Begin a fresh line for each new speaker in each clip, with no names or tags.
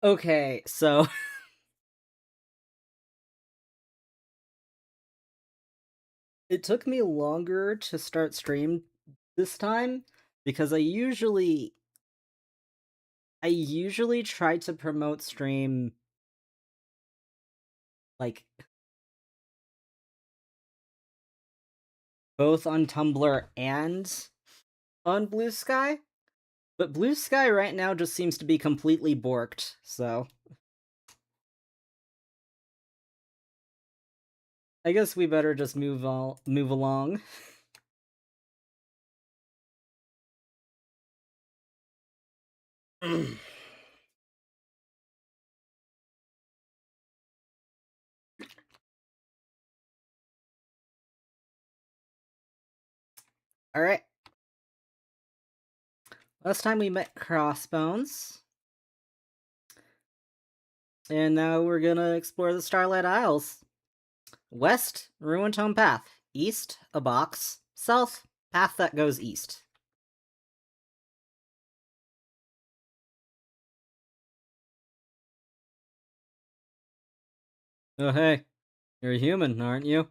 Okay, so it took me longer to start stream this time because I usually try to promote stream like both on Tumblr and on Blue Sky, but Blue Sky right now just seems to be completely borked, so I guess we better just move along. Alright. Last time we met Crossbones. And now we're gonna explore the Starlight Isles. West, Ruined Home Path. East, a box. South, path that goes east. Oh hey, you're a human, aren't you?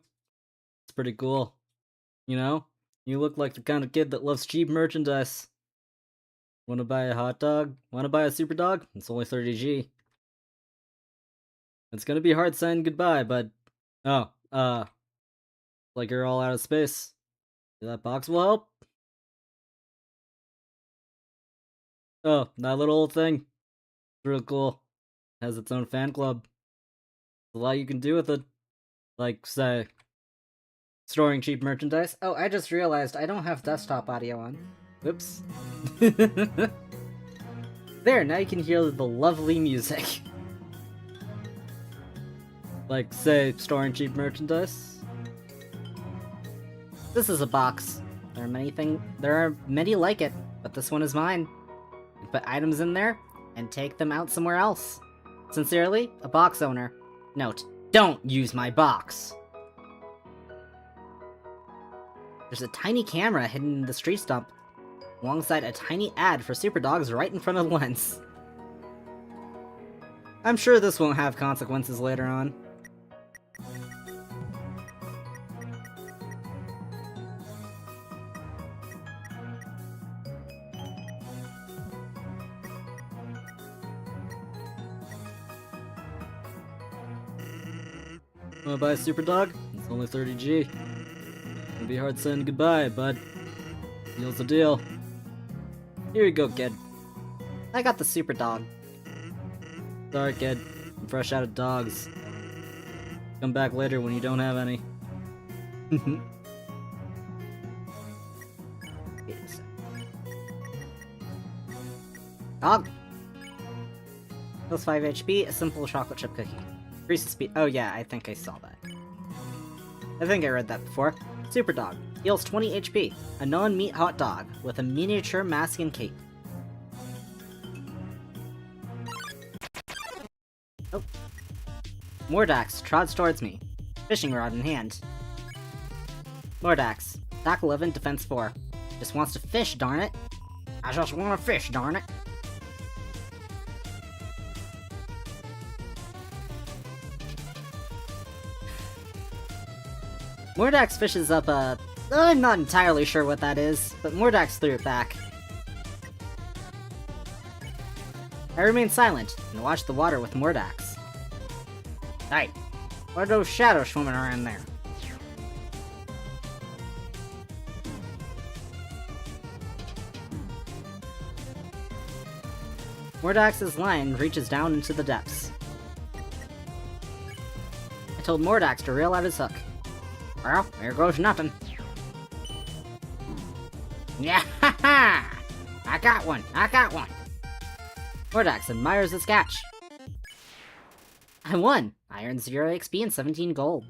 It's pretty cool. You know, you look like the kind of kid that loves cheap merchandise. Wanna buy a hot dog? Wanna buy a super dog? It's only 30G. It's gonna be hard saying goodbye, but... Oh, like you're all out of space. That box will help? Oh, that little old thing. It's real cool. It has its own fan club. There's a lot you can do with it. Like, say, storing cheap merchandise. Oh, I just realized I don't have desktop audio on. Whoops. There, now you can hear the lovely music. Like, say, storing cheap merchandise. This is a box. There are many like it, but this one is mine. You put items in there, and take them out somewhere else. Sincerely, a box owner. Note, don't use my box! There's a tiny camera hidden in the street stump, alongside a tiny ad for super dogs right in front of the lens. I'm sure this won't have consequences later on. Wanna buy a super dog? It's only 30G. It'll be hard saying goodbye, but deal's a deal. Here you go, kid. I got the super dog. Sorry, kid. I'm fresh out of dogs. Come back later when you don't have any. Wait a sec. Dog! Plus 5 HP, a simple chocolate chip cookie. Increases speed. Oh yeah, I think I saw that. I think I read that before. Super Dog. Heals 20 HP. A non-meat hot dog with a miniature mask and cape. Oh. Mordax trots towards me. Fishing rod in hand. Mordax. Attack 11, defense 4. Just wants to fish, darn it. I just want to fish, darn it. Mordax fishes up a... I'm not entirely sure what that is, but Mordax threw it back. I remained silent and watched the water with Mordax. Hey, what are those shadows swimming around there? Mordax's line reaches down into the depths. I told Mordax to reel out his hook. Well, there goes nothing. Yeah, ha ha! I got one! Mordax admires his catch. I won! I earned 0 XP and 17 gold.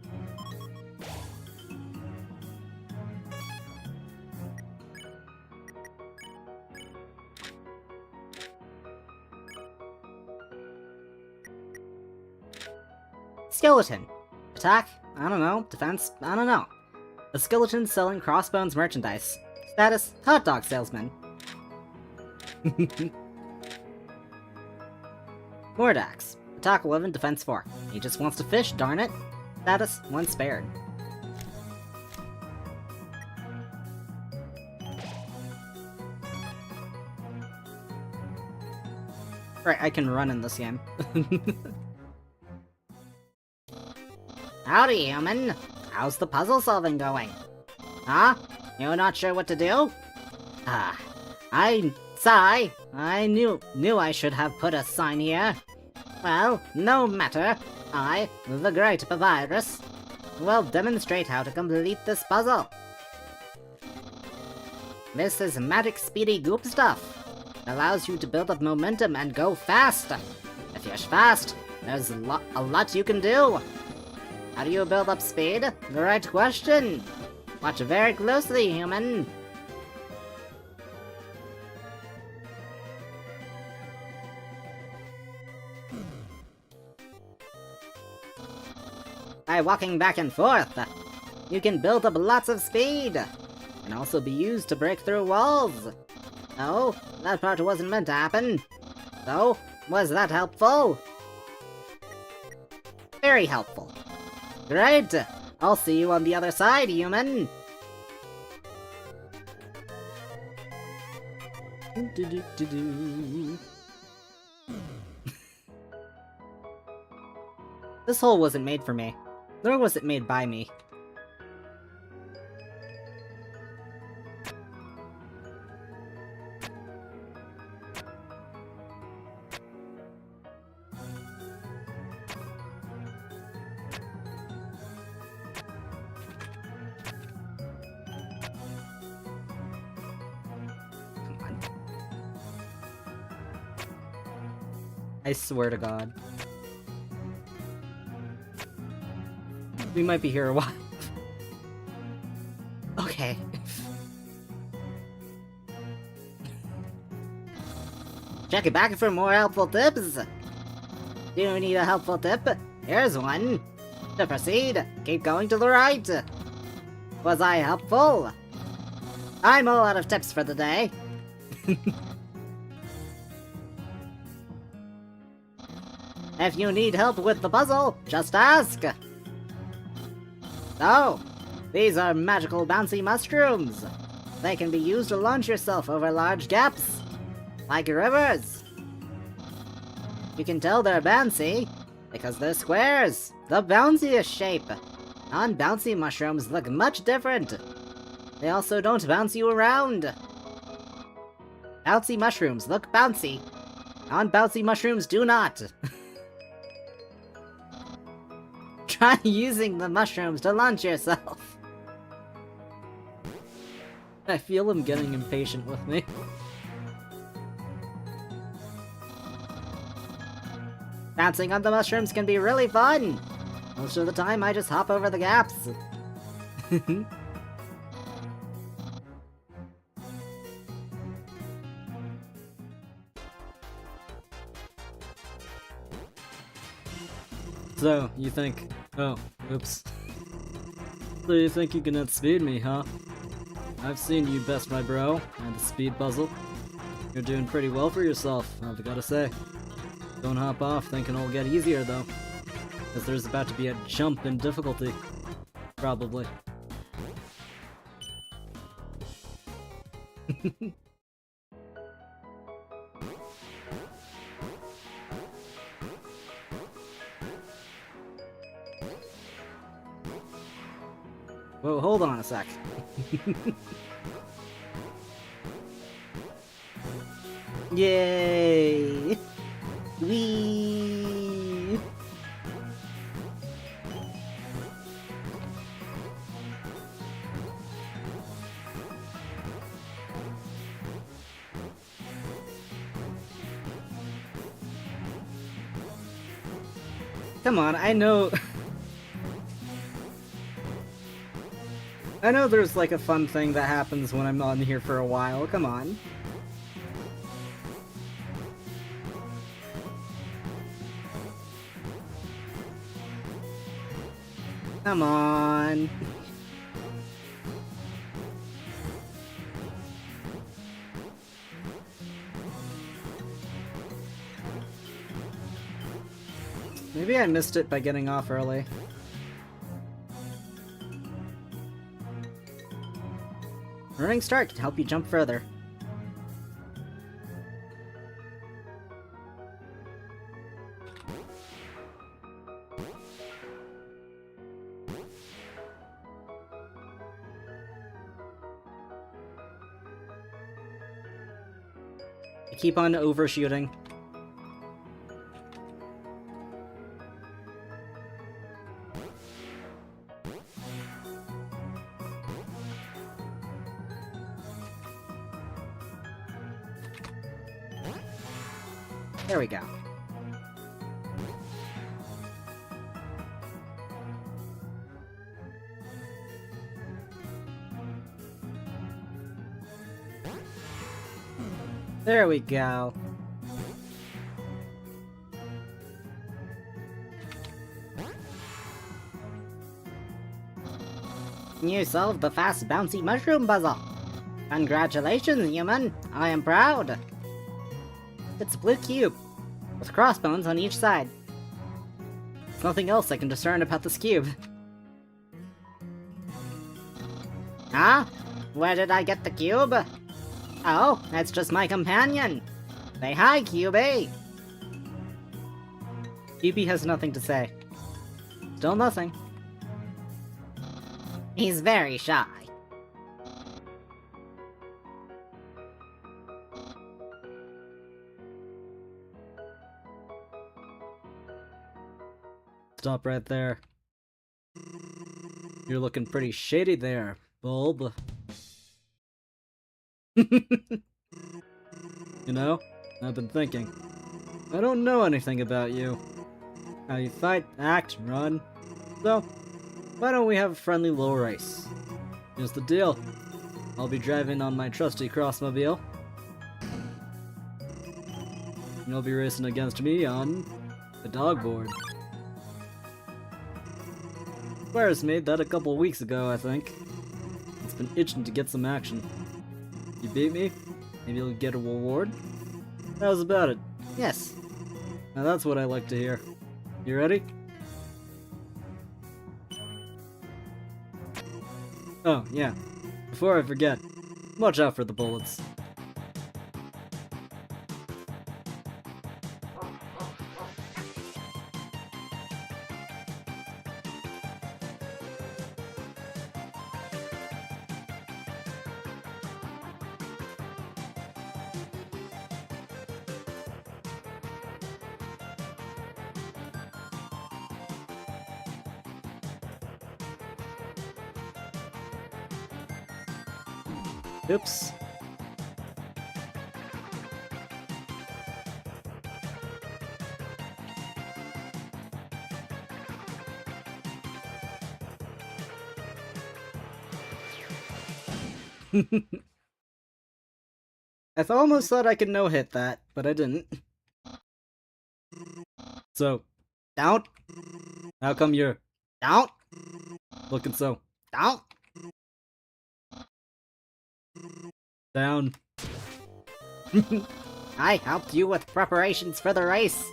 Skeleton. Attack? I don't know. Defense? I don't know. A skeleton selling Crossbones merchandise. Status: hot dog salesman. Mordax. Attack 11, defense 4. He just wants to fish, darn it. Status: 1 spared. Right, I can run in this game. Howdy, human. How's the puzzle solving going? Huh? You're not sure what to do? Sigh. I knew I should have put a sign here. Well, no matter. I, the great Papyrus, will demonstrate how to complete this puzzle. This is magic speedy goop stuff. It allows you to build up momentum and go fast. If you're fast, there's a lot you can do. How do you build up speed? The right question. Watch very closely, human. By walking back and forth, you can build up lots of speed. It can also be used to break through walls. Oh, that part wasn't meant to happen. So, was that helpful? Very helpful. Great! I'll see you on the other side, human! This hole wasn't made for me. Nor was it made by me. I swear to God. We might be here a while. Okay. Check it back for more helpful tips. Do you need a helpful tip? Here's one. To proceed, keep going to the right. Was I helpful? I'm all out of tips for the day. If you need help with the puzzle, just ask! So, these are magical bouncy mushrooms. They can be used to launch yourself over large gaps, like rivers. You can tell they're bouncy because they're squares, the bounciest shape. Non-bouncy mushrooms look much different. They also don't bounce you around. Bouncy mushrooms look bouncy. Non-bouncy mushrooms do not. Try using the mushrooms to launch yourself. I feel him getting impatient with me. Bouncing on the mushrooms can be really fun. Most of the time I just hop over the gaps. So, you think... Oh, oops. So you think you can outspeed me, huh? I've seen you best my bro, and the speed puzzle. You're doing pretty well for yourself, I've gotta say. Don't hop off thinking it'll get easier, though. Because there's about to be a jump in difficulty. Probably. Whoa, hold on a sec. Yay! Whee! Come on, I know... I know there's like a fun thing that happens when I'm on here for a while, come on. Come on. Maybe I missed it by getting off early. Running start can help you jump further. I keep on overshooting. There we go. There we go. You solved the fast bouncy mushroom puzzle. Congratulations, human. I am proud. It's a blue cube, with crossbones on each side. There's nothing else I can discern about this cube. Huh? Where did I get the cube? Oh, that's just my companion. Say hi, Cubie. Cubie has nothing to say. Still nothing. He's very shy. Stop right there. You're looking pretty shady there, Bulb. You know, I've been thinking. I don't know anything about you. How you fight, act, run. So, why don't we have a friendly little race? Here's the deal. I'll be driving on my trusty Crossmobile. And you'll be racing against me on the dog board. Squares made that a couple weeks ago, I think. It's been itching to get some action. You beat me? Maybe you'll get a reward? How's about it? Yes. Now that's what I like to hear. You ready? Oh, yeah. Before I forget, watch out for the bullets. Oops. I almost thought I could no-hit that, but I didn't. So, down? How come you're down? Looking so down? Down. I helped you with preparations for the race,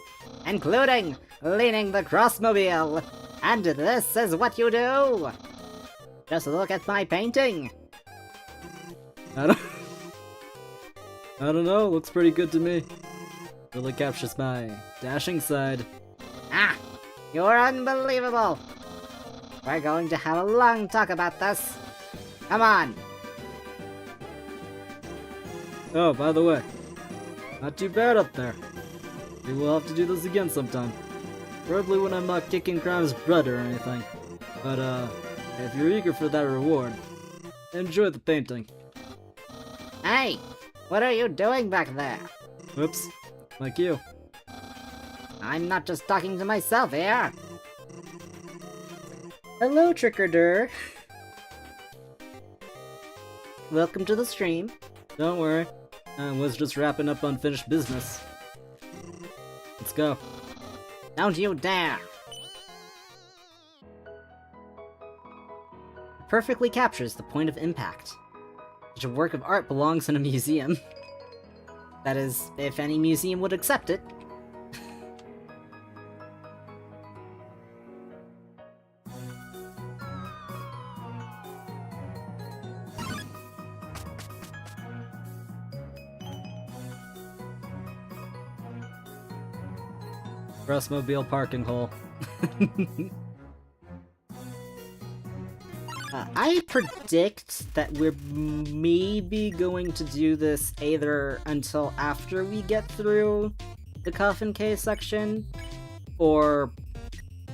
including leaning the Crossmobile, and this is what you do. Just look at my painting. I don't know, looks pretty good to me. Really captures my dashing side. Ah, you're unbelievable. We're going to have a long talk about this. Come on. Oh, by the way, not too bad up there. We will have to do this again sometime. Probably when I'm not kicking Crime's butt or anything. But, if you're eager for that reward, enjoy the painting. Hey, what are you doing back there? Whoops, like you. I'm not just talking to myself here. Hello, Tricker-der. Welcome to the stream. Don't worry. I was just wrapping up unfinished business. Let's go. Don't you dare! perfectly captures the point of impact. Such a work of art belongs in a museum. That is, if any museum would accept it. Grossmobile parking hole. I predict that we're maybe going to do this either until after we get through the Coffin Cave section, or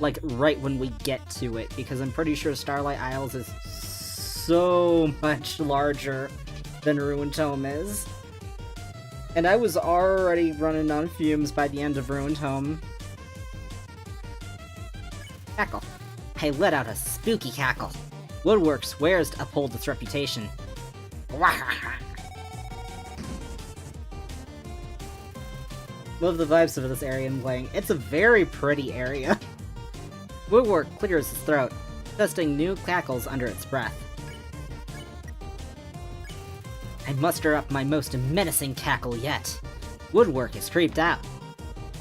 like right when we get to it, because I'm pretty sure Starlight Isles is so much larger than Ruined Home is. And I was already running on fumes by the end of Ruined Home. Cackle. I let out a spooky cackle. Woodwork swears to uphold its reputation. Love the vibes of this area I'm playing. It's a very pretty area. Woodwork clears its throat, testing new cackles under its breath. I muster up my most menacing cackle yet. Woodwork is creeped out.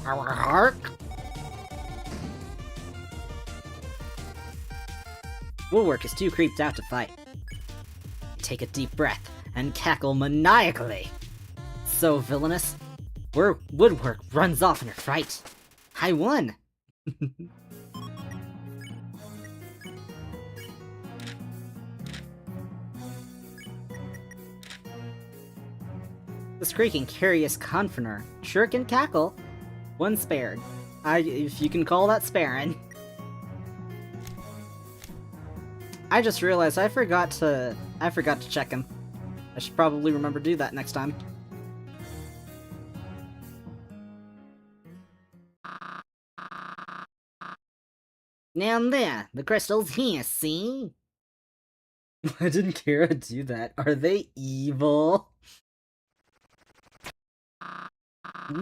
Hark! Woodwork is too creeped out to fight. Take a deep breath and cackle maniacally. So villainous, Woodwork runs off in a fright. I won! The squeaking curious confiner sure can cackle. One spared. If you can call that sparing. I just realized I forgot to check him. I should probably remember to do that next time. Now there, the crystal's here, see? Why didn't Kara do that? Are they evil?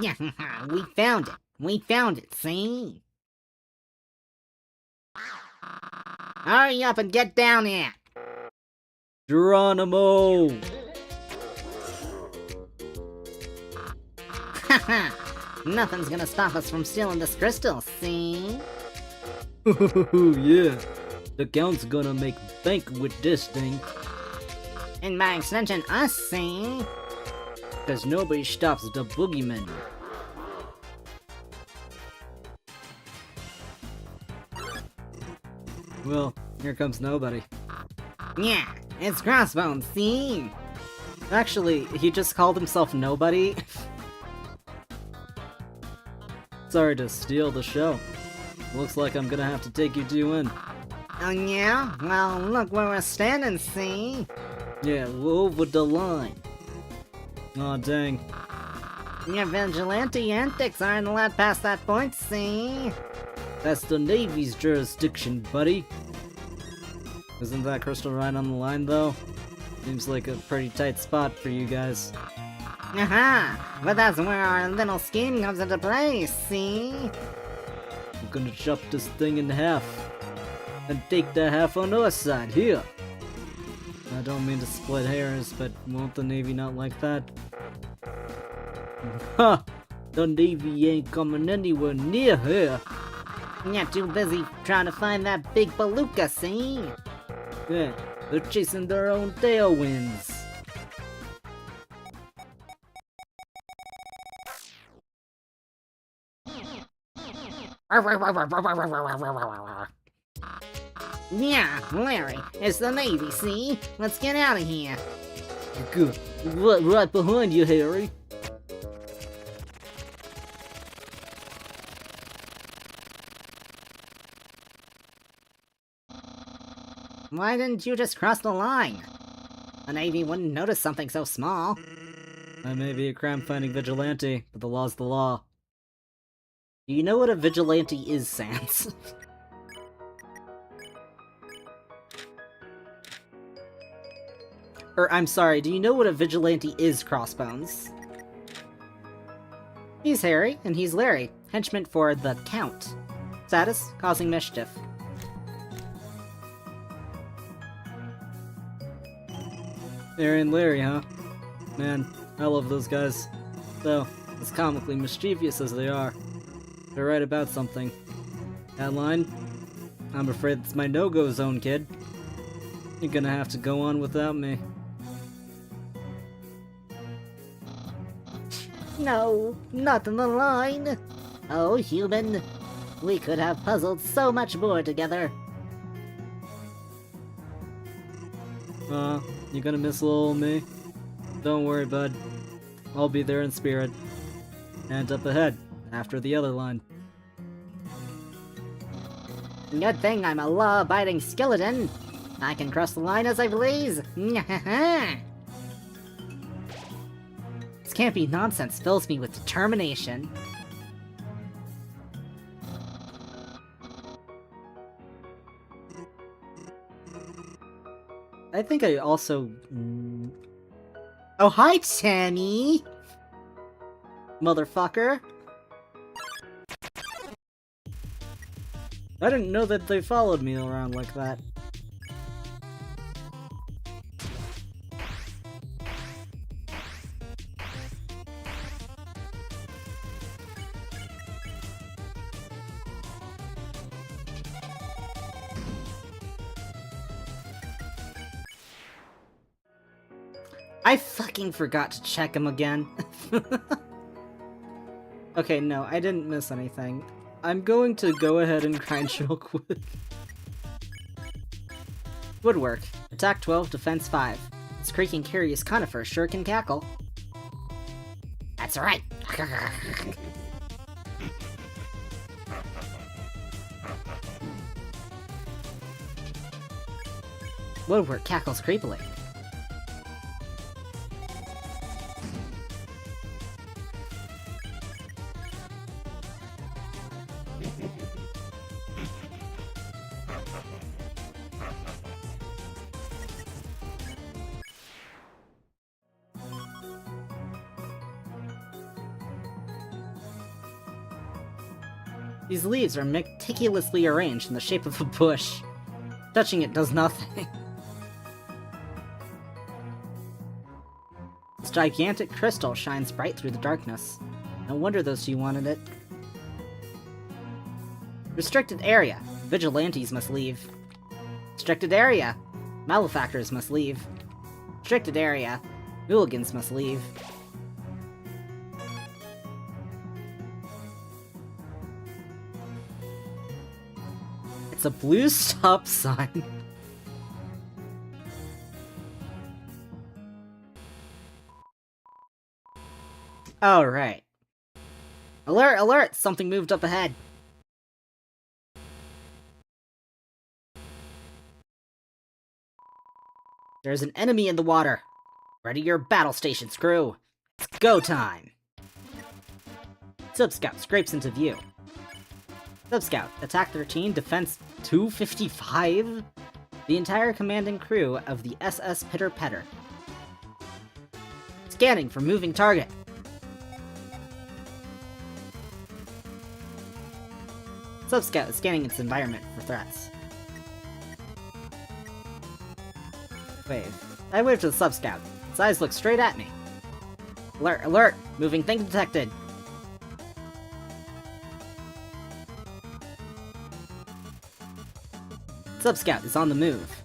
Yeah, we found it. We found it, see? Hurry up and get down here! Geronimo! Haha! Nothing's gonna stop us from stealing this crystal, see? Yeah, the Count's gonna make bank with this thing. And by extension, us, see? Cause nobody stops the boogeyman. Well, here comes nobody. Yeah, it's Crossbones, see? Actually, he just called himself Nobody. Sorry to steal the show. Looks like I'm gonna have to take you two in. Oh yeah? Well, look where we're standing, see? Yeah, over the line. Aw, dang. Your vigilante antics aren't allowed past that point, see? That's the Navy's jurisdiction, buddy. Isn't that crystal right on the line, though? Seems like a pretty tight spot for you guys. Aha! But that's where our little scheme comes into play, see? I'm gonna chop this thing in half. And take the half on our side, here! I don't mean to split hairs, but won't the Navy not like that? Ha! The Navy ain't coming anywhere near here! You're too busy trying to find that big beluga, see? Yeah, they're chasing their own tailwinds. Yeah, Larry, it's the Navy, see? Let's get out of here. Good. Right behind you, Harry. Why didn't you just cross the line? The Navy wouldn't notice something so small. I may be a crime-fighting vigilante, but the law's the law. Do you know what a vigilante is, Sans? I'm sorry, do you know what a vigilante is, Crossbones? He's Harry, and he's Larry, henchmen for the Count. Status, causing mischief. Larry and Larry, huh? Man, I love those guys. Though, as comically mischievous as they are, they're right about something. That line? I'm afraid it's my no-go zone, kid. You're gonna have to go on without me.
No, not in the line. Oh, human. We could have puzzled so much more together.
You gonna miss little old me? Don't worry, bud. I'll be there in spirit. And up ahead, after the other line.
Good thing I'm a law-abiding skeleton. I can cross the line as I please. This can't be nonsense fills me with determination.
I think I also...
Oh, hi, Tammy!
Motherfucker! I didn't know that they followed me around like that.
I fucking forgot to check him again.
Okay, no, I didn't miss anything. I'm going to go ahead and grind real quick.
Woodwork. Attack 12, defense 5. This creaking curious conifer sure can cackle. That's right. Woodwork cackles creepily. These leaves are meticulously arranged in the shape of a bush. Touching it does nothing. This gigantic crystal shines bright through the darkness. No wonder those two wanted it. Restricted area. Vigilantes must leave. Restricted area. Malefactors must leave. Restricted area. Hooligans must leave. It's a blue stop sign. Alright. Alert, alert! Something moved up ahead. There's an enemy in the water. Ready your battle stations, crew. It's go time. Sub-Scout scrapes into view. Sub-Scout, attack 13, defense 255? The entire command and crew of the SS Pitter Petter. Scanning for moving target. Sub-Scout is scanning its environment for threats. Wave. I wave to the Sub-Scout. Its eyes look straight at me. Alert, alert! Moving thing detected. Sub-Scout is on the move.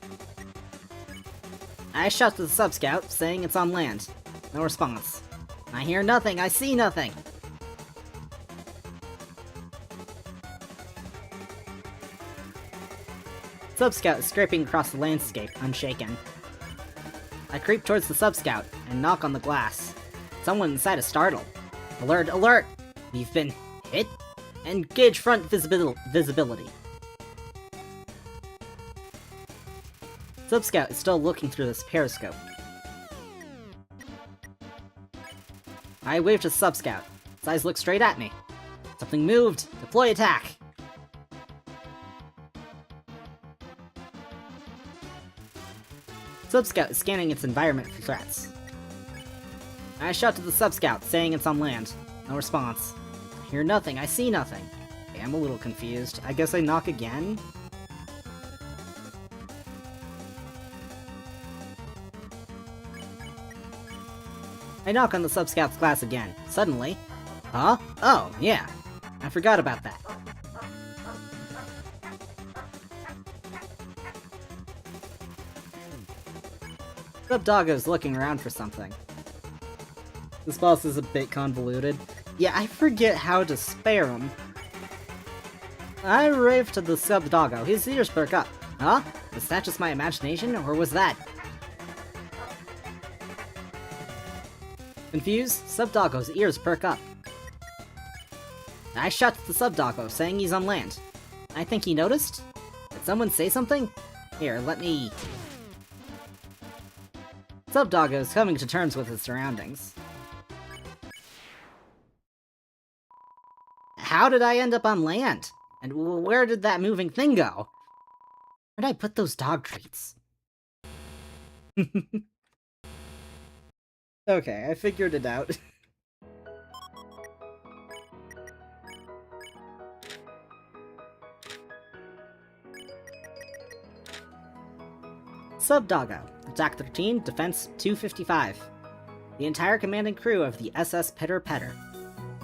I shout to the Sub-Scout, saying it's on land. No response. I hear nothing, I see nothing! Sub-Scout is scraping across the landscape, unshaken. I creep towards the Sub-Scout and knock on the glass. Someone inside is startled. Alert, alert! We've been hit? Engage front visibility. Sub-Scout is still looking through this periscope. I wave to Sub-Scout. Its eyes look straight at me. Something moved! Deploy attack! Sub-Scout is scanning its environment for threats. I shout to the Sub-Scout, saying it's on land. No response. I hear nothing, I see nothing. Okay, I'm a little confused. I guess I knock again? I knock on the Sub-Scout's glass again. Suddenly... Huh? Oh, yeah. I forgot about that. Sub-Doggo's looking around for something.
This boss is a bit convoluted.
Yeah, I forget how to spare him. I rave to the Sub-Doggo. His ears perk up. Huh? Was that just my imagination, or was that... Confused, Sub-Doggo's ears perk up. I shot the Sub-Doggo, saying he's on land. I think he noticed? Did someone say something? Here, let me... Sub-Doggo's coming to terms with his surroundings. How did I end up on land? And where did that moving thing go? Where'd I put those dog treats?
Okay, I figured it out.
Sub-Doggo. Attack 13, Defense 255. The entire command and crew of the SS Pitter Petter.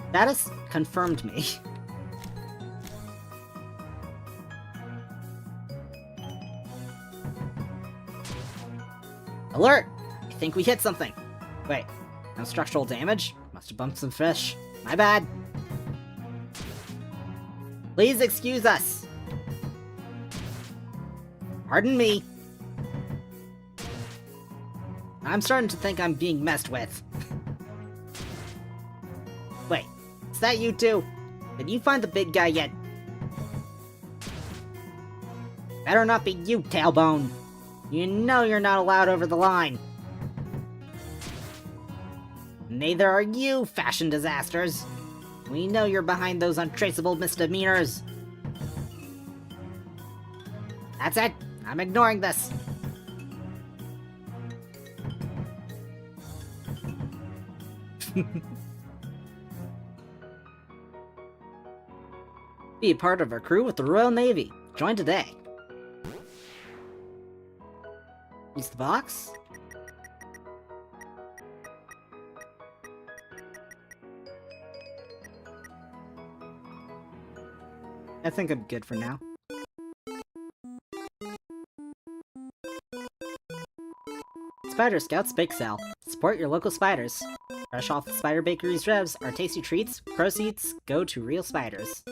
Status confirmed me. Alert! I think we hit something. Wait, no structural damage? Must have bumped some fish. My bad. Please excuse us. Pardon me. I'm starting to think I'm being messed with. Wait, is that you two? Did you find the big guy yet? Better not be you, Tailbone. You know you're not allowed over the line. Neither are you, fashion disasters. We know you're behind those untraceable misdemeanors. That's it. I'm ignoring this. Be a part of our crew with the Royal Navy. Join today. Use the box?
I think I'm good for now.
Spider Scouts Bake Sale. Support your local spiders. Fresh off the Spider Bakery's revs, our tasty treats, proceeds go to real spiders.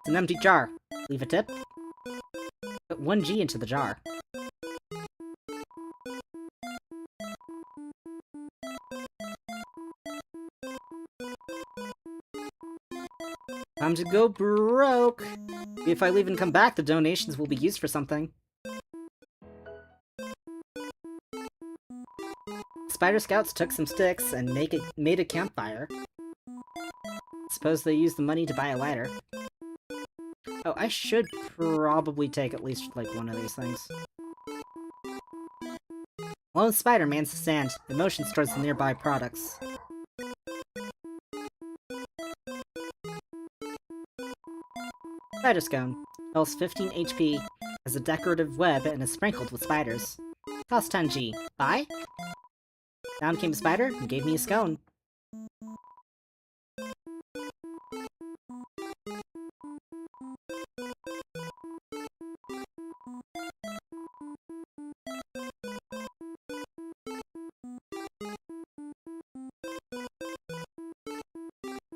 It's an empty jar. Leave a tip. Put 1G into the jar. Time to go broke! If I leave and come back, the donations will be used for something. Spider Scouts took some sticks and made a campfire. Suppose they used the money to buy a lighter. Oh, I should probably take at least, like, one of these things. Lone Spider mans the sand, emotions towards the nearby products. Spider Scone. Heals 15 HP, has a decorative web, and is sprinkled with spiders. Cost 10G. Buy? Down came a spider and gave me a scone.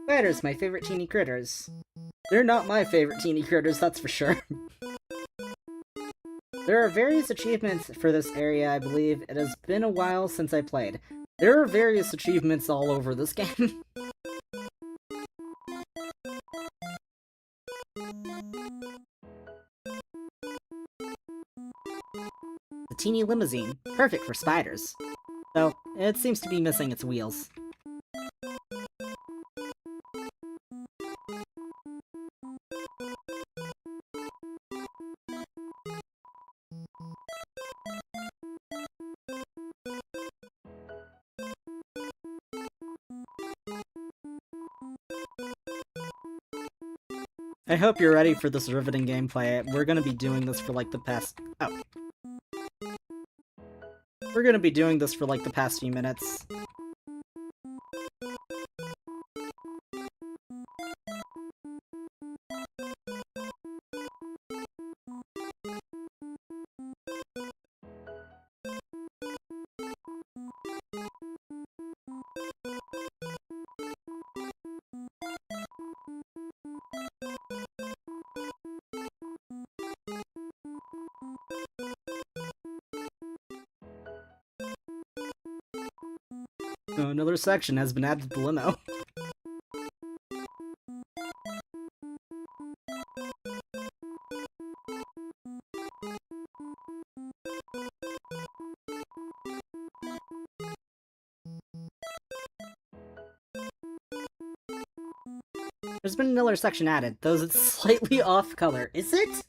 Spiders, my favorite teeny critters.
They're not my favorite teeny critters, that's for sure.
There are various achievements for this area, I believe. It has been a while since I played. There are various achievements all over this game. The teeny limousine, perfect for spiders. Though, it seems to be missing its wheels.
I hope you're ready for this riveting gameplay. We're gonna be doing this for like the past... Oh. We're gonna be doing this for like the past few minutes. Oh, another section has been added to the limo. There's been another section added, though it's slightly off color. Is it?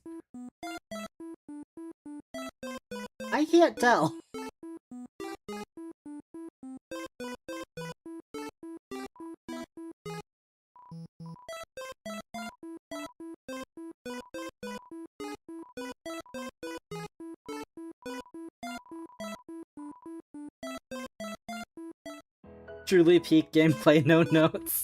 I can't tell. Truly peak gameplay, no notes.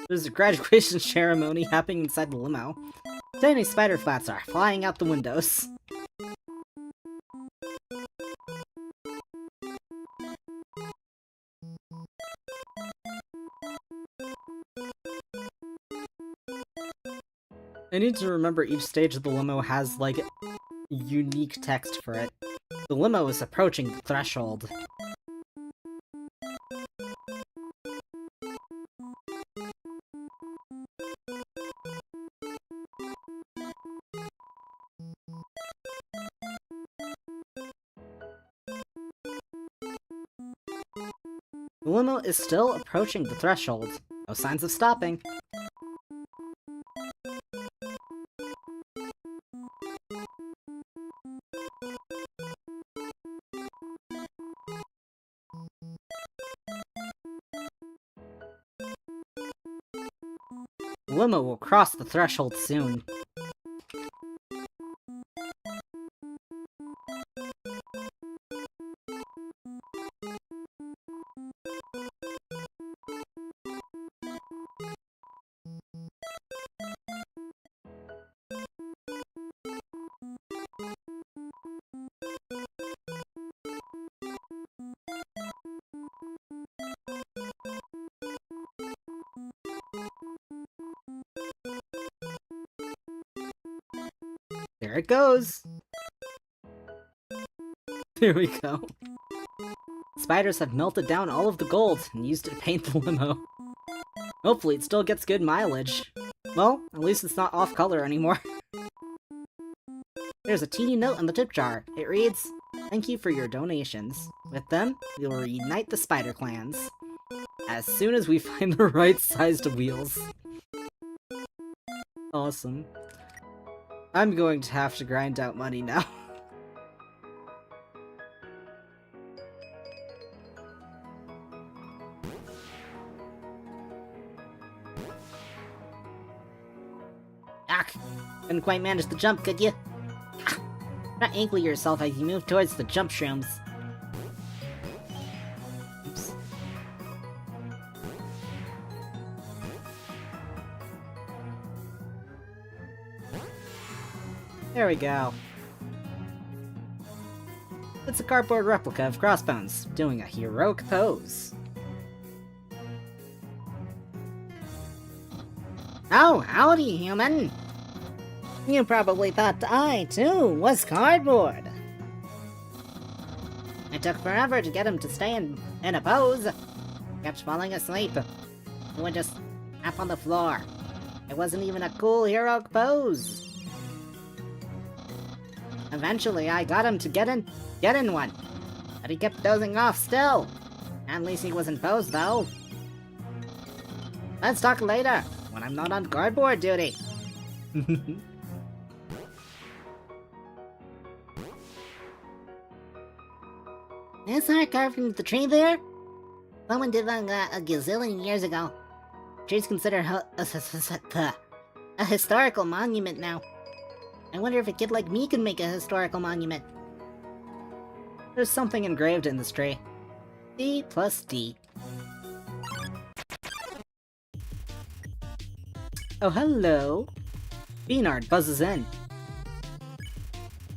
There's a graduation ceremony happening inside the limo. Tiny spider flats are flying out the windows. I need to remember each stage of the limo has, like, unique text for it. The limo is approaching the threshold. The limo is still approaching the threshold. No signs of stopping. The limo will cross the threshold soon. There it goes! There we go. Spiders have melted down all of the gold and used it to paint the limo. Hopefully it still gets good mileage. Well, at least it's not off color anymore. There's a teeny note on the tip jar. It reads, "Thank you for your donations. With them, we will reunite the spider clans. As soon as we find the right sized wheels." Awesome. I'm going to have to grind out money now.
Ach! Couldn't quite manage the jump, could you? Ah, not ankle yourself as you move towards the jump shrooms.
Oops. There we go. It's a cardboard replica of Crossbones, doing a heroic pose.
Oh, howdy, human! You probably thought I, too, was cardboard. It took forever to get him to stay in a pose. Kept falling asleep. He would just tap on the floor. It wasn't even a cool heroic pose. Eventually, I got him to get in one. But he kept dozing off still. At least he wasn't posed, though. Let's talk later, when I'm not on cardboard duty. This art carved from the tree there? Someone did that a gazillion years ago. The tree's considered a historical monument now. I wonder if a kid like me can make a historical monument. There's something engraved in this tree. D plus D. Oh, hello. Beanard buzzes in.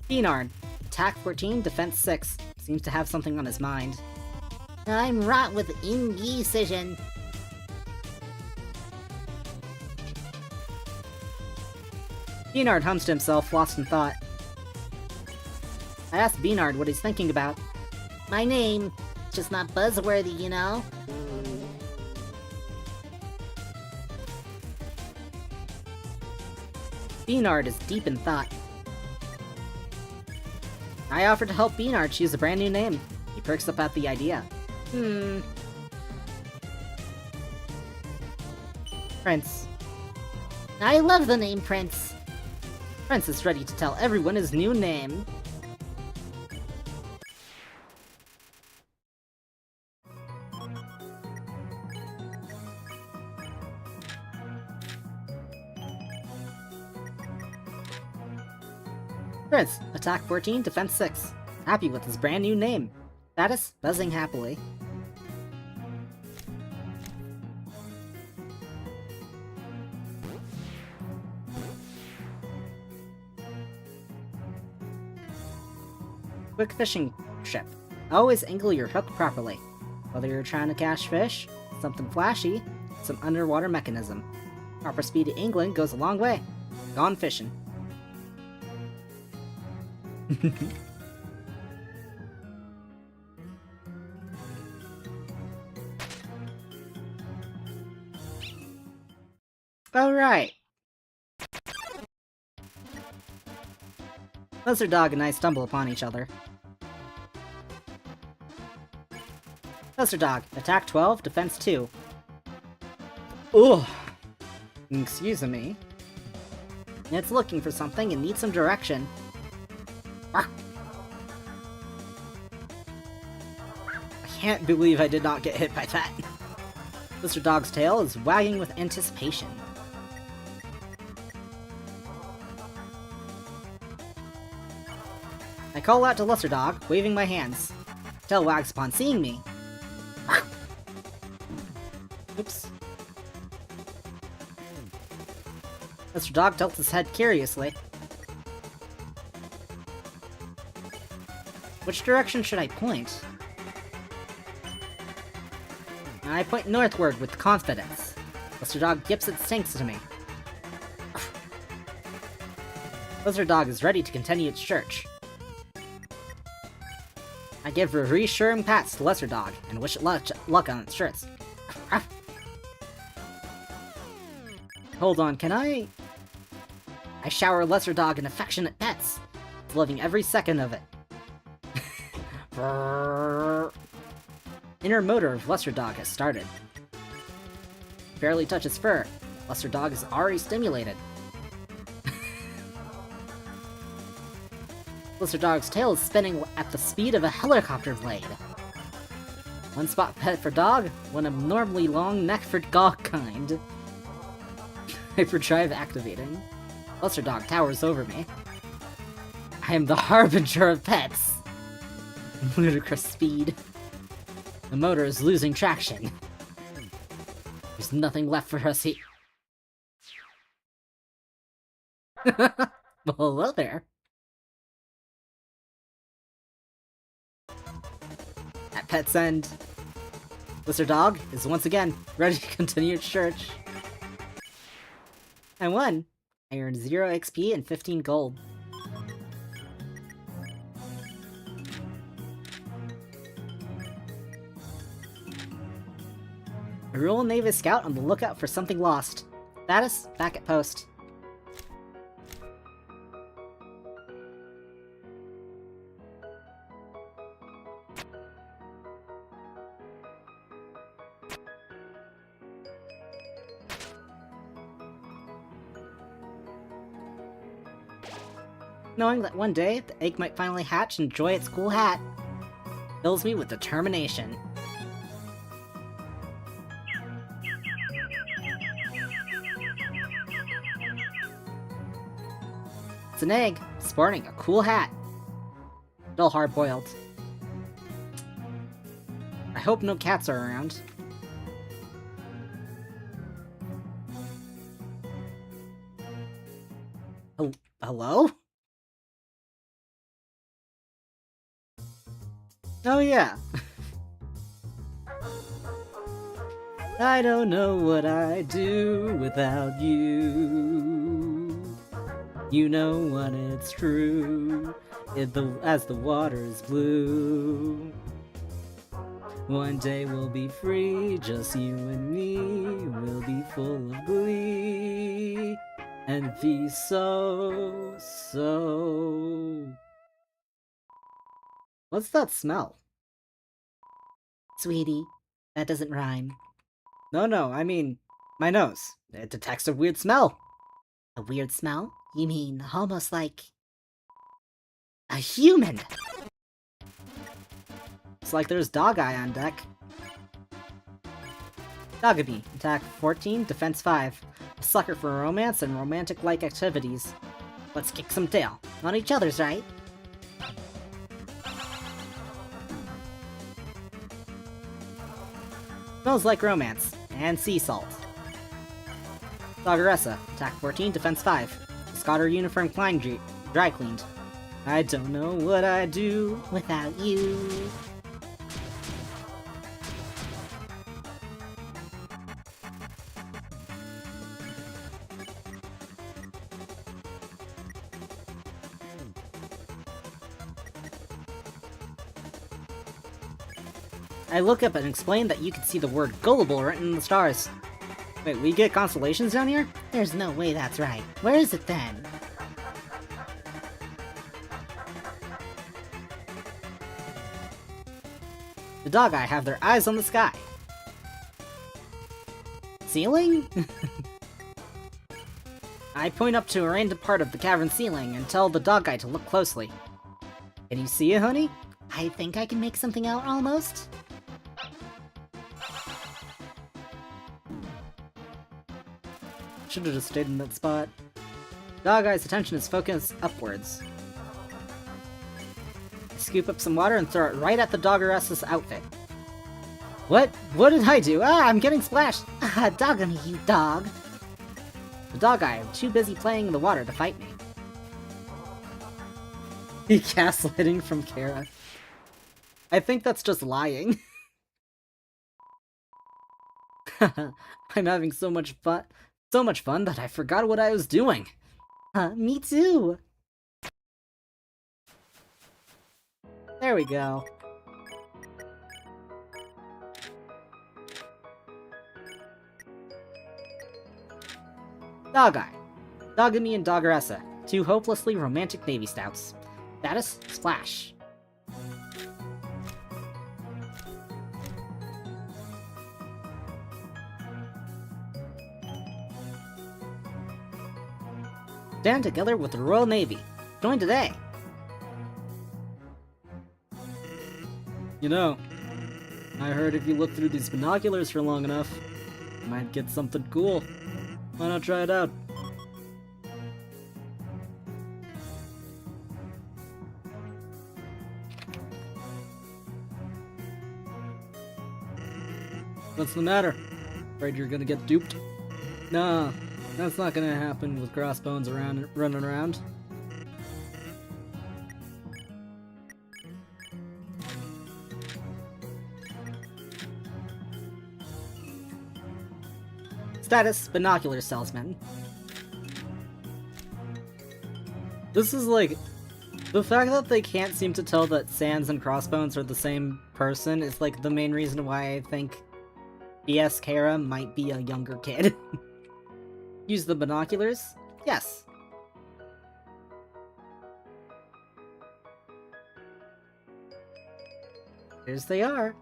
Beanard, attack 14, defense 6. Seems to have something on his mind. I'm wrought with indecision. Beanard hums to himself, lost in thought. I asked Beanard what he's thinking about. My name, just not buzzworthy, you know? Beanard is deep in thought. I offered to help Beanard choose a brand new name. He perks up at the idea. Prince. I love the name Prince. Prince is ready to tell everyone his new name. Prince, attack 14, defense 6. Happy with his brand new name. Status, buzzing happily. Quick fishing ship. Always angle your hook properly. Whether you're trying to catch fish, something flashy, some underwater mechanism. Proper speed to England goes a long way. Gone fishing. Alright. Lizard Dog and I stumble upon each other. Lizard Dog, attack 12, defense 2. Ugh. Excuse me. It's looking for something and needs some direction. I can't believe I did not get hit by that. Lizard Dog's tail is wagging with anticipation. I call out to Lizard Dog, waving my hands. Tail wags upon seeing me. Oops. Lizard Dog tilts his head curiously. Which direction should I point? I point northward with confidence. Lizard Dog gips its thanks to me. Lizard Dog is ready to continue its search. I give reassuring pats to Lizard Dog and wish it luck on its shirts. Hold on, can I shower Lizard Dog in affectionate pets, loving every second of it. Inner motor of Lizard Dog has started. Barely touches fur. Lizard Dog is already stimulated. Lizard Dog's tail is spinning at the speed of a helicopter blade. One spot pet for dog, one abnormally long neck for dog kind. Hyperdrive activating. Lizard Dog towers over me. I am the harbinger of pets. Ludicrous speed. The motor is losing traction. There's nothing left for us here. Well, hello there. At Pet's End, Lizard Dog is once again ready to continue its search. I won. I earned 0 XP and 15 gold. A Royal Navy scout on the lookout for something lost. Status, back at post. Knowing that one day the egg might finally hatch and enjoy its cool hat fills me with determination. It's an egg, sporting a cool hat. Still hard-boiled. I hope no cats are around. Hello? Oh yeah. I don't know what I'd do without you. You know what, it's true. As the water's blue. One day we'll be free, just you and me. We'll be full of glee. And be so. What's that smell? Sweetie, that doesn't rhyme. No, I mean, my nose. It detects a weird smell. A weird smell? You mean almost like a human? It's like there's Dog Eye on deck. Dogamy, attack 14, defense 5. A sucker for romance and romantic-like activities. Let's kick some tail. On each other's, right? Smells like romance. And sea salt. Doggeressa, attack 14, defense 5. Just got her uniform dry cleaned. I don't know what I'd do without you. I look up and explain that you can see the word gullible written in the stars. Wait, we get constellations down here? There's no way that's right. Where is it then? The Dog Eye have their eyes on the sky. Ceiling? I point up to a random part of the cavern ceiling and tell the Dog Eye to look closely. Can you see it, honey? I think I can make something out almost. Should've just stayed in that spot. Dog Eye's attention is focused upwards. I scoop up some water and throw it right at the Doggeressa's outfit. What? What did I do? Ah, I'm getting splashed! Ah, dog on me, you dog! The Dog Eye are too busy playing in the water to fight me. He gaslighting from Chara. I think that's just lying. I'm having so much fun. So much fun that I forgot what I was doing. Me too. There we go. Dog Eye. Dogamy and Doggeressa. Two hopelessly romantic Navy Stouts. Status? Splash. Stand together with the Royal Navy. Join today.
You know, I heard if you look through these binoculars for long enough, you might get something cool. Why not try it out? What's the matter? Afraid you're gonna get duped? Nah, that's not gonna happen with crossbones running around.
Status, binocular salesman.
This is like... The fact that they can't seem to tell that Sans and Crossbones are the same person is like the main reason why I think B.S. Chara might be a younger kid.
Use the binoculars? Yes. Here they are.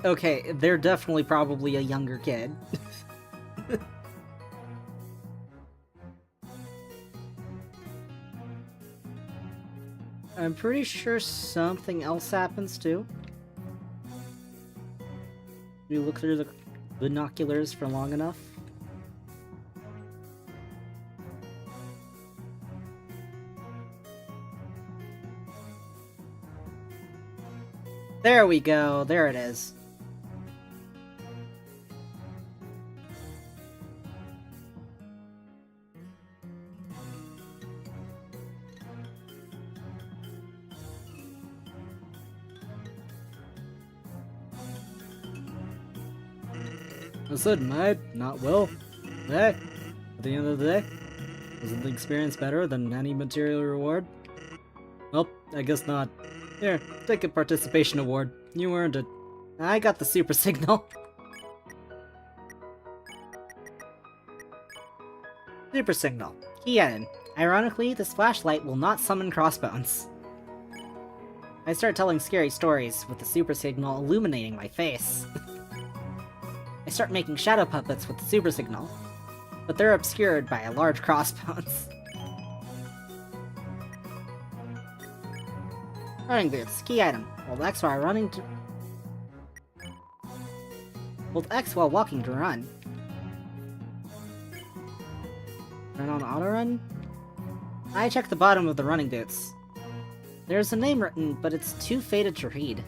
Okay, they're definitely probably a younger kid. I'm pretty sure something else happens too. You look through the binoculars for long enough. There we go, there it is.
I said, mate, not well. Hey, at the end of the day, wasn't the experience better than any material reward? Well, I guess not. Here, take a participation award. You earned it.
I got the super signal. Super signal. Key added. Ironically, this flashlight will not summon crossbones. I start telling scary stories, with the super signal illuminating my face. I start making shadow puppets with the super signal, but they're obscured by a large crossbones. Running boots. Key item. Hold X while running to... Hold X while walking to run. Turn on auto run? I check the bottom of the running boots. There's a name written, but it's too faded to read.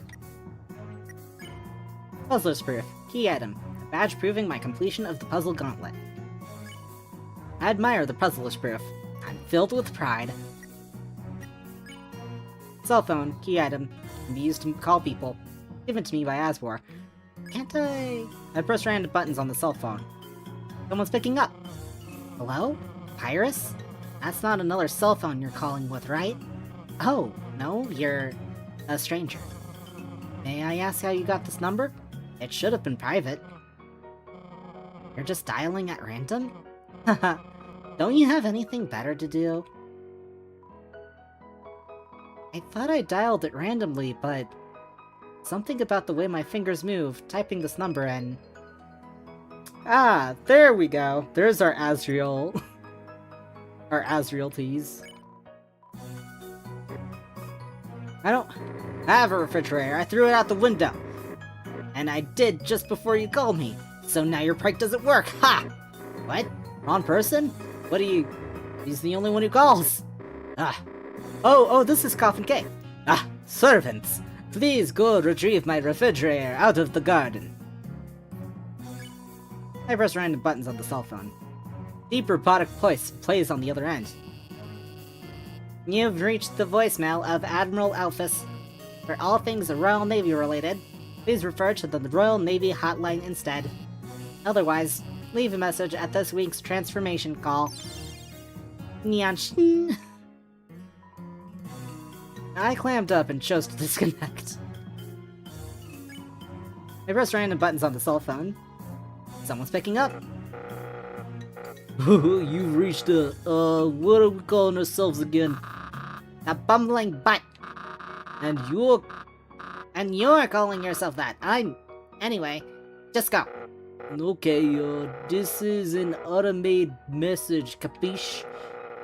Puzzler's proof. Key item. A badge proving my completion of the puzzle gauntlet. I admire the puzzler's proof. I'm filled with pride. Cell phone. Key item. Can be used to call people. Given to me by Asgore. Can't I... I press random buttons on the cell phone. Someone's picking up. Hello? Pyrus? That's not another cell phone you're calling with, right? Oh, no, you're a stranger. May I ask how you got this number? It should have been private. You're just dialing at random? Haha, don't you have anything better to do? I thought I dialed it randomly, but something about the way my fingers move, typing this number in. Ah, there we go. There's our Asriel. Our Asriel tease. I don't have a refrigerator. I threw it out the window. And I did just before you called me. So now your prank doesn't work. Ha! What? Wrong person? What do you... He's the only one who calls. Ah. Oh, this is Coffin K. Ah, servants. Please go retrieve my refrigerator out of the garden. I press random buttons on the cell phone. Deep robotic voice plays on the other end. You've reached the voicemail of Admiral Alphys. For all things Royal Navy related, please refer to the Royal Navy hotline instead. Otherwise, leave a message at this week's transformation call. Nyanshin. I clammed up and chose to disconnect. I press random buttons on the cell phone. Someone's picking up.
You've reached what are we calling ourselves again?
A bumbling butt.
And you're...
And you're calling yourself that. Anyway, just go.
Okay, this is an automated message, capiche?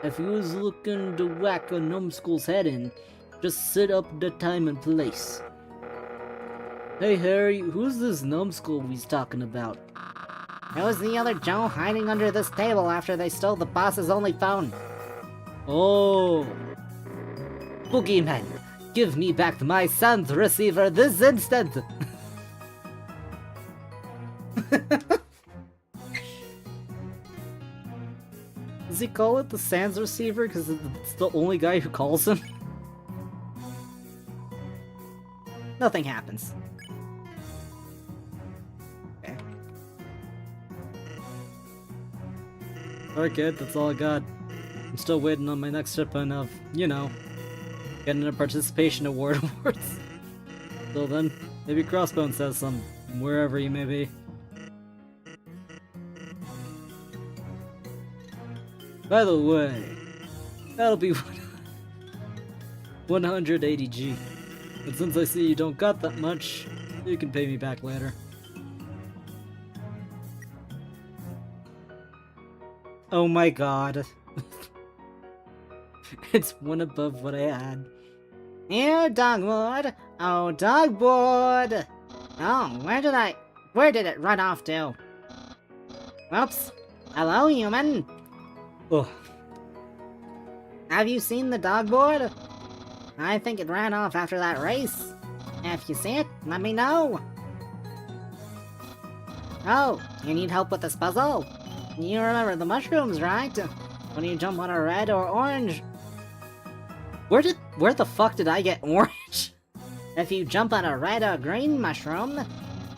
If you was looking to whack a numbskull's head in, just set up the time and place. Hey Harry, who's this numbskull we's talking about?
It was the other Joe hiding under this table after they stole the boss's only phone.
Oh. Boogeyman, give me back my son's receiver this instant!
Does he call it the Sans receiver because it's the only guy who calls him? Nothing happens. Okay.
Alright kid, that's all I got. I'm still waiting on my next shipment of, you know, getting a participation award awards. Till then, maybe Crossbones says some, wherever you may be. By the way, that'll be 180G. But since I see you don't got that much, you can pay me back later.
Oh my god.
It's one above what I had.
Here, Dogwood! Oh, Dogwood! Oh, where did it run off to? Oops. Hello, human!
Oh,
Have you seen the Dogwood? I think it ran off after that race. If you see it, let me know. Oh, you need help with this puzzle? You remember the mushrooms, right? When you jump on a red or orange.
where the fuck did I get orange?
If you jump on a red or green mushroom,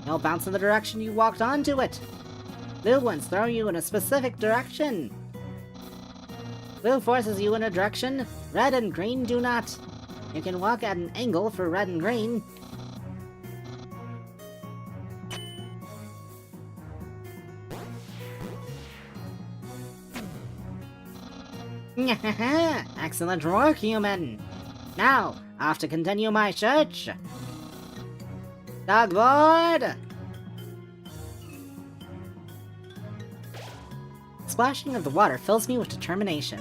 you'll bounce in the direction you walked onto it. Blue ones throw you in a specific direction. Blue forces you in a direction, red and green do not. You can walk at an angle for red and green. Excellent work, human! Now, off to continue my search! Dogwood! Splashing of the water fills me with determination.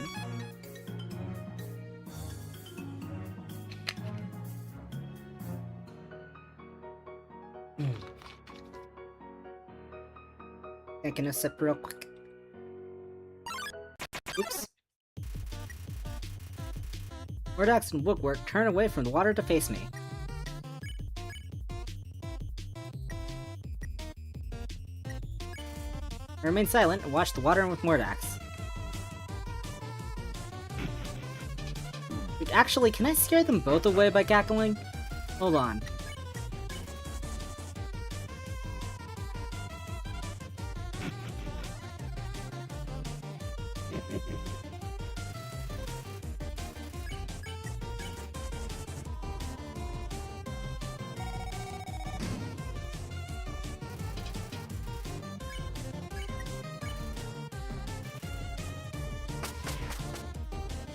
Taking a sip real quick. Oops. Mordax and Woodwork turn away from the water to face me. I remain silent and watch the water with Mordax. Wait, actually, can I scare them both away by cackling? Hold on.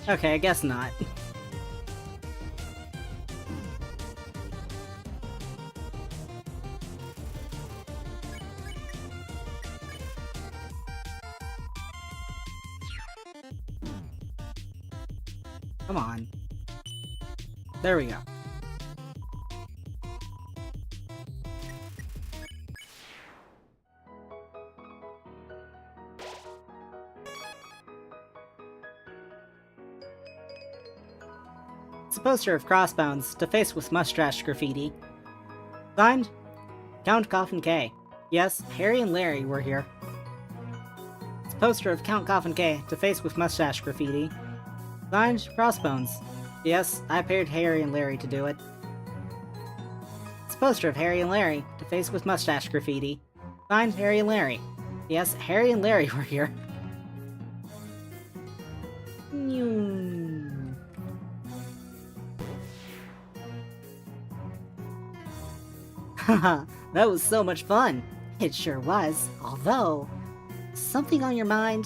Okay, I guess not. Come on. There we go. It's a poster of Crossbones, defaced with mustache graffiti. Signed, Count Coffin K. Yes, Harry and Larry were here. It's a poster of Count Coffin K, defaced with mustache graffiti. Signed, Crossbones. Yes, I paid Harry and Larry to do it. It's a poster of Harry and Larry, defaced with mustache graffiti. Signed, Harry and Larry. Yes, Harry and Larry were here. Haha, that was so much fun. It sure was, although... Something on your mind?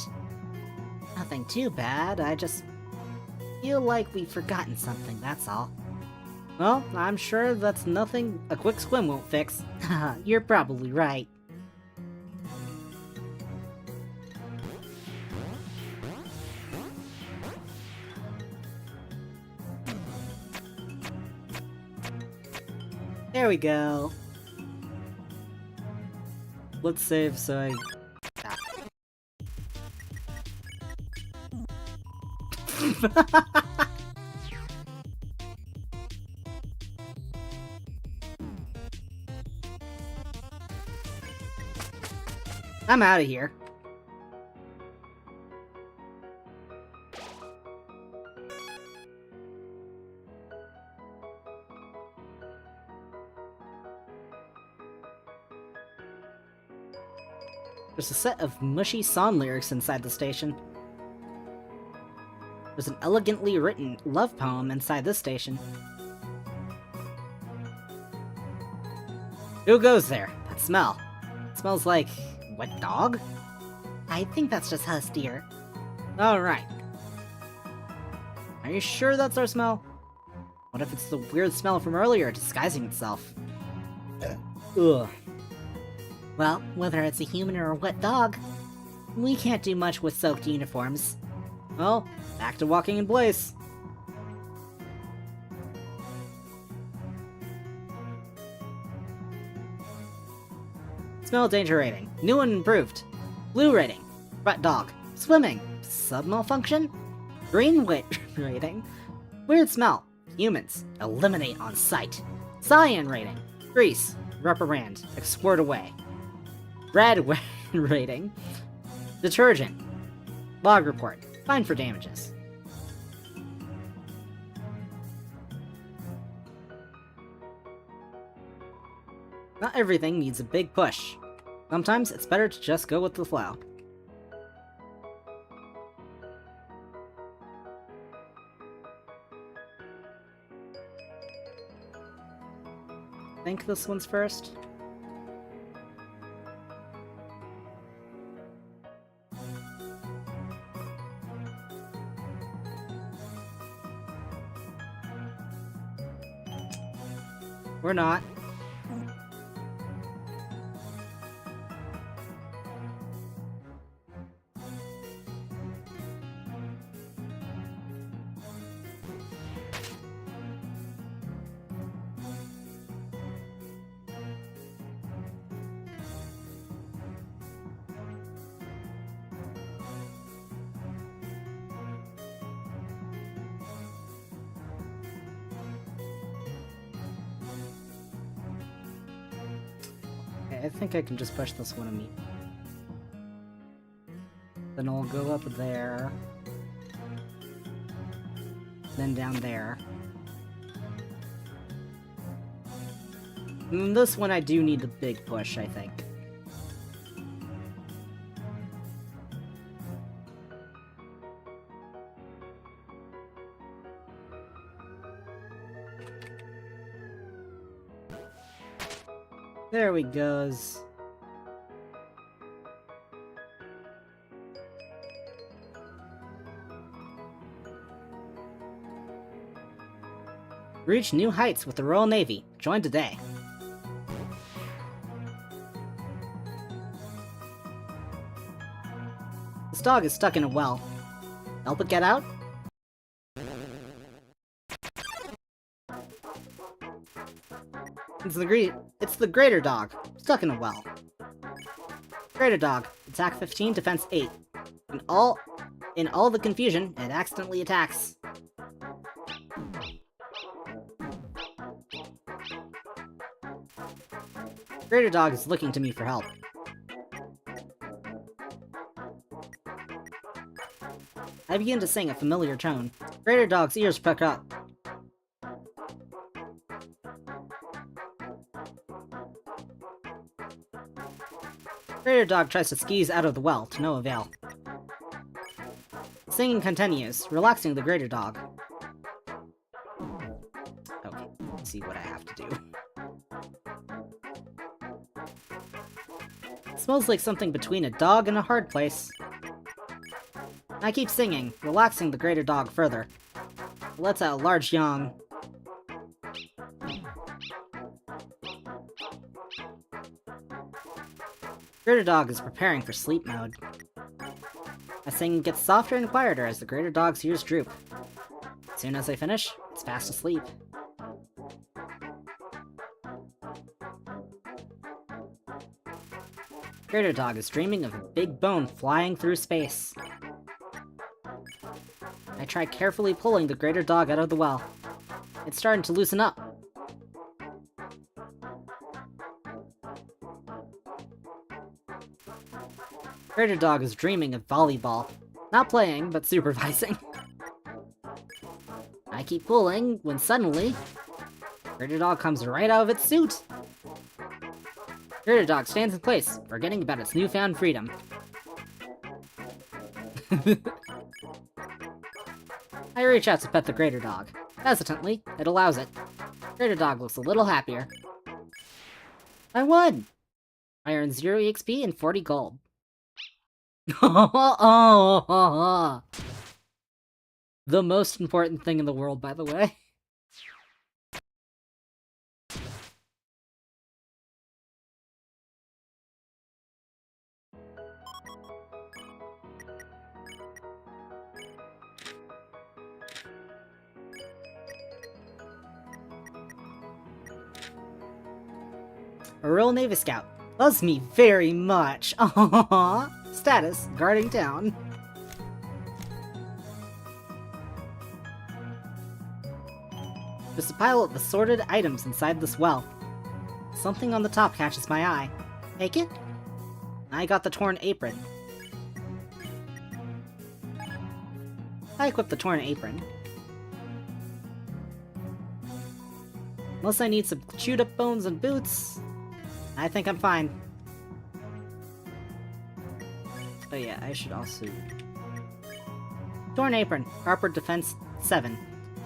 Nothing too bad, I just feel like we've forgotten something, that's all. Well, I'm sure that's nothing a quick swim won't fix. Haha, you're probably right. There we go.
Let's save so I...
I'm out of here. There's a set of mushy song lyrics inside the station. There's an elegantly written love poem inside this station. Who goes there? That smell. It smells like... wet dog? I think that's just us, dear. Alright. Are you sure that's our smell? What if it's the weird smell from earlier disguising itself? Ugh. Well, whether it's a human or a wet dog, we can't do much with soaked uniforms.
Well, back to walking in place.
Smell danger rating. New and improved. Blue rating. Wet dog. Swimming. Sub malfunction? Green rating. Weird smell. Humans. Eliminate on sight. Cyan rating. Grease. Reprimand. Escort away. Red rating. Detergent. Log report. Fine for damages. Not everything needs a big push. Sometimes it's better to just go with the flow. I think this one's first. We're not. I think I can just push this one immediately. Then I'll go up there. Then down there. And this one I do need the big push, I think. There we goes. Reach new heights with the Royal Navy. Join today. This dog is stuck in a well. Help it get out? It's the greater dog, stuck in a well. Greater dog, attack 15, defense 8. In all the confusion, it accidentally attacks. Greater dog is looking to me for help. I begin to sing a familiar tone. Greater dog's ears perk up. Greater dog tries to skis out of the well, to no avail. Singing continues, relaxing the greater dog. Okay, let's see what I have to do. Smells like something between a dog and a hard place. I keep singing, relaxing the greater dog further. It lets out a large yawn. Greater dog is preparing for sleep mode. My singing gets softer and quieter as the greater dog's ears droop. As soon as I finish, it's fast asleep. Greater dog is dreaming of a big bone flying through space. I try carefully pulling the greater dog out of the well. It's starting to loosen up. Greater dog is dreaming of volleyball. Not playing, but supervising. I keep pulling, when suddenly, greater dog comes right out of its suit. Greater dog stands in place, forgetting about its newfound freedom. I reach out to pet the greater dog. Hesitantly, it allows it. Greater dog looks a little happier. I won! I earned 0 EXP and 40 gold. The most important thing in the world, by the way. A real Navy Scout. Loves me very much. Aww. Status, guarding town. There's a pile of assorted items inside this well. Something on the top catches my eye. Take it? I got the torn apron. I equipped the torn apron. Unless I need some chewed up bones and boots, I think I'm fine. Oh yeah, I should also... Torn apron, Harper defense 7.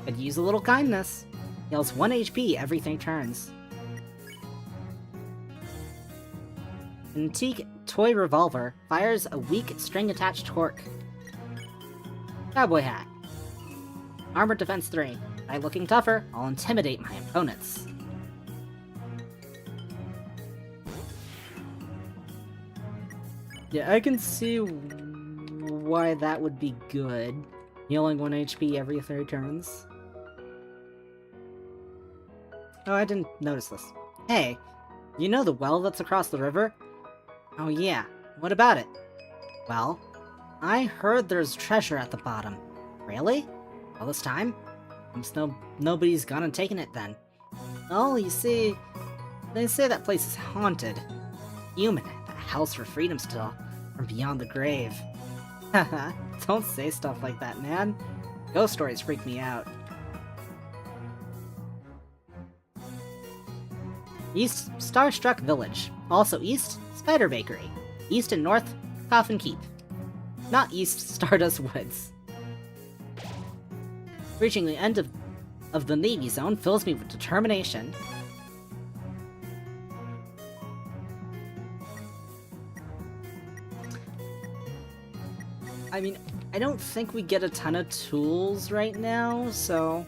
Could use a little kindness. Heals 1 HP every 3 turns. Antique toy revolver fires a weak string-attached torque. Cowboy hat. Armor defense 3. By looking tougher, I'll intimidate my opponents.
Yeah, I can see why that would be good. Healing 1 HP every 3 turns.
Oh, I didn't notice this. Hey, you know the well that's across the river? Oh yeah, what about it? Well, I heard there's treasure at the bottom. Really? All this time? Nobody's gone and taken it then. Oh, you see, they say that place is haunted. Human, the house for freedom still, from beyond the grave. Haha, don't say stuff like that, man. Ghost stories freak me out. East, Starstruck Village. Also east, Spider Bakery. East and north, Coffin Keep. Not east, Stardust Woods. Reaching the end of the Navy Zone fills me with determination. I mean, I don't think we get a ton of tools right now, so...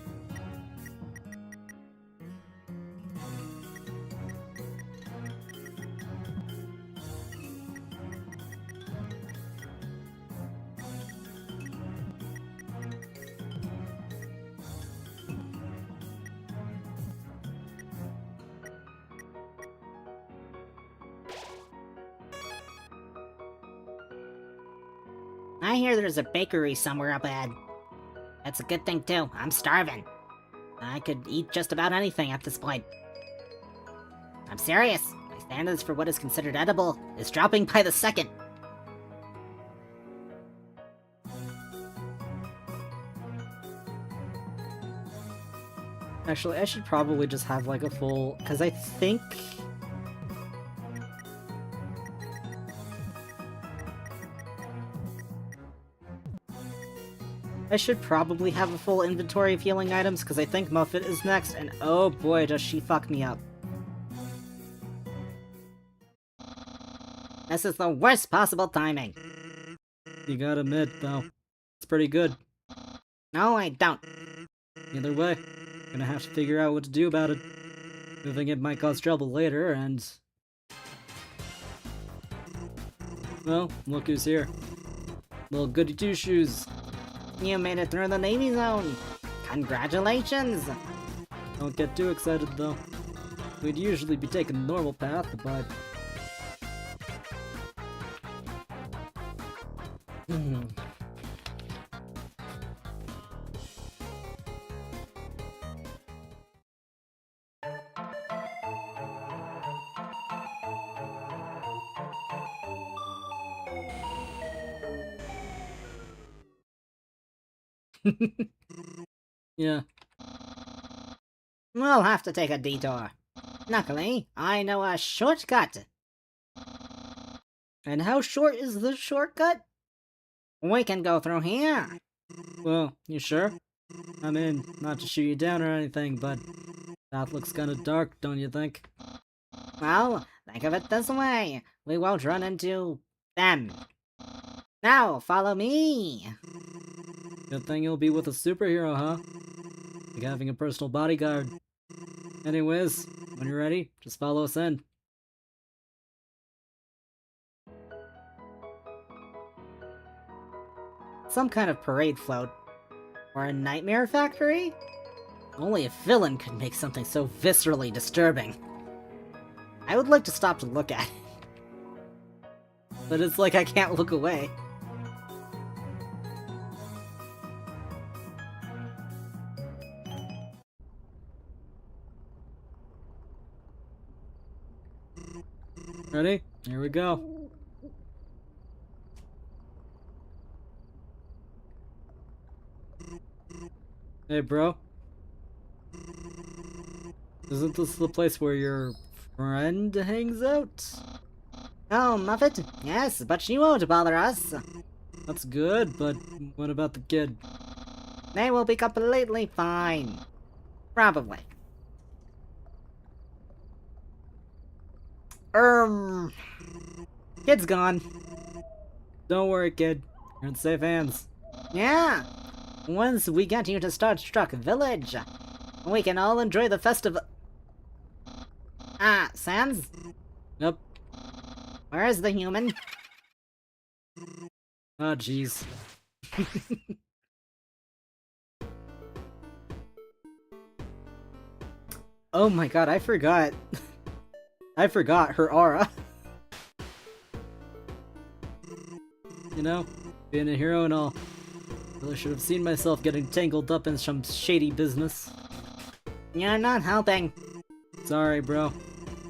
I hear there's a bakery somewhere up ahead. That's a good thing too, I'm starving. I could eat just about anything at this point. I'm serious, my standards for what is considered edible is dropping by the second.
Actually, I should probably just have like a full... because I think... I should probably have a full inventory of healing items, because I think Muffet is next, and oh boy, does she fuck me up.
This is the worst possible timing.
You gotta admit, though, it's pretty good.
No, I don't.
Either way, gonna have to figure out what to do about it. Moving it might cause trouble later, and... well, look who's here. Little goody two-shoes.
You made it through the Navy Zone! Congratulations!
Don't get too excited, though. We'd usually be taking the normal path, but... yeah.
We'll have to take a detour. Luckily, I know a shortcut.
And how short is this shortcut?
We can go through here.
Well, you sure? I mean, not to shoot you down or anything, but... that looks kinda dark, don't you think?
Well, think of it this way. We won't run into... them. Now, follow me.
Good thing you'll be with a superhero, huh? Like having a personal bodyguard. Anyways, when you're ready, just follow us in.
Some kind of parade float. Or a nightmare factory? Only a villain could make something so viscerally disturbing. I would like to stop to look at it. But it's like I can't look away.
Ready? Here we go. Hey, bro. Isn't this the place where your friend hangs out?
Oh, Muffet? Yes, but she won't bother us.
That's good, but what about the kid?
They will be completely fine. Probably. Kid's gone.
Don't worry, kid. You're in safe hands.
Yeah. Once we get you to Starstruck Village, we can all enjoy the festival. Ah, Sans?
Yep.
Where is the human?
Ah, jeez.
Oh my god, I forgot. I forgot her aura.
You know, being a hero and all. Really should have seen myself getting tangled up in some shady business.
You're not helping.
Sorry, bro.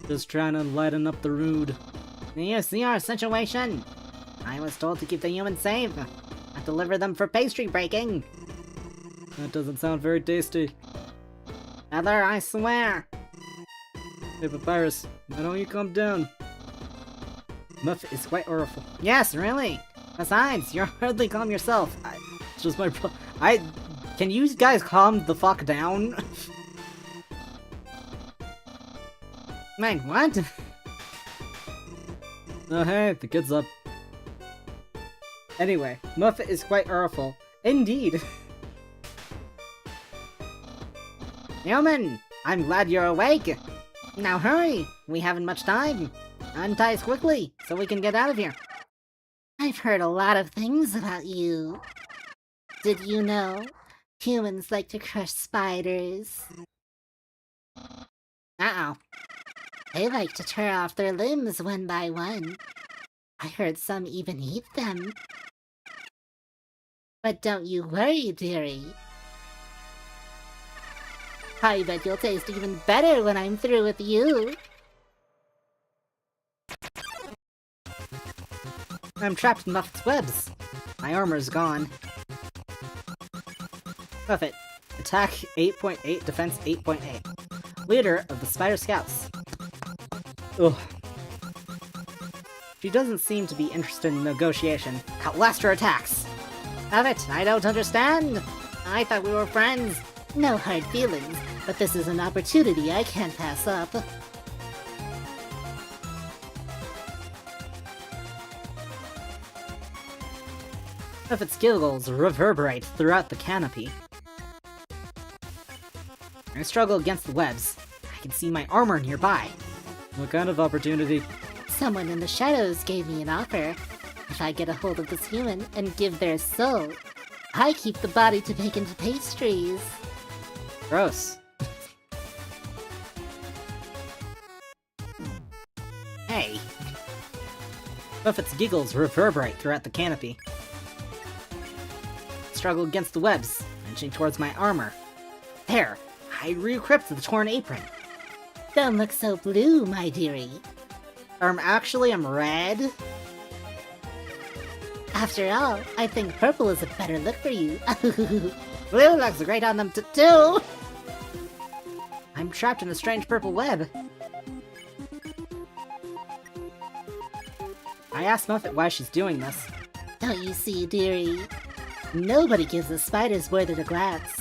Just trying to lighten up the mood.
Do you see our situation? I was told to keep the humans safe. Not deliver them for pastry breaking.
That doesn't sound very tasty.
Heather, I swear.
Hey, Papyrus, why don't you calm down? Muff is quite awful.
Yes, really. Besides, you're hardly calm yourself.
It's just my
Can you guys calm the fuck down? Wait, what?
Oh, hey, the kid's up.
Anyway, Muffet is quite awful. Indeed. Human, I'm glad you're awake. Now hurry, we haven't much time. Untie us quickly, so we can get out of here. I've heard a lot of things about you. Did you know humans like to crush spiders? Uh-oh. They like to tear off their limbs one by one. I heard some even eat them. But don't you worry, dearie. I bet you'll taste even better when I'm through with you. I'm trapped in Muffet's webs. My armor's gone. Muffet. Attack 8.8, defense 8.8. Leader of the Spider Scouts. Ugh. She doesn't seem to be interested in negotiation. Outlast her attacks! Muffet, I don't understand! I thought we were friends. No hard feelings, but this is an opportunity I can't pass up. Muffet's giggles reverberate throughout the canopy. I struggle against the webs. I can see my armor nearby.
What kind of opportunity?
Someone in the shadows gave me an offer. If I get a hold of this human and give their soul, I keep the body to bake into pastries.
Gross.
Hey. Muffet's giggles reverberate throughout the canopy. Struggle against the webs, inching towards my armor. There, I re-equipped the torn apron. Don't look so blue, my dearie. Actually, I'm red. After all, I think purple is a better look for you. Blue looks great on them too! I'm trapped in a strange purple web. I asked Muffet why she's doing this. Don't you see, dearie? Nobody gives the spiders more than a glance.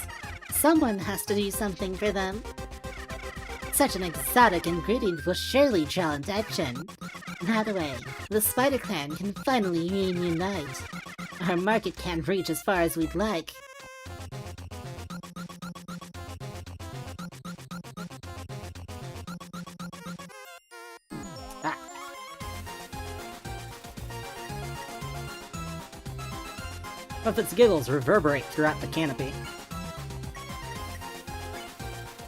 Someone has to do something for them. Such an exotic ingredient will surely draw attention. That way, the Spider Clan can finally reunite. Our market can't reach as far as we'd like. Ah. Muffet's giggles reverberate throughout the canopy.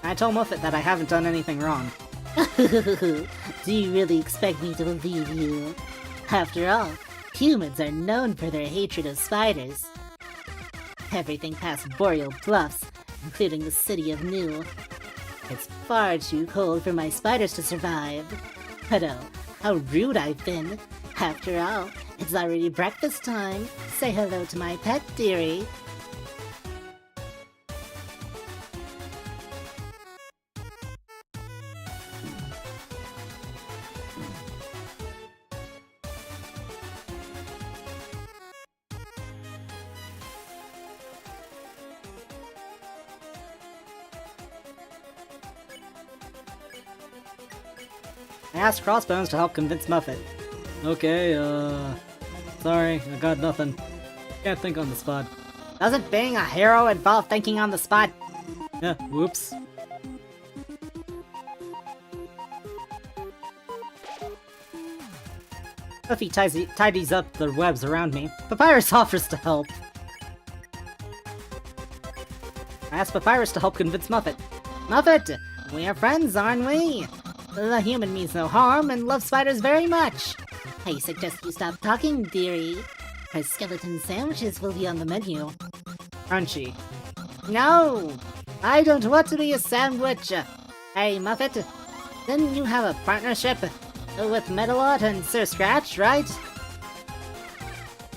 I told Muffet that I haven't done anything wrong. Do you really expect me to believe you? After all, humans are known for their hatred of spiders. Everything past Boreal Bluffs, including the city of New. It's far too cold for my spiders to survive. But oh, how rude I've been. After all, it's already breakfast time. Say hello to my pet, dearie.
I asked Crossbones to help convince Muffet. Okay, sorry, I got nothing. Can't think on the spot.
Doesn't being a hero involve thinking on the spot?
Yeah, whoops. Buffy tidies up the webs around me. Papyrus offers to help. I asked Papyrus to help convince Muffet.
Muffet, we are friends, aren't we? The human means no harm and loves spiders very much. I suggest you stop talking, dearie. Her skeleton sandwiches will be on the menu.
Crunchy.
No! I don't want to be a sandwich! Hey, Muffet, didn't you have a partnership with Metalot and Sir Scratch, right?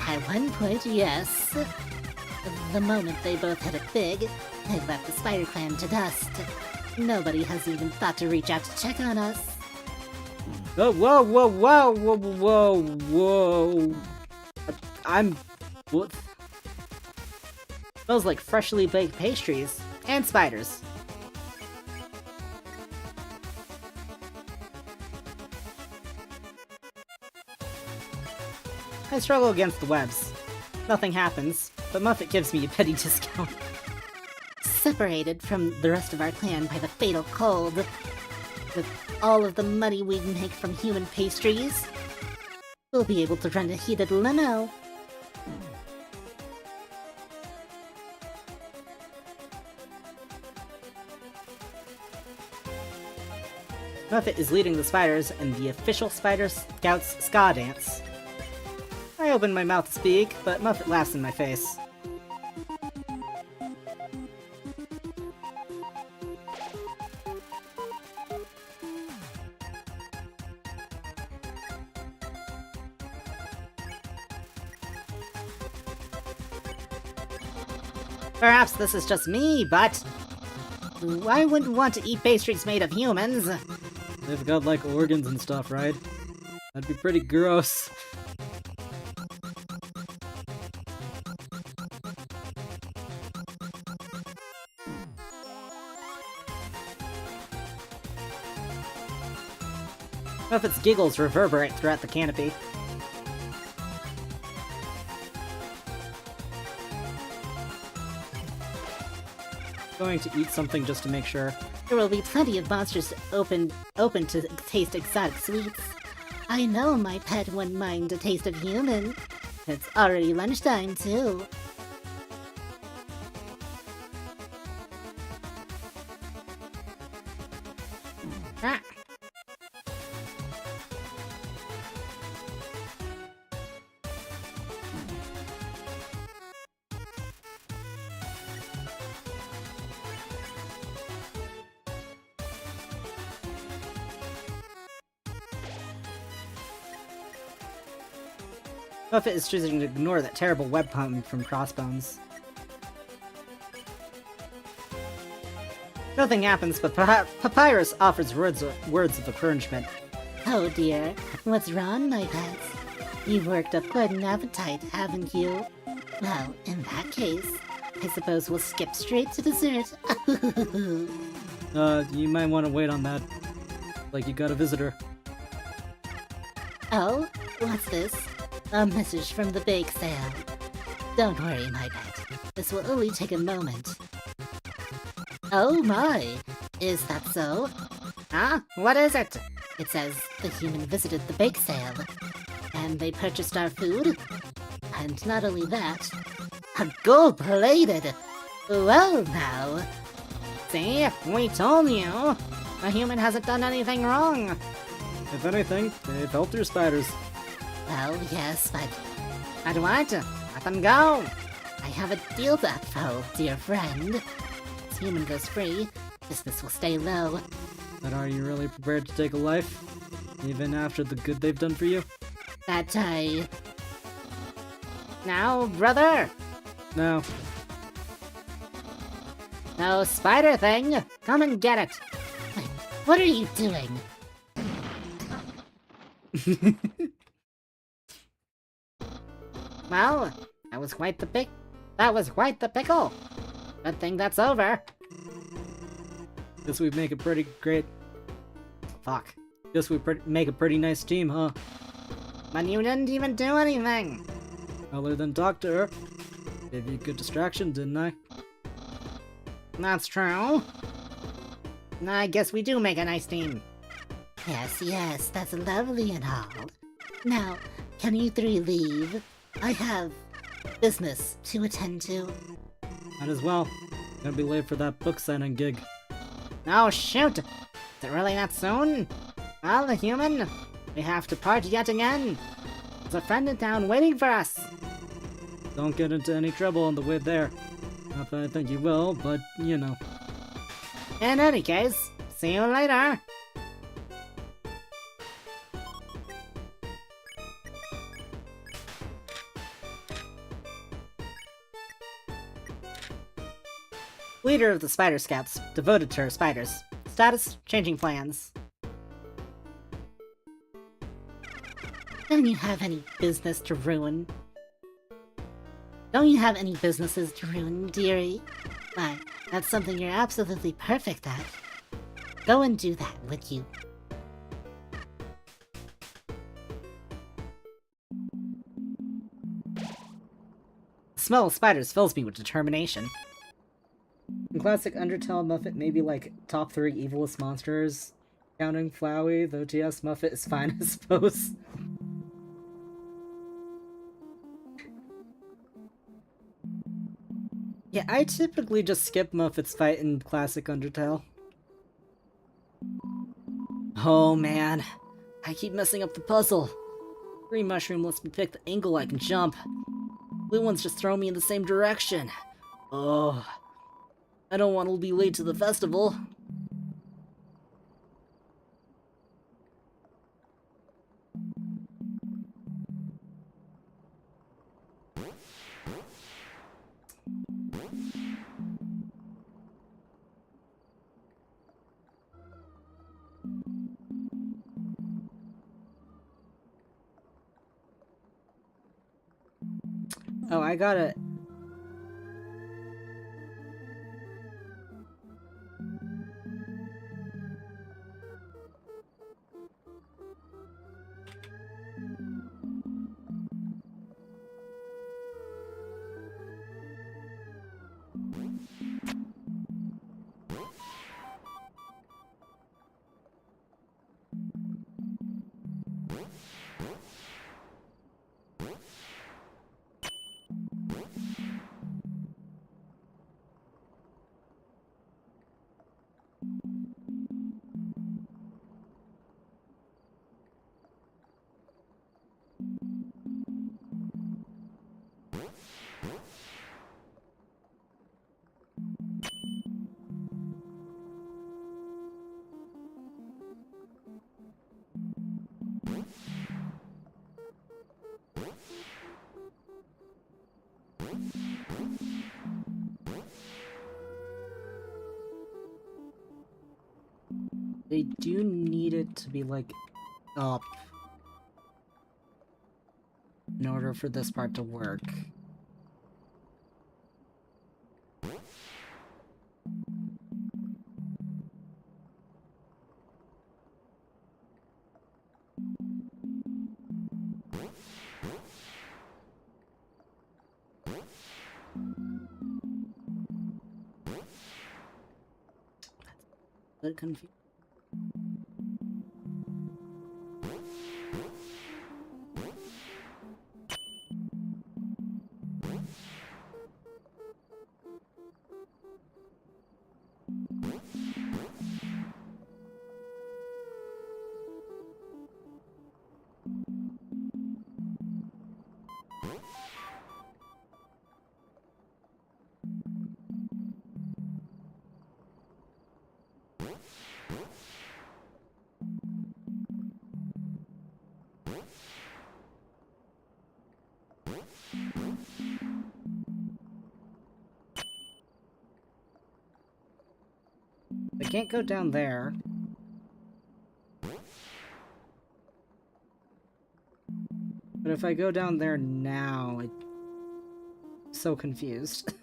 At one point, yes. The moment they both hit it big, they left the Spider Clan to dust. Nobody has even thought to reach out to check on us.
Oh, whoa, whoa, whoa, whoa, whoa, whoa. What? Smells like freshly baked pastries. And spiders. I struggle against the webs. Nothing happens, but Muffet gives me a petty discount.
Separated from the rest of our clan by the fatal cold. With all of the money we make from human pastries, we'll be able to rent a heated limo.
Muffet is leading the spiders in the official Spider Scouts ska dance. I open my mouth to speak, but Muffet laughs in my face.
Perhaps this is just me, but I wouldn't want to eat pastries made of humans.
They've got like organs and stuff, right? That'd be pretty gross. Muffet's giggles reverberate throughout the canopy. Going to eat something just to make sure.
There will be plenty of monsters open to taste exotic sweets. I know my pet wouldn't mind a taste of human. It's already lunchtime, too. Ah.
Muffet is choosing to ignore that terrible web pun from Crossbones. Nothing happens, but Papyrus offers words of encouragement.
Oh dear, what's wrong, my pets? You've worked up quite an appetite, haven't you? Well, in that case, I suppose we'll skip straight to dessert.
You might want to wait on that. Like you got a visitor.
Oh, what's this? A message from the bake sale. Don't worry, my pet. This will only take a moment. Oh my! Is that so? Huh? What is it? It says the human visited the bake sale. And they purchased our food? And not only that, a gold-plated! Well now! See? We told you! A human hasn't done anything wrong!
If anything, they've helped your spiders.
Oh, yes, but I don't want to. Let them go. I have a deal to uphold, dear friend. As human goes free, business will stay low.
But are you really prepared to take a life? Even after the good they've done for you?
That I... Now, brother!
No.
No spider thing! Come and get it! Wait, what are you doing? Well, that was quite the pickle! Good thing that's over.
Guess we make a pretty great...
Fuck.
Guess we make a pretty nice team, huh?
But you didn't even do anything!
Other than talk to her. Gave you a good distraction, didn't I?
That's true. I guess we do make a nice team. Yes, that's lovely and all. Now, can you three leave? I have business to attend to.
Might as well. Gonna be late for that book signing gig.
Oh shoot! Is it really that soon? Well, the human, we have to part yet again. There's a friend in town waiting for us.
Don't get into any trouble on the way there. Not that I think you will, but you know.
In any case, see you later. Leader of the Spider Scouts, devoted to her spiders. Status, changing plans. Don't you have any business to ruin? Don't you have any businesses to ruin, dearie? Why, that's something you're absolutely perfect at. Go and do that, would you? The smell of spiders fills me with determination.
In classic Undertale, Muffet may be like top 3 evilest monsters. Counting Flowey, though TS Muffet is fine, I suppose. Yeah, I typically just skip Muffet's fight in classic Undertale. Oh man, I keep messing up the puzzle. Green mushroom lets me pick the angle I can jump. Blue ones just throw me in the same direction. Oh, I don't want to be late to the festival. Oh, I got it. They do need it to be, like, up in order for this part to work. That's a bit confusing.
I can't go down there. But if I go down there now, I'm so confused.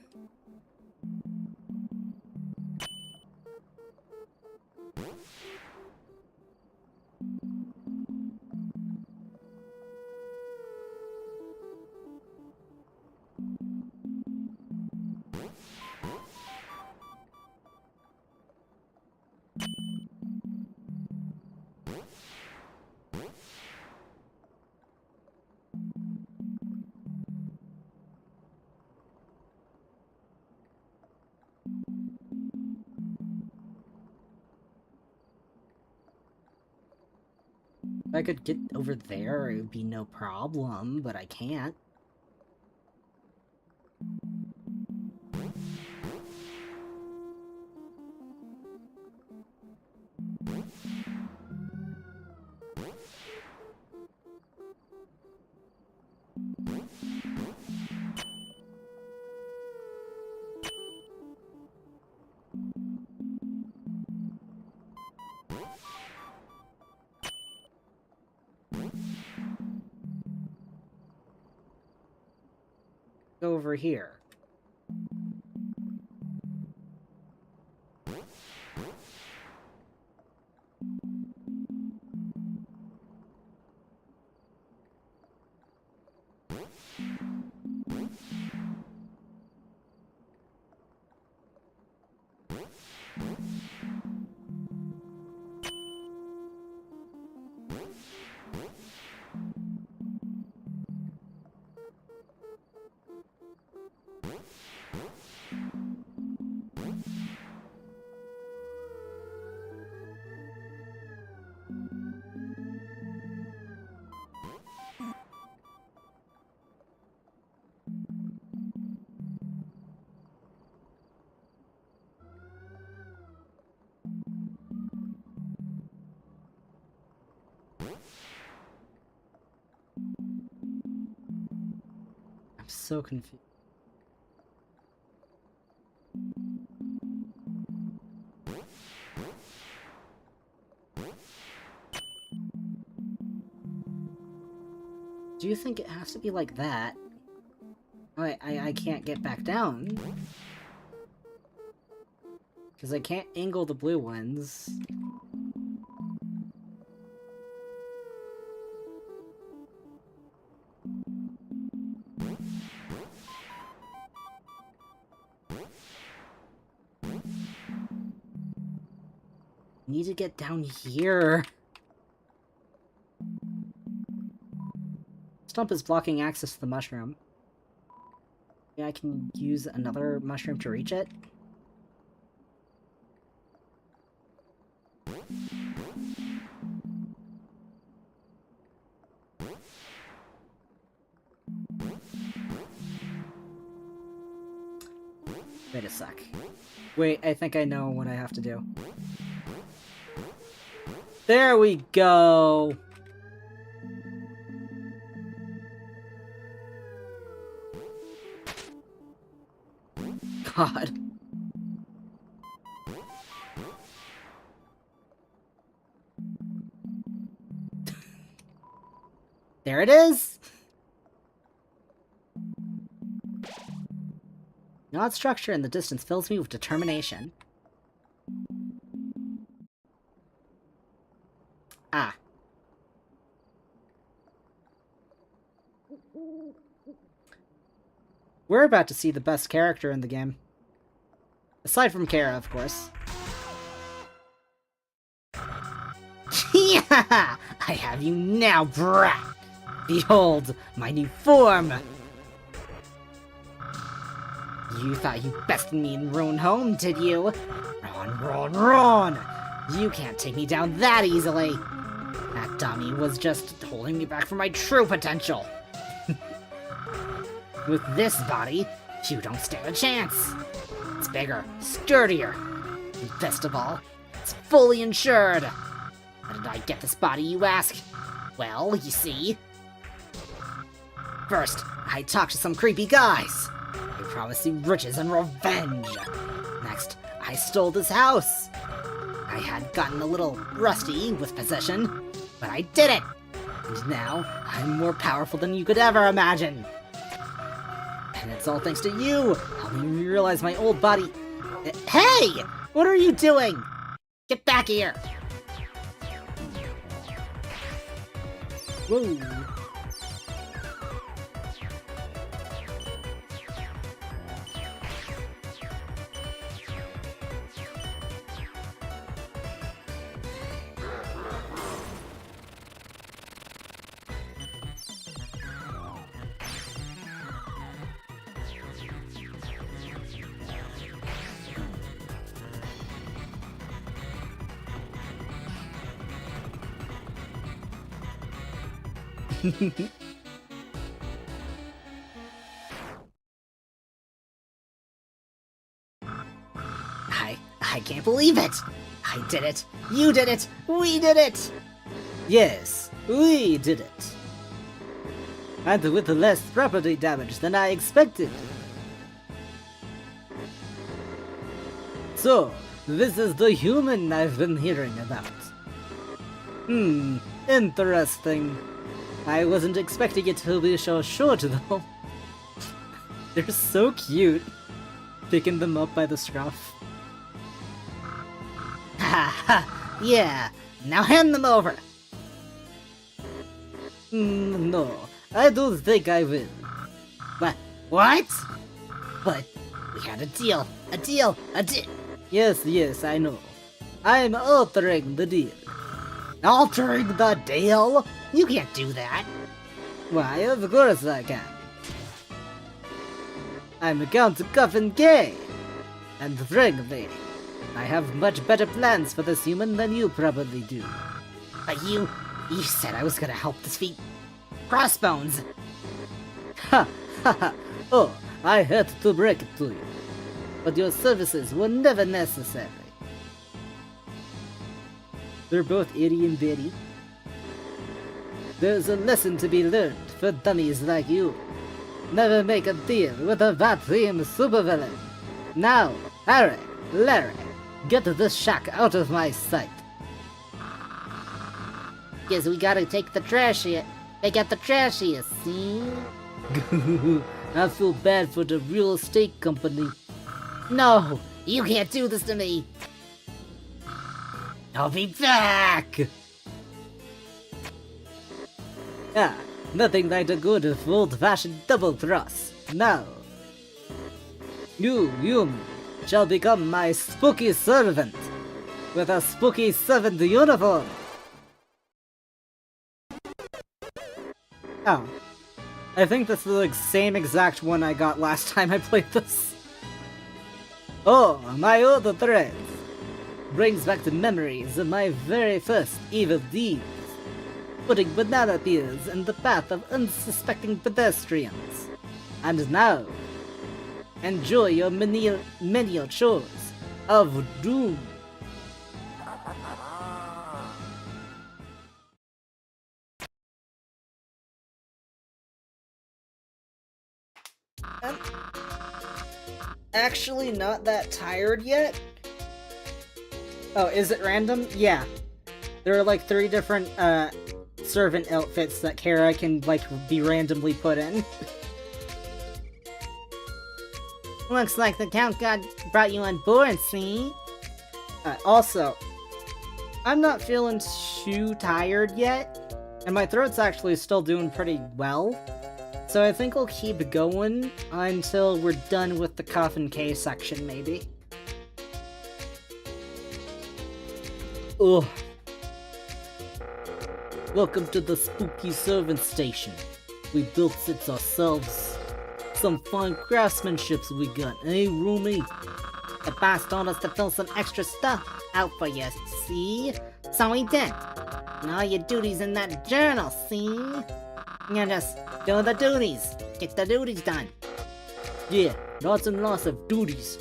If I could get over there, it would be no problem, but I can't. Go over here. I'm so confused. Do you think it has to be like that? I can't get back down. Because I can't angle the blue ones. Need to get down here. Stump is blocking access to the mushroom. Yeah, I can use another mushroom to reach it. Wait a sec. Wait, I think I know what I have to do. There we go! God. There it is! The odd structure in the distance fills me with determination. Ah. We're about to see the best character in the game. Aside from Chara, of course. Yeah! I have you now, brat! Behold, my new form! You thought you bested me in Rune Home, did you? Run! You can't take me down that easily! That dummy was just holding me back from my true potential! With this body, you don't stand a chance! It's bigger, sturdier, and best of all, it's fully insured! How did I get this body, you ask? Well, you see... First, I talked to some creepy guys. They promised me riches and revenge. Next, I stole this house. I had gotten a little rusty with possession, but I did it! And now, I'm more powerful than you could ever imagine! And it's all thanks to you, helping me realize my old body... Hey! What are you doing? Get back here! Whoa! I can't believe it! I did it! You did it! We did it!
Yes, we did it. And with less property damage than I expected. So, this is the human I've been hearing about. Interesting. I wasn't expecting it to be so short though. They're so cute. Picking them up by the scruff.
Ha ha! Yeah! Now hand them over!
No, I don't think I will.
What? But we had a deal! A deal!
Yes, I know. I'm altering the deal.
Altering the deal? You can't do that!
Why, of course I can. I'm Count Coffin K. And frankly, I have much better plans for this human than you probably do.
But you said I was gonna help defeat Crossbones!
Ha ha! Oh, I had to break it to you. But your services were never necessary. They're both itty and bitty. There's a lesson to be learned for dummies like you. Never make a deal with a bad-themed supervillain. Now, Harry, Larry, get this shack out of my sight.
Guess we gotta take the trash here. Take out the trash here, see?
I feel bad for the real estate company.
No, you can't do this to me. I'll be back!
Ah, nothing like the good of old-fashioned double thrust. Now, you shall become my spooky servant with a spooky servant uniform. Oh, I think this is the same exact one I got last time I played this. Oh, my old threads brings back the memories of my very first evil deeds, putting banana peels in the path of unsuspecting pedestrians. And now, enjoy your menial chores of doom. I'm actually not that tired yet. Oh, is it random? Yeah. There are like 3 different servant outfits that Chara can like be randomly put in.
Looks like the Count brought you on board, see?
Also, I'm not feeling too tired yet, and my throat's actually still doing pretty well. So I think we'll keep going until we're done with the Coffin K section, maybe. Ugh. Welcome to the spooky servant station. We built it ourselves. Some fine craftsmanships we got, eh, Roomy?
The boss told us to fill some extra stuff out for you, see? So we did. And all your duties in that journal, see? You just do the duties. Get the duties done.
Yeah, lots and lots of duties.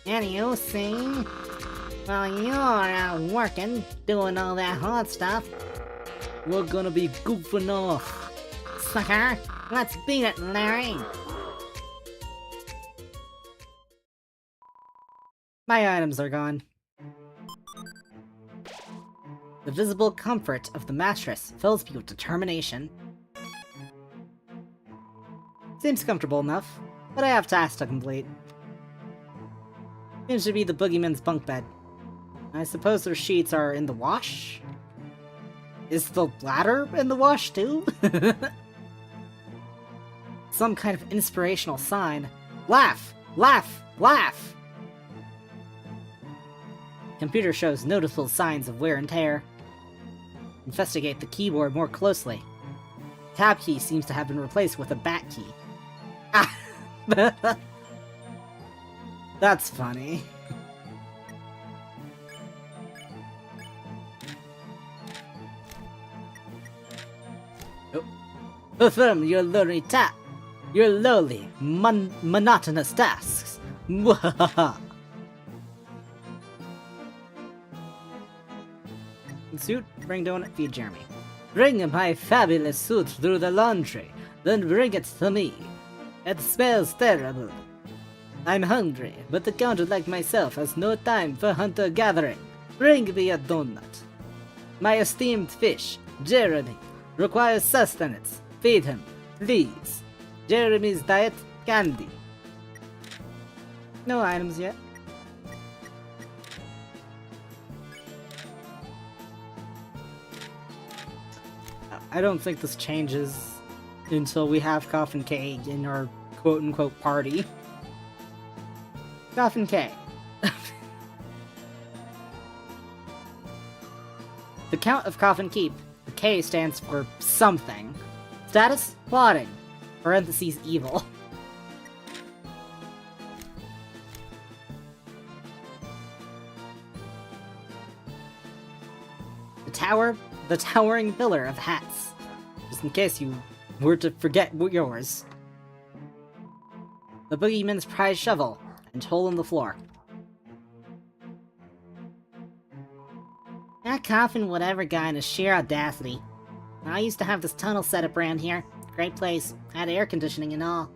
And you see? While you're out working, doing all that hard stuff,
we're gonna be goofing off.
Sucker, let's beat it, Larry.
My items are gone.
The visible comfort of the mattress fills me with determination. Seems comfortable enough, but I have tasks to complete. Seems to be the boogeyman's bunk bed. I suppose their sheets are in the wash? Is the ladder in the wash too? Some kind of inspirational sign. Laugh! Laugh! Laugh! Computer shows noticeable signs of wear and tear. Investigate the keyboard more closely. Tab key seems to have been replaced with a bat key. Ah! That's funny. Oh. Perform your lowly, monotonous tasks. Mwahaha. Suit, bring donut, feed Jeremy. Bring my fabulous suit through the laundry, then bring it to me. It smells terrible. I'm hungry, but the count like myself has no time for hunter-gathering. Bring me a donut. My esteemed fish, Jeremy, requires sustenance. Feed him, please. Jeremy's diet, candy. No items yet. I don't think this changes until we have Coffin K in our quote-unquote party. Coffin K. The Count of Coffin Keep. The K stands for something. Status? Plotting. Parentheses evil. The Tower? The Towering Pillar of Hats. Just in case you were to forget yours. The Boogeyman's Prize Shovel. And hole in the floor. That coffin whatever guy in a sheer audacity. I used to have this tunnel set up around here. Great place. Had air conditioning and all.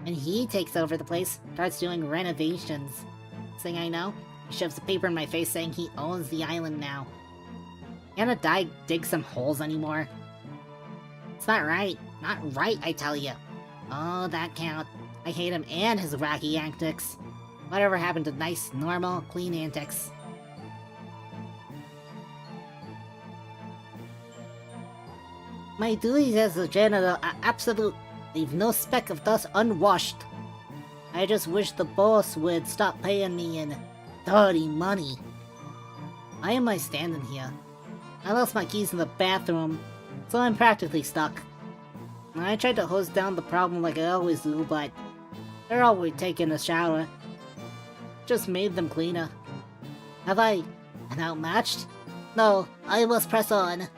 And he takes over the place, starts doing renovations. Thing I know, he shoves a paper in my face saying he owns the island now. Can't a guy dig some holes anymore? It's not right. Not right, I tell you. Oh, that Count. I hate him and his wacky antics. Whatever happened to nice, normal, clean antics? My duties as a general are absolute. Leave no speck of dust unwashed. I just wish the boss would stop paying me in dirty money. Why am I standing here? I lost my keys in the bathroom, so I'm practically stuck. I tried to hose down the problem like I always do, but they're always taking a shower. Just made them cleaner. Have I been outmatched? No, I must press on.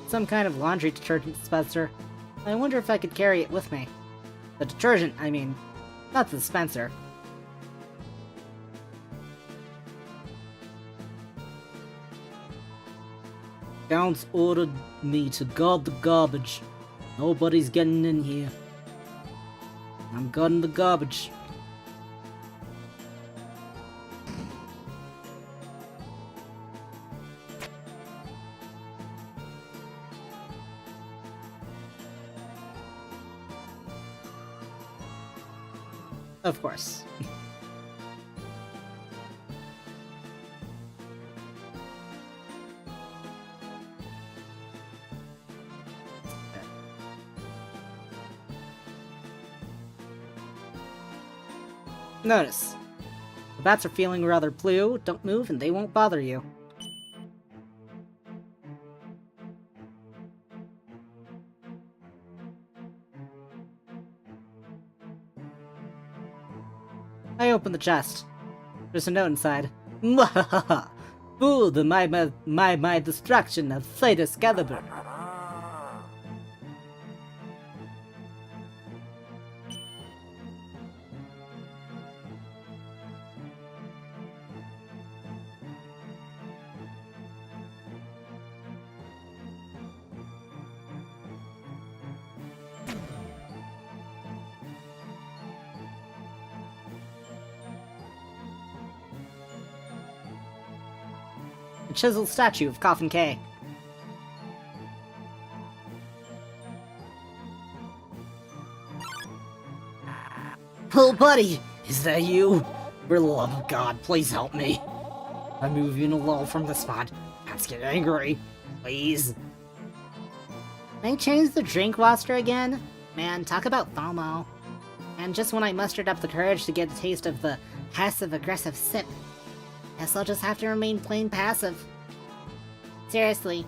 Some kind of laundry detergent dispenser. I wonder if I could carry it with me. The detergent, I mean. Not the dispenser. Count's ordered me to guard the garbage. Nobody's getting in here. I'm guarding the garbage. Of course. Notice. The bats are feeling rather blue, don't move and they won't bother you. I open the chest. There's a note inside. Mwahaha! Fooled my destruction of Fate Excalibur. chiseled statue of Coffin K. Oh, buddy! Is that you? For the love of God, please help me. I'm moving along from the spot. Let's get angry. Please. They changed the drink roster again? Man, talk about FOMO. And just when I mustered up the courage to get a taste of the passive-aggressive sip, guess I'll just have to remain plain passive. Seriously,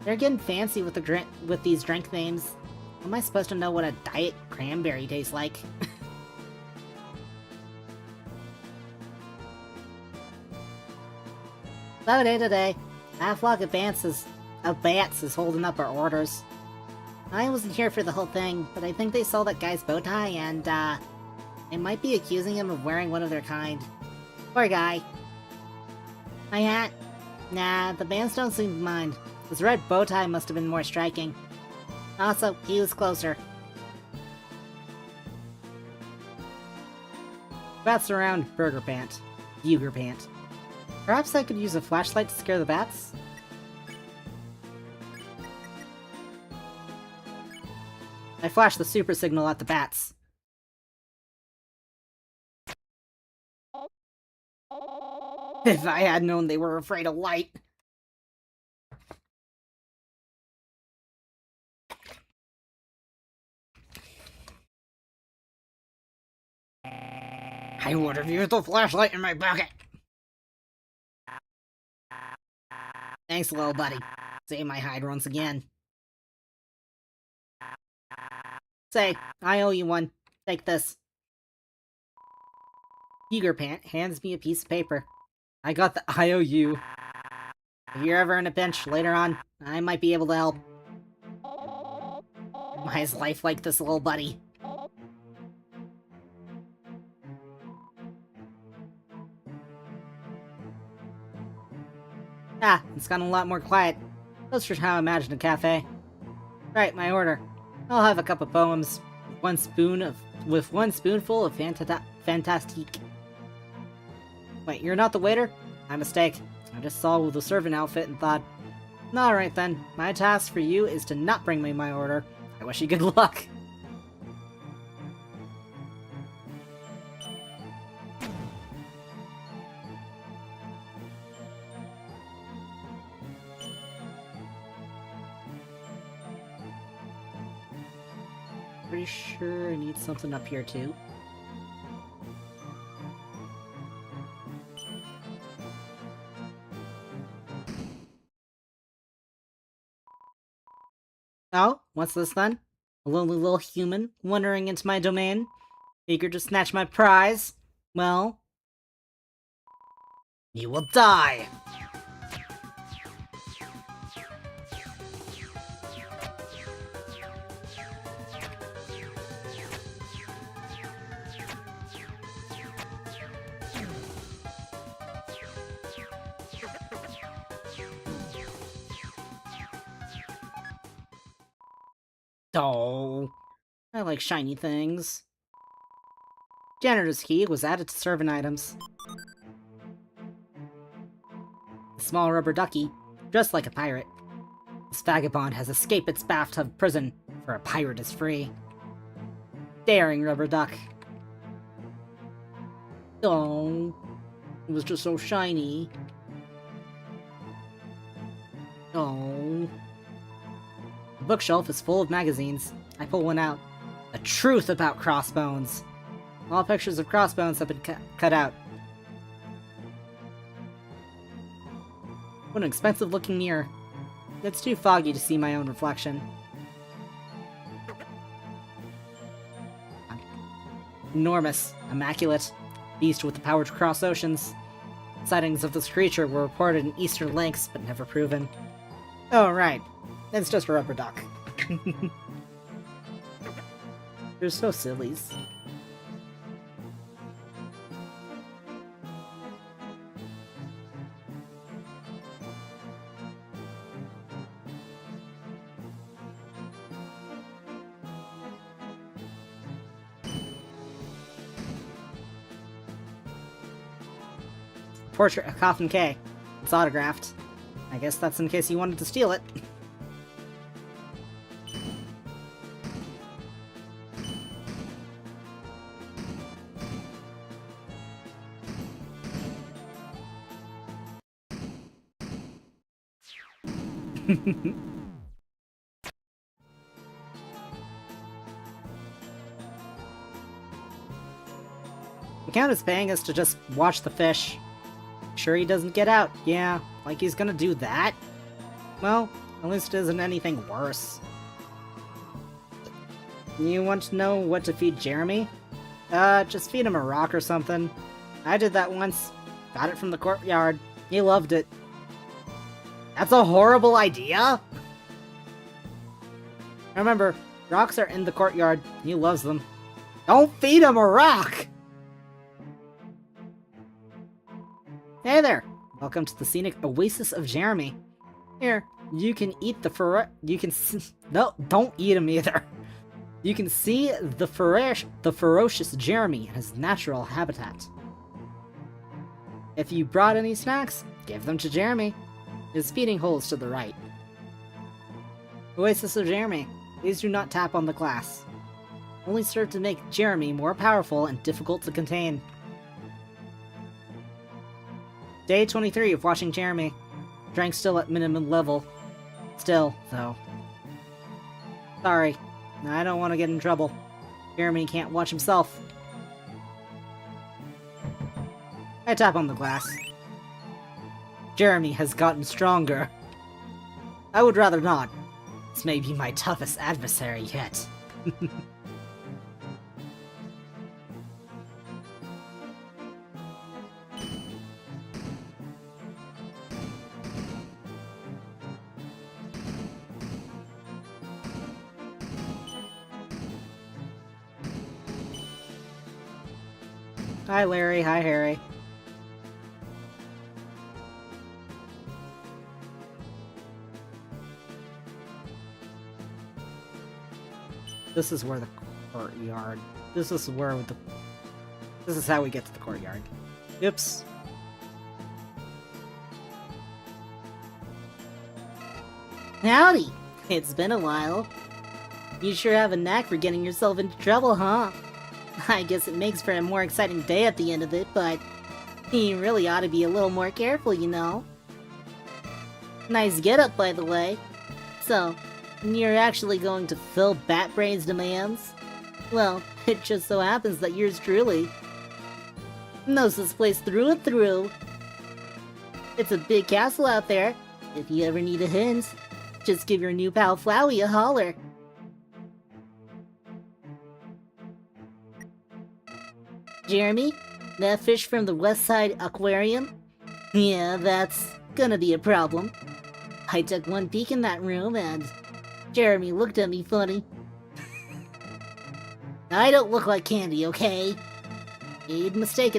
they're getting fancy with these drink names. How am I supposed to know what a diet cranberry tastes like? So today, that flock of bats is holding up our orders. I wasn't here for the whole thing, but I think they saw that guy's bow tie and, they might be accusing him of wearing one of their kind. Poor guy. My hat? Nah, the bands don't seem to mind. His red bow tie must have been more striking. Also, he was closer. Bats around Burger Pant. Buger Pant. Perhaps I could use a flashlight to scare the bats? I flashed the super signal at the bats. If I had known they were afraid of light. I would have used the flashlight in my pocket. Thanks, little buddy. Save my hide once again. Say, I owe you one. Take this. Eager Pant hands me a piece of paper. I got the IOU. If you're ever in a pinch later on, I might be able to help. Why is life like this, little buddy? Ah, it's gotten a lot more quiet. That's just how I imagine a cafe. Right, my order. I'll have a cup of poems with one spoonful of fantastique. Wait, you're not the waiter? My mistake. I just saw the servant outfit and thought, alright then, my task for you is to not bring me my order. I wish you good luck. Pretty sure I need something up here too. Oh, what's this then? A lonely little human wandering into my domain, eager to snatch my prize? Well, you will die! Oh, I like shiny things. Janitor's key was added to servant items. A small rubber ducky, dressed like a pirate. This vagabond has escaped its bathtub prison, for a pirate is free. Daring rubber duck. Oh, it was just so shiny. Oh. The bookshelf is full of magazines. I pull one out. The truth about crossbones. All pictures of crossbones have been cut out. What an expensive looking mirror. It's too foggy to see my own reflection. Enormous, immaculate, beast with the power to cross oceans. Sightings of this creature were reported in eastern lakes, but never proven. Oh, right. It's just a rubber duck. They're so sillies. Portrait of Coffin K. It's autographed. I guess that's in case you wanted to steal it. The Count is paying us to just watch the fish. Sure he doesn't get out. Yeah, like he's gonna do that? Well, at least it isn't anything worse. You want to know what to feed Jeremy? Just feed him a rock or something. I did that once. Got it from the courtyard. He loved it. That's a horrible idea! Remember, rocks are in the courtyard. He loves them. Don't feed him a rock! Hey there! Welcome to the scenic oasis of Jeremy. Here, you can eat the no, don't eat him either. You can see the ferocious Jeremy in his natural habitat. If you brought any snacks, give them to Jeremy. His feeding hole is to the right. Oasis of Jeremy. Please do not tap on the glass. Only serve to make Jeremy more powerful and difficult to contain. Day 23 of watching Jeremy. Drank still at minimum level. Still, though. Sorry. I don't want to get in trouble. Jeremy can't watch himself. I tap on the glass. Jeremy has gotten stronger. I would rather not. This may be my toughest adversary yet. Hi Larry, hi Harry. This is where the courtyard. This is how we get to the courtyard. Oops. Howdy! It's been a while. You sure have a knack for getting yourself into trouble, huh? I guess it makes for a more exciting day at the end of it, but you really ought to be a little more careful, you know. Nice getup, by the way. So, you're actually going to fill Batbrain's demands? Well, it just so happens that yours truly knows this place through and through. It's a big castle out there. If you ever need a hint, just give your new pal Flowey a holler. Jeremy? That fish from the West Side Aquarium? Yeah, that's gonna be a problem. I took one peek in that room and Jeremy looked at me funny. I don't look like candy, okay? He'd mistake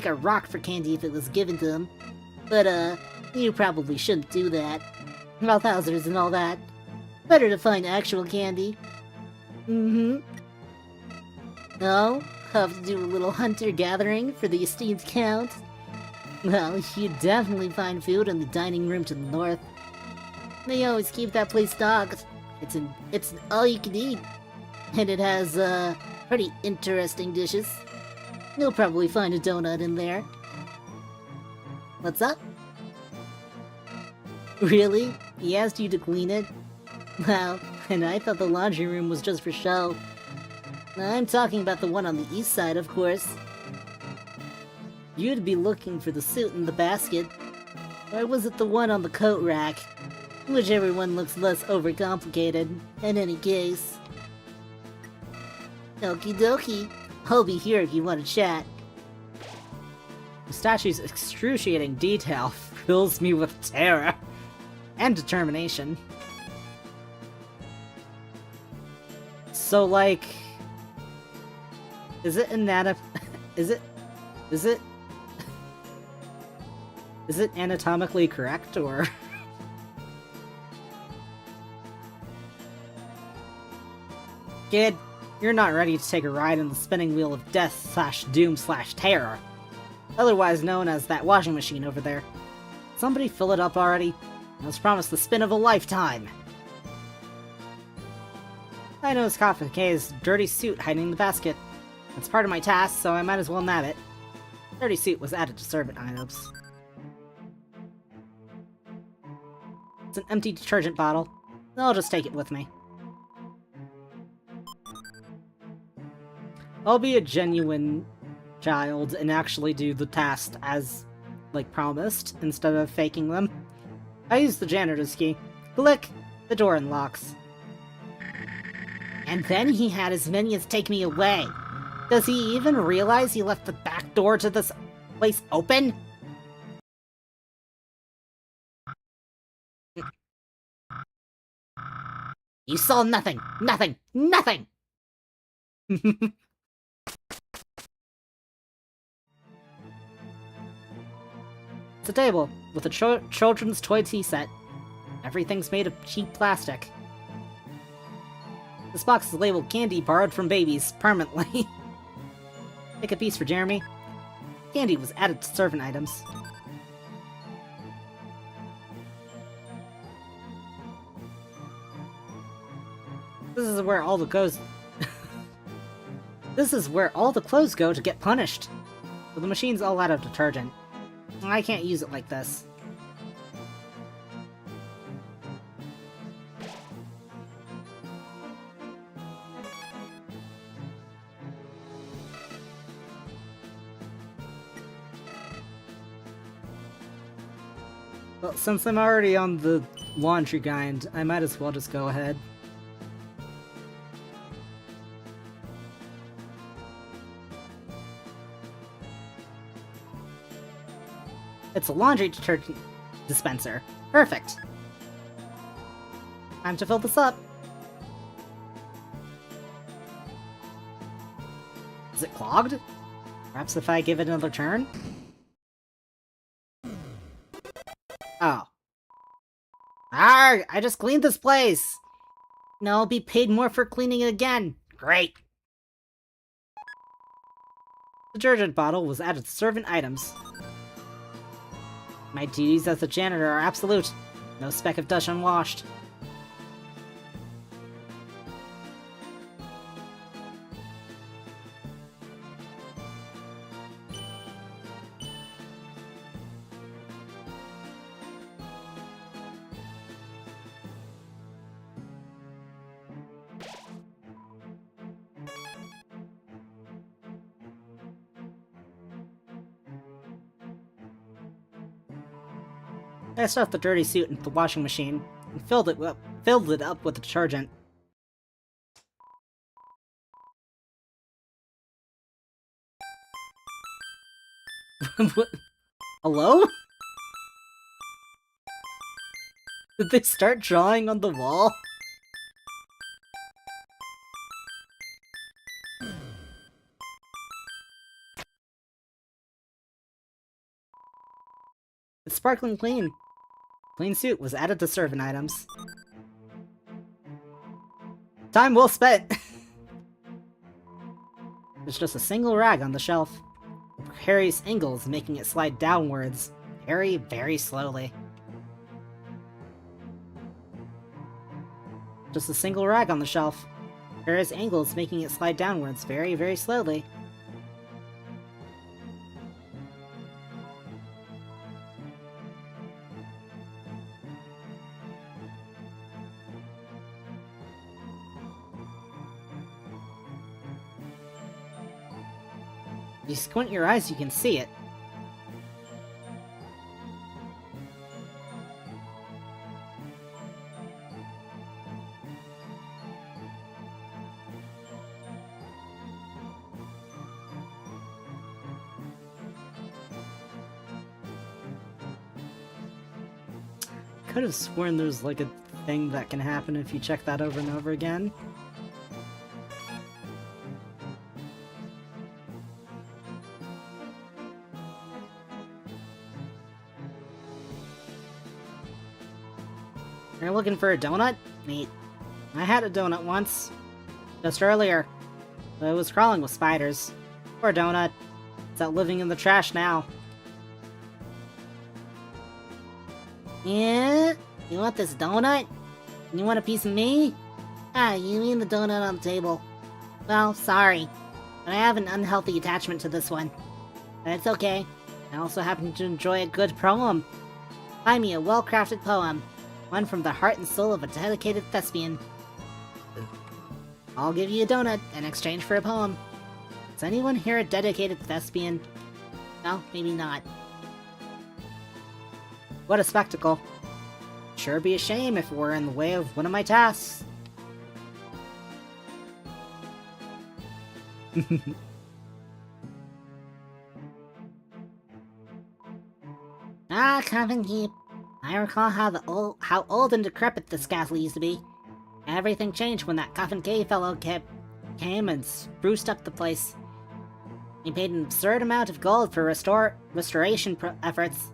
a rock for candy if it was given to him. But, you probably shouldn't do that. Mouthhousers and all that. Better to find actual candy. Mm-hmm. No? Have to do a little hunter-gathering for the esteemed Count? Well, you'd definitely find food in the dining room to the north. They always keep that place stocked. It's all you can eat. And it has, pretty interesting dishes. You'll probably find a donut in there. What's up? Really? He asked you to clean it? Wow, and I thought the laundry room was just for show. I'm talking about the one on the east side, of course. You'd be looking for the suit in the basket. Or was it the one on the coat rack? Whichever one looks less overcomplicated, in any case. Okie dokie. I'll be here if you want to chat. The statue's excruciating detail fills me with terror and determination. So, like, is it anatomically correct, or? Kid, you're not ready to take a ride in the spinning wheel of death/doom/terror, otherwise known as that washing machine over there. Somebody fill it up already? I was promised the spin of a lifetime! I noticed Kafka's dirty suit hiding in the basket. It's part of my task, so I might as well nab it. Dirty suit was added to servant items. It's an empty detergent bottle. I'll just take it with me. I'll be a genuine child and actually do the task as, like, promised, instead of faking them. I use the janitor's key. Click! The door unlocks. And then he had his minions take me away. Does he even realize he left the back door to this place open? You saw nothing! Nothing! Nothing! It's a table with a children's toy tea set. Everything's made of cheap plastic. This box is labeled candy borrowed from babies, permanently. Take a piece for Jeremy. Candy was added to servant items. This is where all the clothes... This is where all the clothes go to get punished. But the machine's all out of detergent. I can't use it like this. Well, since I'm already on the laundry grind, I might as well just go ahead. It's a laundry detergent dispenser. Perfect. Time to fill this up. Is it clogged? Perhaps if I give it another turn? Oh. Arrgh! I just cleaned this place! Now I'll be paid more for cleaning it again. Great. The detergent bottle was added to servant items. My duties as a janitor are absolute. No speck of dust unwashed. I stuffed the dirty suit into the washing machine and filled it up with detergent. What? Hello? Did they start drawing on the wall? It's sparkling clean. Clean suit was added to servant items. Time well spent! There's just a single rag on the shelf. The precarious angles making it slide downwards, very, very slowly. Just a single rag on the shelf. Precarious angles making it slide downwards, very, very slowly. If you squint your eyes, you can see it. Could have sworn there's like a thing that can happen if you check that over and over again. You're looking for a donut? Neat. I had a donut once. Just earlier. But it was crawling with spiders. Poor donut. It's out living in the trash now. Yeah? You want this donut? You want a piece of me? Ah, you mean the donut on the table. Well, sorry, but I have an unhealthy attachment to this one. But it's okay. I also happen to enjoy a good poem. Find me a well-crafted poem. One from the heart and soul of a dedicated thespian. I'll give you a donut in exchange for a poem. Is anyone here a dedicated thespian? No, maybe not. What a spectacle. Sure be a shame if it were in the way of one of my tasks. Ah, Coffin Keep. I recall how old and decrepit this castle used to be. Everything changed when that Coffin Cave fellow came and spruced up the place. He paid an absurd amount of gold for restoration efforts,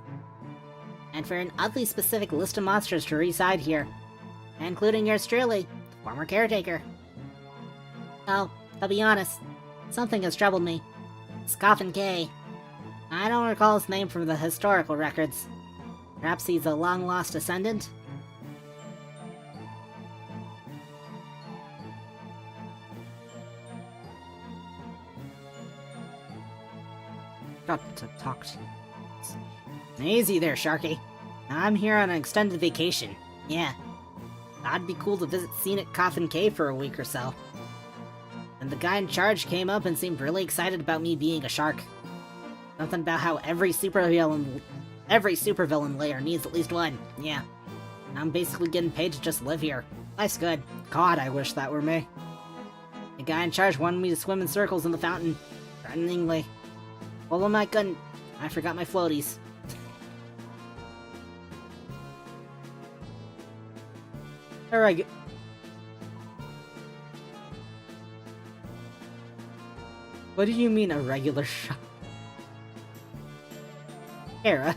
and for an oddly specific list of monsters to reside here, including yours truly, the former caretaker. Oh, I'll be honest, something has troubled me. It's Coffin K. I don't recall his name from the historical records. Perhaps he's a long-lost descendant? Got to talk to you. Easy there, Sharky. I'm here on an extended vacation. Yeah. I'd be cool to visit scenic Coffin Cave for a week or so. And the guy in charge came up and seemed really excited about me being a shark. Something about how every supervillain lair needs at least one. Yeah. I'm basically getting paid to just live here. Life's good. God, I wish that were me. The guy in charge wanted me to swim in circles in the fountain, threateningly. Well, I couldn't. I forgot my floaties. Alright. What do you mean a regular shot? Chara.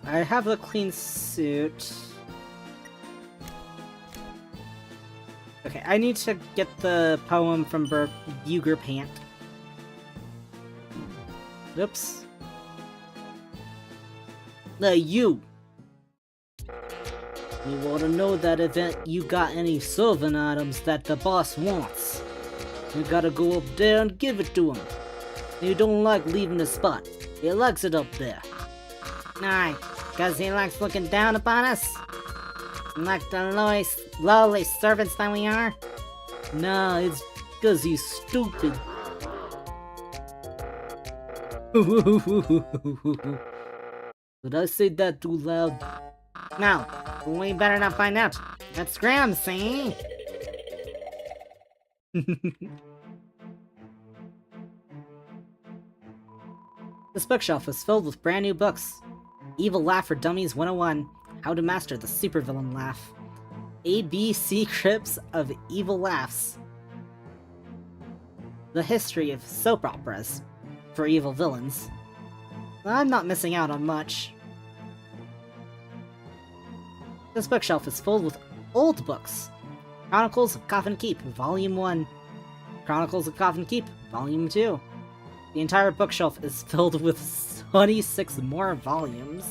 I have a clean suit. Okay, I need to get the poem from Buger Pant. Oops. You! You wanna know that event you got any silver items that the boss wants? You gotta go up there and give it to him. You don't like leaving the spot. He likes it up there. Aye, cause he likes looking down upon us? Like the lowly servants that we are? Nah, it's cause he's stupid. Did I say that too loud? No, we better not find out. Let's scram, see? This bookshelf is filled with brand new books. Evil Laugh for Dummies 101. How to Master the Supervillain Laugh. ABC Crypts of Evil Laughs. The History of Soap Operas for Evil Villains. I'm not missing out on much. This bookshelf is filled with old books. Chronicles of Coffin Keep, Volume 1. Chronicles of Coffin Keep, Volume 2. The entire bookshelf is filled with 26 more volumes.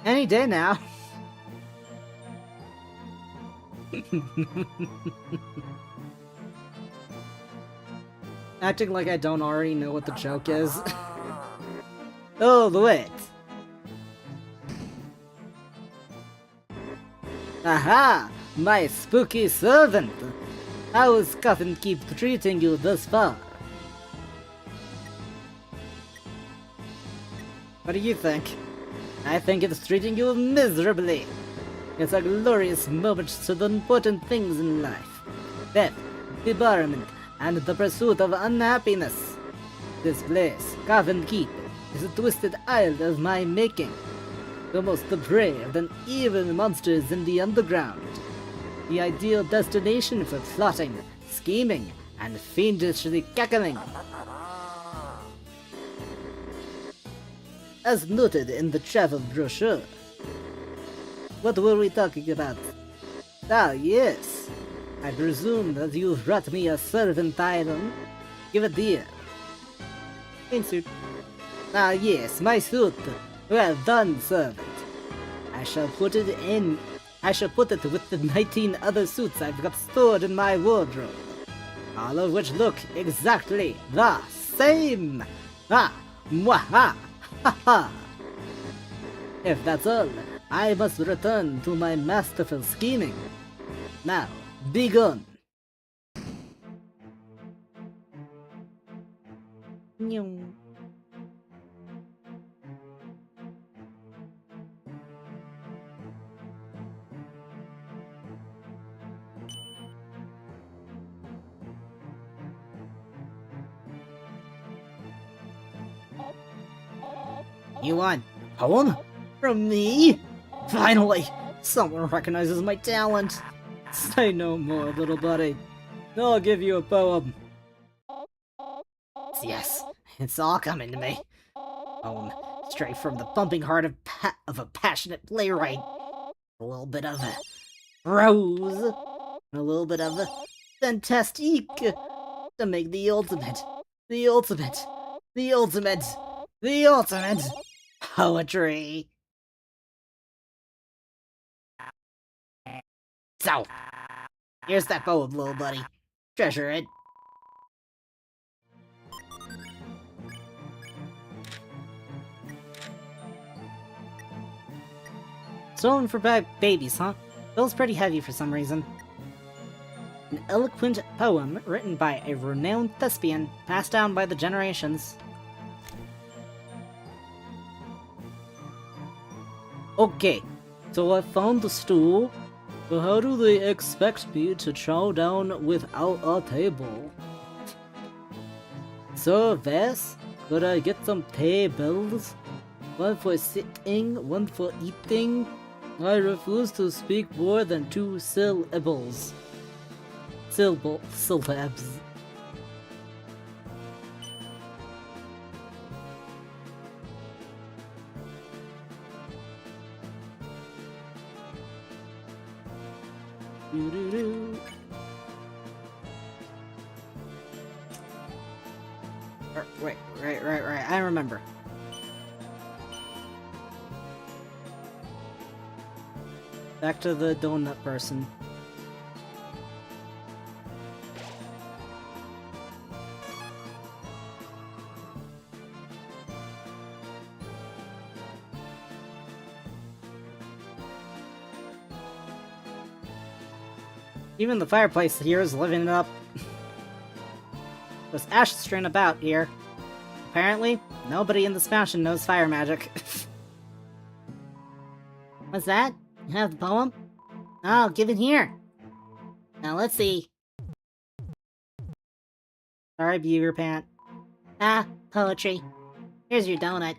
Any day now. Acting like I don't already know what the joke is. Oh, wait. Aha! My spooky servant! How is Coffin Keep treating you thus far? What do you think? I think it's treating you miserably. It's a glorious moment to the important things in life. Death, debarment, and the pursuit of unhappiness. This place, Coffin Keep, is a twisted isle of my making.
the most depraved and evil monsters in the underground. The ideal destination for plotting, scheming, and fiendishly cackling. As noted in the travel brochure. What were we talking about? Ah, yes. I presume that you've brought me a servant item. Give it here. In suit. Ah, yes, my suit. Well done, servant. I shall put it with the 19 other suits I've got stored in my wardrobe. All of which look exactly the same. Ah, mwaha, ha ha. If that's all, I must return to my masterful scheming. Now, begone.
You want a poem? From me? Finally! Someone recognizes my talent!
Say no more, little buddy. I'll give you a poem.
Yes, it's all coming to me. Poem straight from the pumping heart of a passionate playwright. A little bit of prose, a little bit of fantastique, to make the ultimate poetry. So, here's that poem, little buddy. Treasure it.
Stolen for babies, huh? Feels pretty heavy for some reason. An eloquent poem written by a renowned thespian, passed down by the generations. Okay, so I found the stool, but how do they expect me to chow down without a table? So, Vess, could I get some tables? One for sitting, one for eating? I refuse to speak more than 2 syllables. Syllabs. Doo-doo-doo. Right, I remember. Back to the donut person. Even the fireplace here is living it up. There's ash strewn about here. Apparently, nobody in this mansion knows fire magic.
What's that? You have the poem? Oh, give it here. Now let's see.
Sorry, Beaver Pant.
Ah, poetry. Here's your donut.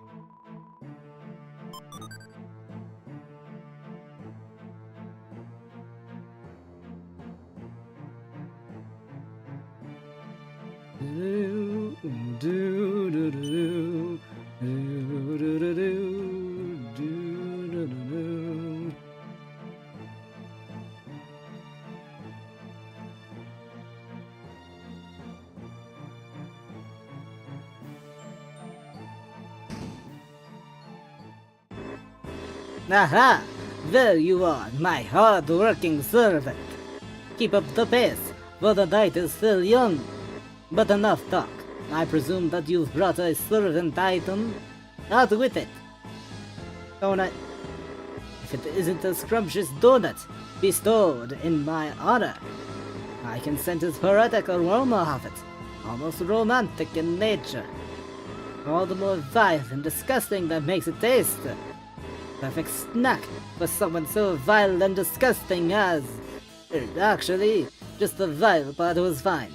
Aha! There you are, my hard-working servant. Keep up the pace, for the night is still young. But enough talk. I presume that you've brought a servant item. Out with it. Donut. If it isn't a scrumptious donut, bestowed in my honor, I can scent its poetic aroma of it, almost romantic in nature. All the more vile and disgusting that makes it taste. Perfect snack for someone so vile and disgusting as... Actually, just the vile part was fine.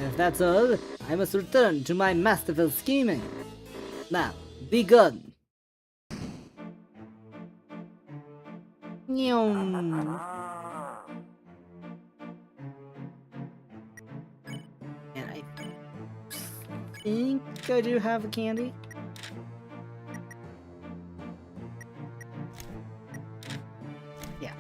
If that's all, I must return to my masterful scheming. Now, begone.
Yum. And I think I do have a candy. Yeah.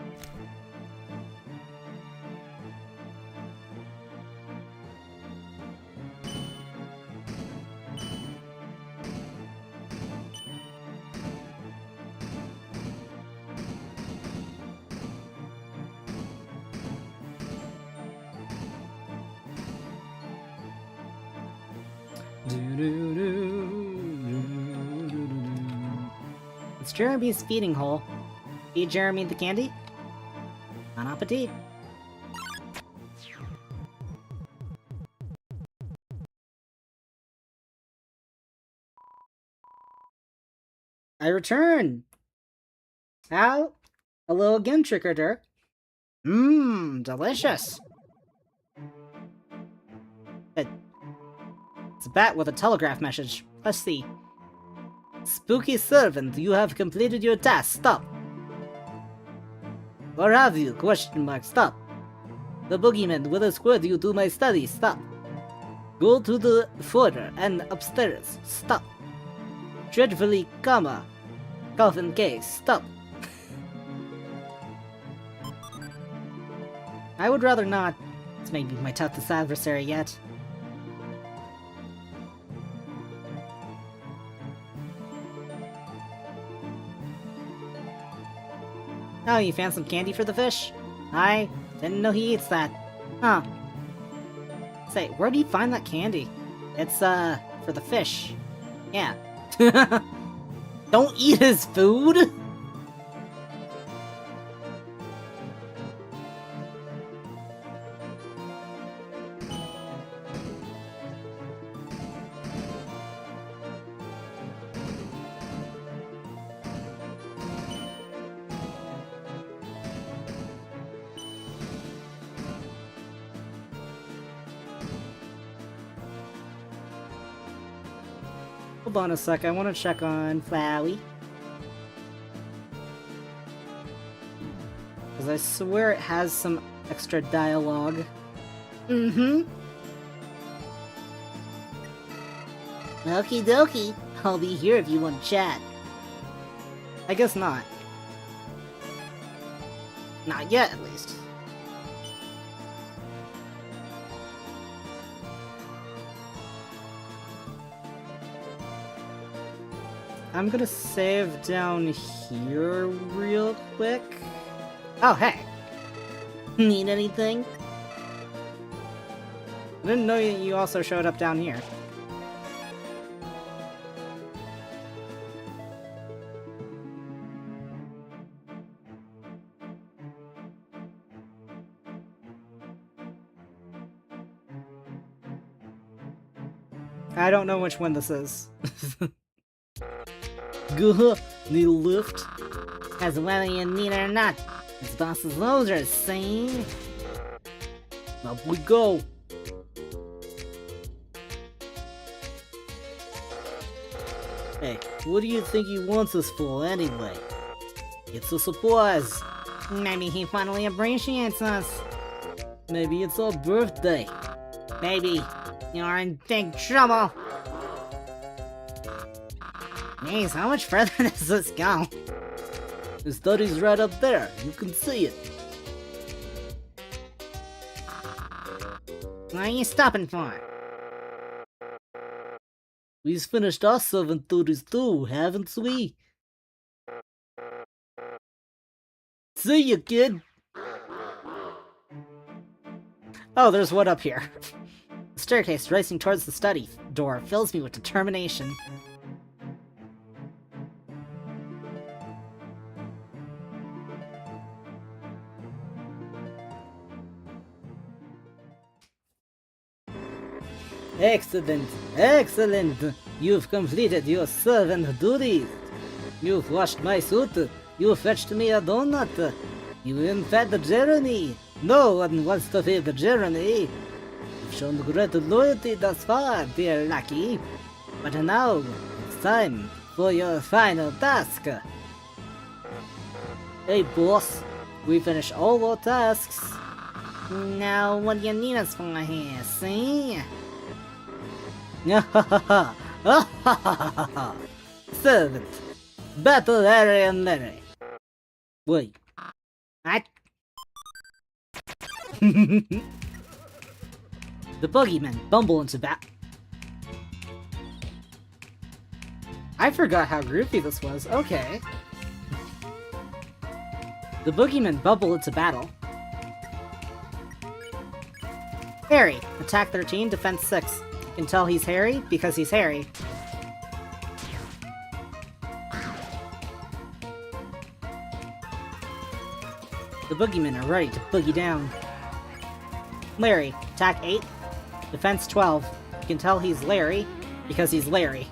It's Jeremy's feeding hole. Feed Jeremy the candy? Bon appetit. I return! How? Hello again, Trick-or-Dir. Mmm, delicious. It's a bat with a telegraph message. Let's see. Spooky servant, you have completed your task. Stop. Or have you? Question mark. Stop. The boogeyman will escort you to my study. Stop. Go to the foyer and upstairs. Stop. Dreadfully, comma. Coffin case. Stop. I would rather not. This may be my toughest adversary yet. Oh, you found some candy for the fish? I didn't know he eats that. Huh. Say, where do you find that candy? It's, for the fish. Yeah. Don't eat his food! Hold on a sec, I want to check on Flowey. Because I swear it has some extra dialogue. Mm-hmm. Okie dokie. I'll be here if you want to chat. I guess not. Not yet, at least. I'm gonna save down here real quick. Oh, hey! Need anything? I didn't know you also showed up down here. I don't know which one this is. Guh, need a lift? As whether you need it or not. It's boss's orders, see? Up we go. Hey, what do you think he wants us for anyway? It's a surprise. Maybe he finally appreciates us. Maybe it's our birthday. Maybe you're in big trouble. Jeez, how much further does this go? The study's right up there. You can see it. What are you stopping for? We've finished our 7:30s too, haven't we? See ya, kid! Oh, there's one up here. The staircase racing towards the study door fills me with determination. Excellent, excellent! You've completed your servant duties. You've washed my suit. You fetched me a donut. You even fed the Jeremy. No one wants to feed the Jeremy. You've shown great loyalty thus far, dear Lucky. But now, it's time for your final task.
Hey boss, we finished all our tasks.
Now, what do you need us for here, see?
Servant, battle Larry and Larry. Wait.
What?
The boogeymen bumble into bat. I forgot how groovy this was. Okay. The boogeymen bubble into battle. Harry, attack 13, defense 6. You can tell he's Harry because he's Harry. The boogeymen are ready to boogie down. Larry, attack 8, defense 12. You can tell he's Larry because he's Larry.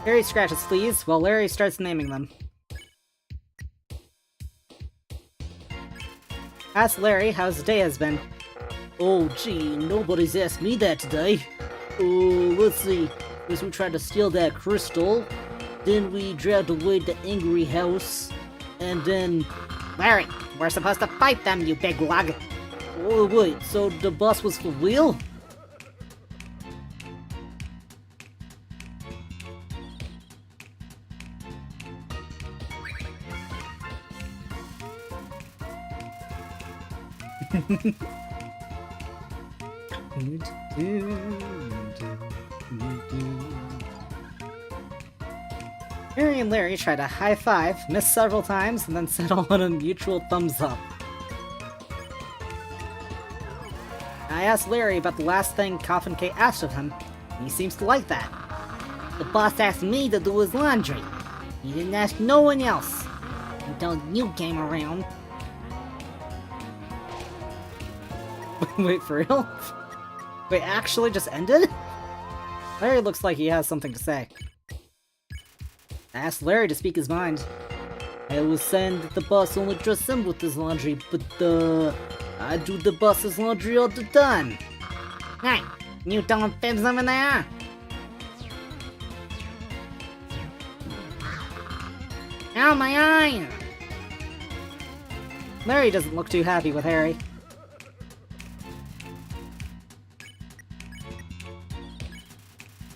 Harry scratches fleas while Larry starts naming them. Ask Larry how his day has been. Oh gee, nobody's asked me that today. Oh, let's see. First we tried to steal that crystal, then we dragged away the angry house, and then...
Larry, we're supposed to fight them, you big lug.
Oh wait, so the boss was for real? Harry and Larry try to high-five, miss several times, and then settle on a mutual thumbs-up. I asked Larry about the last thing Coffin Kate asked of him, and he seems to like that.
The boss asked me to do his laundry. He didn't ask no one else. Until you came around.
Wait, for real? Wait, actually just ended? Larry looks like he has something to say. I asked Larry to speak his mind. I was saying that the boss only trusts him with his laundry, but I do the boss's laundry all the time.
Hey, you throwing fibs over there? Ow, my eye!
Larry doesn't look too happy with Harry.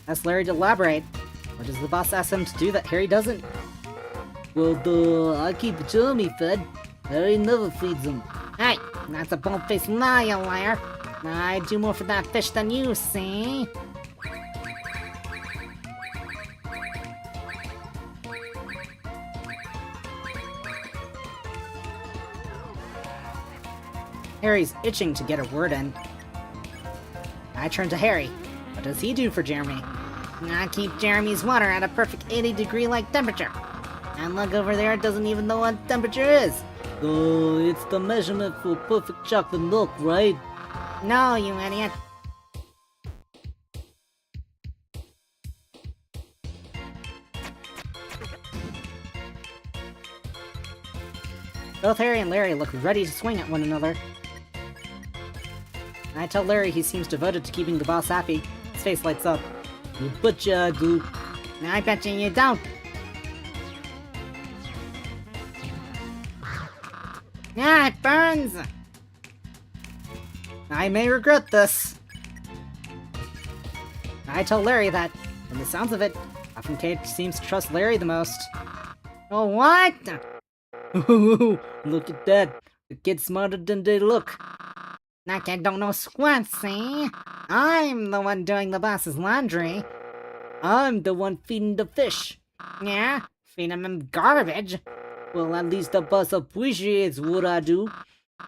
Ask Larry to elaborate. What does the boss ask him to do that Harry doesn't? Well, I keep it to him, he fed. Harry never feeds him.
Hey, that's a bold-faced lie, you liar. I do more for that fish than you, see?
Harry's itching to get a word in. I turn to Harry. What does he do for Jeremy?
I keep Jeremy's water at a perfect 80-degree-like temperature. And look over there, it doesn't even know what temperature is.
It's the measurement for perfect chocolate milk, right?
No, you idiot.
Both Harry and Larry look ready to swing at one another. I tell Larry he seems devoted to keeping the boss happy. His face lights up. You betcha I do.
I bet you don't. Ah, it burns!
I may regret this. I tell Larry that, from the sounds of it, Coffin Kate seems to trust Larry the most.
Oh, what?
Look at that. The kid's smarter than they look.
That kid don't know squat, see? I'm the one doing the boss's laundry.
I'm the one feeding the fish.
Yeah? Feed him garbage.
Well, at least the boss appreciates what I do.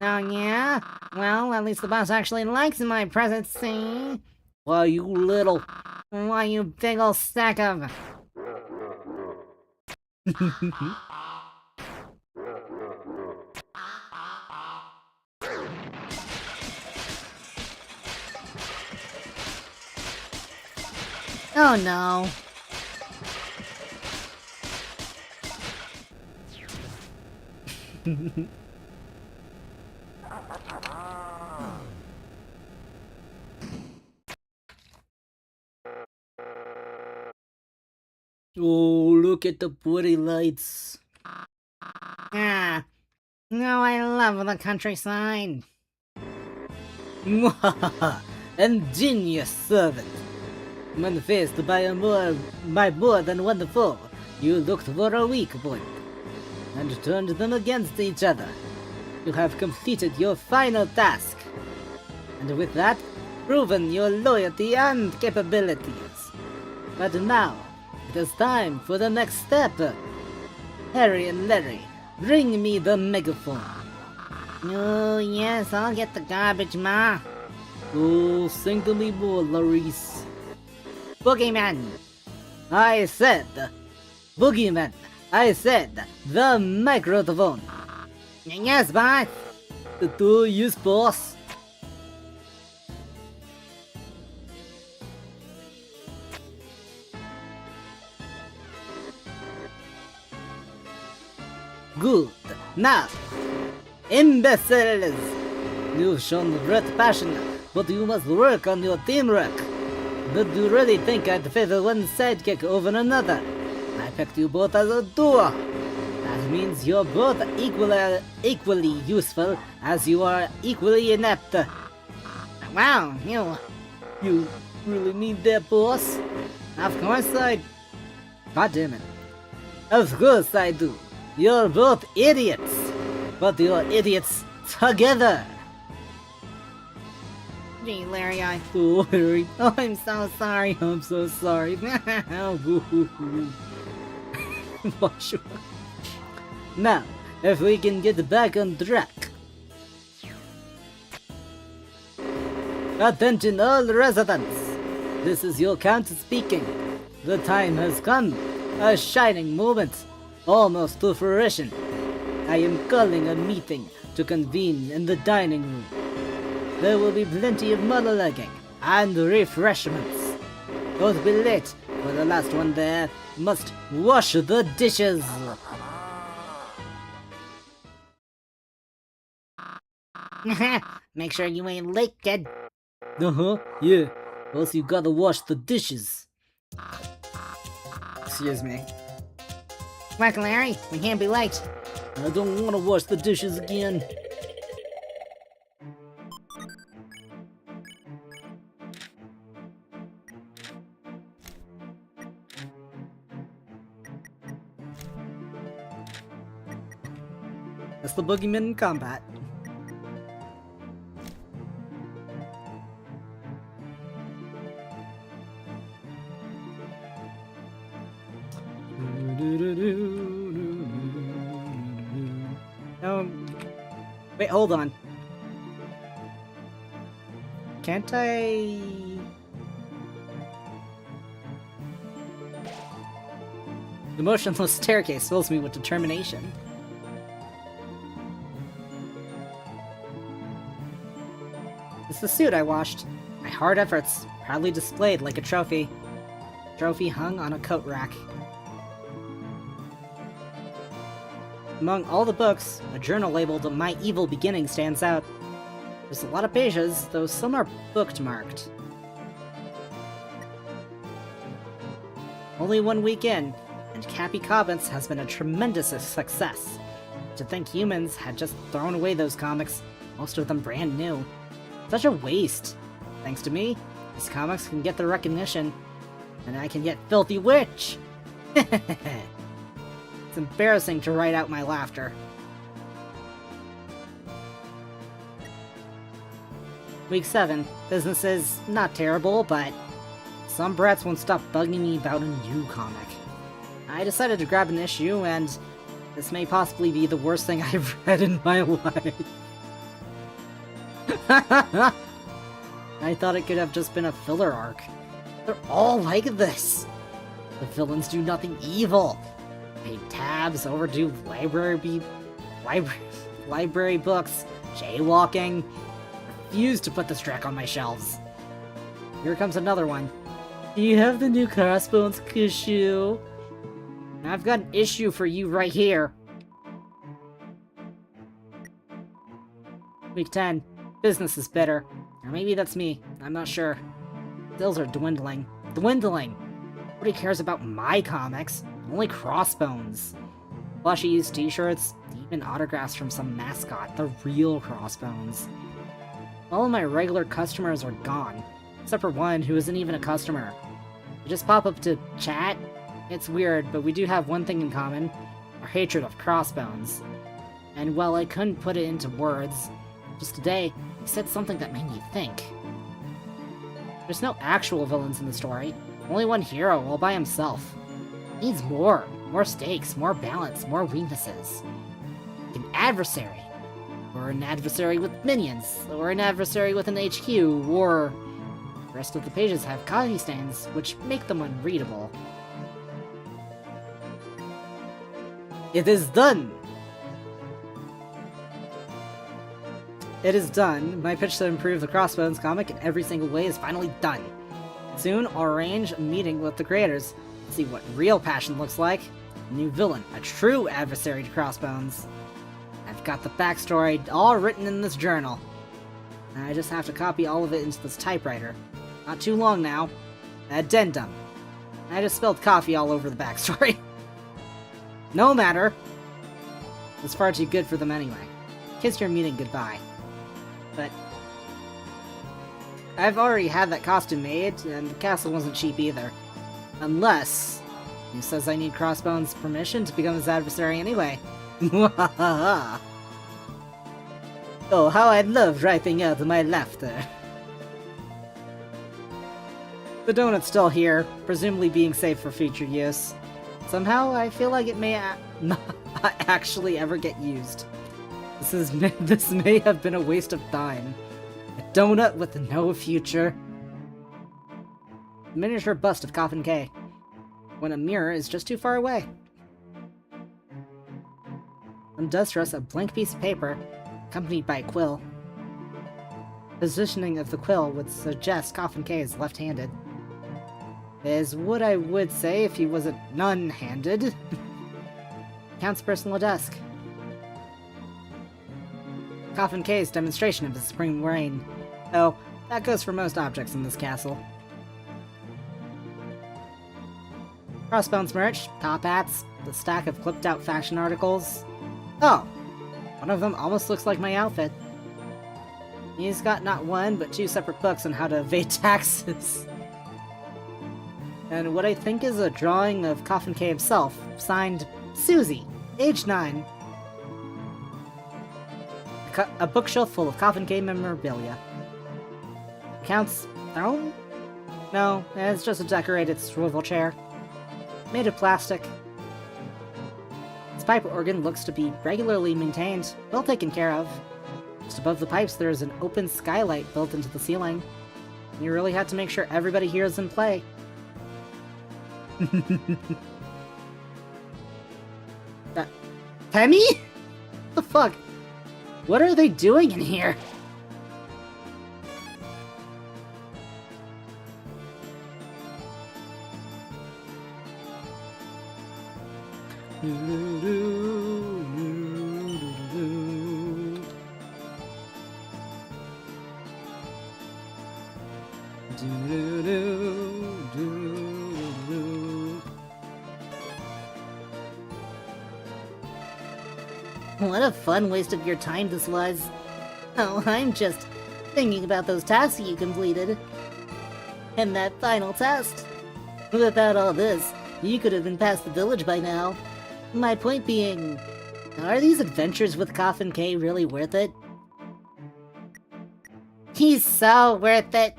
Oh, yeah? Well, at least the boss actually likes my presents, see?
Why, you little...
Why, you big ol' stack of... Oh no.
Oh, look at the pretty lights.
Ah, no, I love the countryside.
Ingenious servant. When faced by more than one foe, you looked for a weak point and turned them against each other. You have completed your final task, and with that, proven your loyalty and capabilities. But now, it is time for the next step. Harry and Larry, bring me the megaphone.
Oh, yes, I'll get the garbage, Ma.
Oh, sing to me more, Larice.
Boogeyman!
I said, Boogeyman. I said, the microphone.
Yes, boss!
Yes, boss. Good. Now, imbeciles! You've shown great passion, but you must work on your teamwork. Did you really think I'd favor one sidekick over another? I picked you both as a duo. That means you're both equally useful as you are equally inept.
Wow,
You really need that, boss?
Of course I...
God damn it. Of course I do. You're both idiots. But you're idiots together.
Gee, Larry, I...
Oh, Harry.
Oh, I'm so sorry.
I'm so sorry. Now, if we can get back on track. Attention all residents. This is your count speaking. The time has come. A shining moment. Almost to fruition. I am calling a meeting to convene in the dining room. There will be plenty of monologuing and refreshments. Don't be late, for the last one there must wash the dishes.
Make sure you ain't late, kid.
Yeah. Also, you gotta wash the dishes. Excuse me.
Quick, Larry, we can't be late.
I don't wanna wash the dishes again. That's the boogeyman in combat. Wait, hold on. Can't I... The motionless staircase fills me with determination. It's the suit I washed. My hard efforts, proudly displayed like a trophy. Trophy hung on a coat rack. Among all the books, a journal labeled My Evil Beginning stands out. There's a lot of pages, though some are bookmarked. Only 1 week in, and Cappy Cobbins has been a tremendous success. To think humans had just thrown away those comics, most of them brand new. Such a waste. Thanks to me, these comics can get the recognition, and I can get Filthy Witch! It's embarrassing to write out my laughter. Week 7. Business is not terrible, but some brats won't stop bugging me about a new comic. I decided to grab an issue, and this may possibly be the worst thing I've read in my life. I thought it could have just been a filler arc. They're all like this. The villains do nothing evil. Pay tabs, overdo library books, jaywalking. Refuse to put this track on my shelves. Here comes another one. Do you have the new Crossbones issue? I've got an issue for you right here. Week 10. Business is better. Or maybe that's me. I'm not sure. Sales are dwindling. Dwindling! What
Nobody cares about my comics. Only Crossbones. Plushies, t-shirts, even autographs from some mascot. The real Crossbones. All of my regular customers are gone. Except for one who isn't even a customer. They just pop up to chat. It's weird, but we do have one thing in common. Our hatred of Crossbones. And while I couldn't put it into words, just today, he said something that made me think. There's no actual villains in the story. Only one hero all by himself. He needs more. More stakes, more balance, more weaknesses. An adversary. Or an adversary with minions. Or an adversary with an HQ. Or... the rest of the pages have copy stains, which make them unreadable. It is done! It is done. My pitch to improve the Crossbones comic in every single way is finally done. Soon, I'll arrange a meeting with the creators, see what real passion looks like. A new villain, a true adversary to Crossbones. I've got the backstory all written in this journal. I just have to copy all of it into this typewriter. Not too long now. Addendum. I just spilled coffee all over the backstory. No matter. It's far too good for them anyway. Kiss your meeting goodbye. But I've already had that costume made, and the castle wasn't cheap either. Unless he says I need Crossbones' permission to become his adversary anyway. Oh, how I love writing out my laughter. The donut's still here, presumably being saved for future use. Somehow, I feel like it may not actually ever get used. This may have been a waste of time. A donut with no future. A miniature bust of Coffin K. When a mirror is just too far away. On Dustress, a blank piece of paper, accompanied by a quill. Positioning of the quill would suggest Coffin K is left-handed. Is what I would say if he wasn't none-handed. Count's personal desk. Coffin K's demonstration of his supreme reign. Oh, that goes for most objects in this castle. Crossbones merch, top hats, the stack of clipped-out fashion articles. Oh, one of them almost looks like my outfit. He's got not one, but two separate books on how to evade taxes. And what I think is a drawing of Coffin K himself, signed Susie, age 9. A bookshelf full of Coffin K memorabilia. Count's throne? No, it's just a decorated swivel chair. Made of plastic. Its pipe organ looks to be regularly maintained, well taken care of. Just above the pipes there is an open skylight built into the ceiling. You really had to make sure everybody hears him play. Temmie? What the fuck? What are they doing in here? What a fun waste of your time this was. Oh, I'm just thinking about those tasks you completed. And that final test. Without all this, you could have been past the village by now. My point being, are these adventures with Coffin K really worth it? He's so worth it!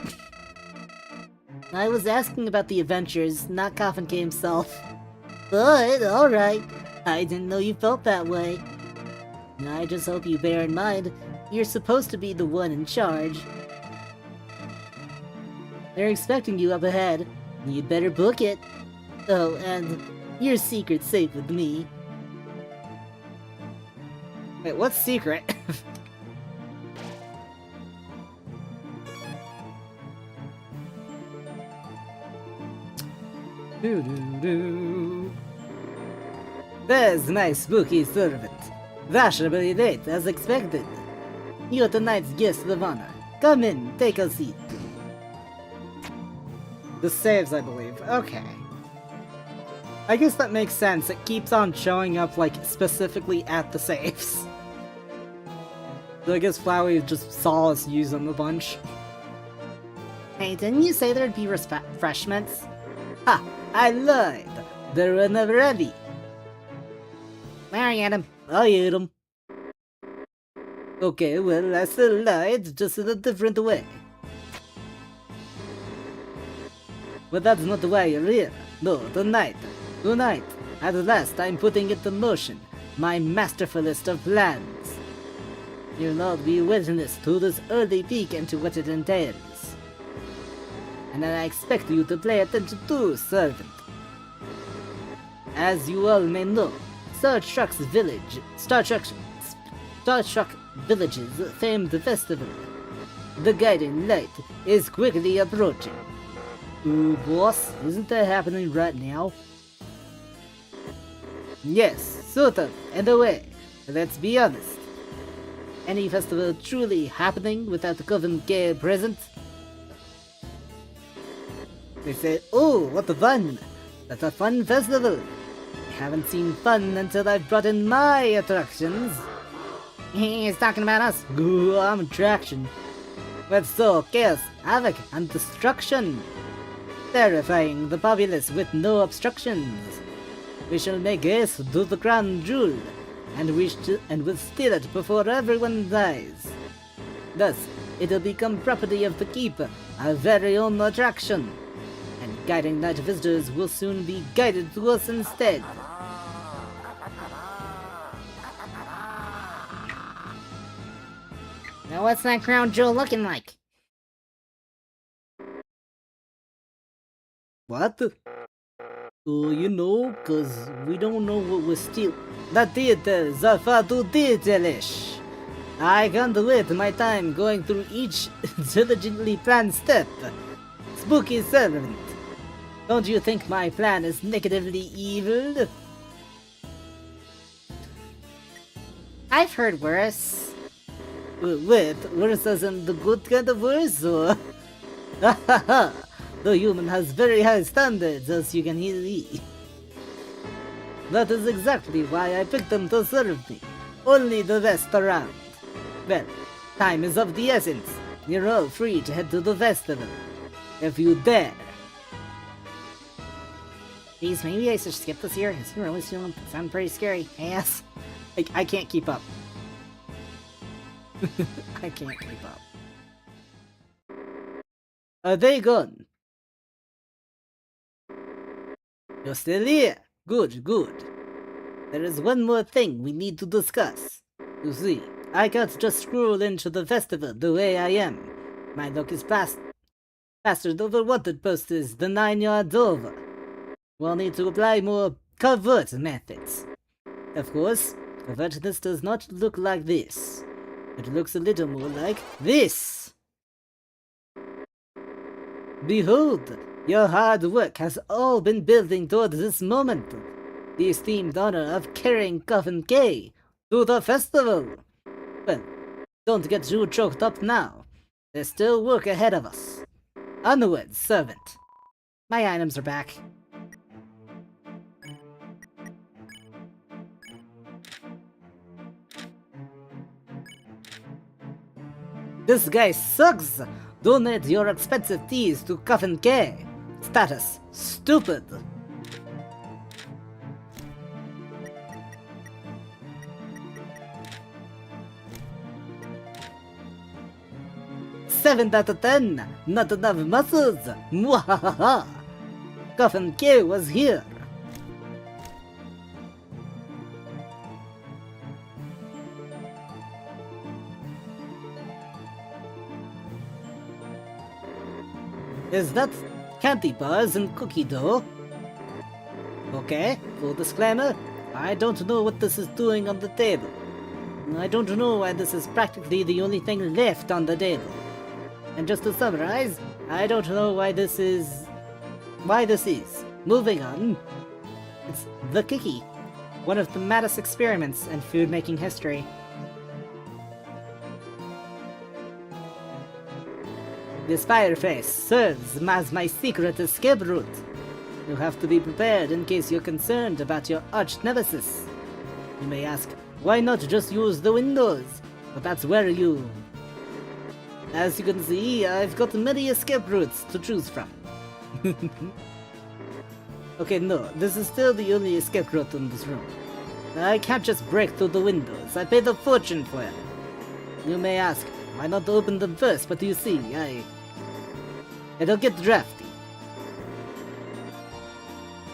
I was asking about the adventures, not Coffin K himself. But, alright. I didn't know you felt that way. I just hope you bear in mind, you're supposed to be the one in charge. They're expecting you up ahead. You'd better book it. Oh, and your secret's safe with me. Wait, what's secret? There's my spooky servant. Fashionably late, as expected. You're tonight's guest of honor. Come in, take a seat. The saves, I believe. Okay. I guess that makes sense. It keeps on showing up, like, specifically at the safes. So I guess Flowey just saw us use them a bunch. Hey, didn't you say there'd be refreshments? Ha! I lied! They were never ready! There, I ate 'em. I ate 'em. Okay, well, I still lied, just in a different way. But that's not why you're here. No, tonight, at last I'm putting into motion my masterfulest of plans. You'll all be witness to this early peek into what it entails. And I expect you to pay attention too, servant. As you all may know, Star Trek Village's famed festival, the Guiding Light, is quickly approaching. Ooh, boss, isn't that happening right now? Yes, sort of, in a way. Let's be honest. Any festival truly happening without the Coven Gay present? They say, oh, what fun! That's a fun festival! I haven't seen fun until I've brought in my attractions. He's talking about us. Ooh, I'm attraction. But so, chaos, havoc, and destruction. Terrifying the populace with no obstructions. We shall make haste to the crown jewel, and will steal it before everyone dies. Thus, it'll become property of the keeper, our very own attraction. And Guiding Light visitors will soon be guided to us instead. Now what's that crown jewel looking like? What? Oh, you know, 'cause we don't know what we're stealing. The details are far too detailish. I can't waste my time going through each diligently planned step. Spooky servant, don't you think my plan is negatively evil? I've heard worse. Wait, worse as in the good kind of worse, or? Ha ha ha! The human has very high standards, as you can see. That is exactly why I picked them to serve me. Only the best around. Well, time is of the essence. You're all free to head to the festival. If you dare. Geez, maybe I should skip this here. Is he really sound pretty scary? Yes. I can't keep up. I can't keep up. Are they gone? You're still here. Good, good. There is one more thing we need to discuss. You see, I can't just scroll into the festival the way I am. My luck is plastered over wanted posters the 9 yards over. We'll need to apply more covert methods. Of course, covertness does not look like this. It looks a little more like this. Behold, your hard work has all been building toward this moment. The esteemed honor of carrying Coven K to the festival. Well, don't get too choked up now. There's still work ahead of us. Onwards, servant. My items are back. This guy sucks! Donate your expensive teas to Coven K. Status: stupid. Seven out of 10. Not enough muscles. Mwahaha. Coven K was here. Is that candy bars and cookie dough? Okay, full disclaimer, I don't know what this is doing on the table. I don't know why this is practically the only thing left on the table. And just to summarize, I don't know why this is. Moving on. It's the Kiki, one of the maddest experiments in food making history. This fireface serves as my secret escape route. you have to be prepared in case you're concerned about your arch-nemesis. You may ask, why not just use the windows? But that's where you... As you can see, I've got many escape routes to choose from. Okay, no, this is still the only escape route in this room. I can't just break through the windows. I paid a fortune for it. You may ask, why not open them first? But you see, it'll get drafty.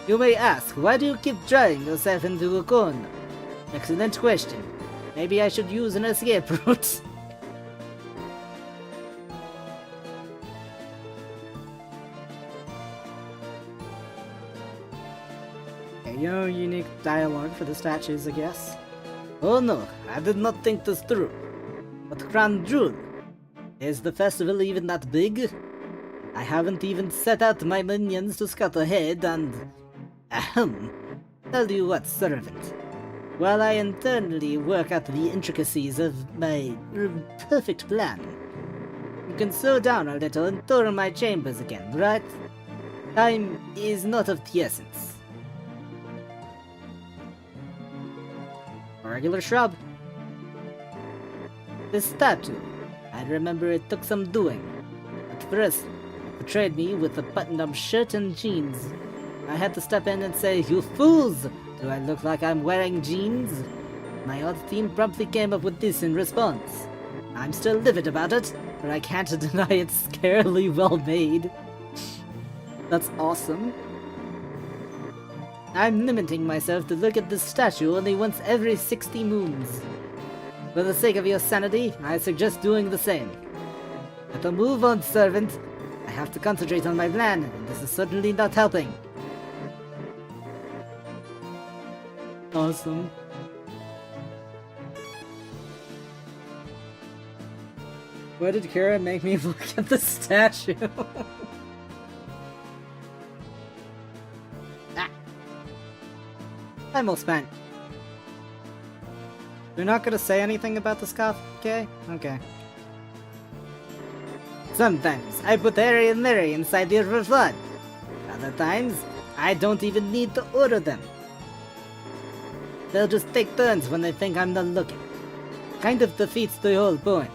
You may ask, why do you keep drawing yourself into a corner? Excellent question. Maybe I should use an escape route. Unique dialogue for the statues, I guess. Oh no, I did not think this through. But Crown Jewel, is the festival even that big? I haven't even set out my minions to scout ahead and... Ahem. Tell you what, servant. While I internally work out the intricacies of my perfect plan, you can slow down a little and tour my chambers again, right? Time is not of the essence. A regular shrub. This statue, I remember it took some doing. At first, it portrayed me with a button-up shirt and jeans. I had to step in and say, you fools! Do I look like I'm wearing jeans? My odd team promptly came up with this in response. I'm still livid about it, but I can't deny it's scarily well made. That's awesome. I'm limiting myself to look at this statue only once every 60 moons. For the sake of your sanity, I suggest doing the same. But move on, servant. I have to concentrate on my plan, and this is certainly not helping. Awesome. Why did Kara make me look at the statue? I'm all spent. You're not gonna say anything about the scoff, okay? Okay. Sometimes I put Harry and Mary inside the River Flood. Other times, I don't even need to order them. They'll just take turns when they think I'm not looking. Kind of defeats the whole point.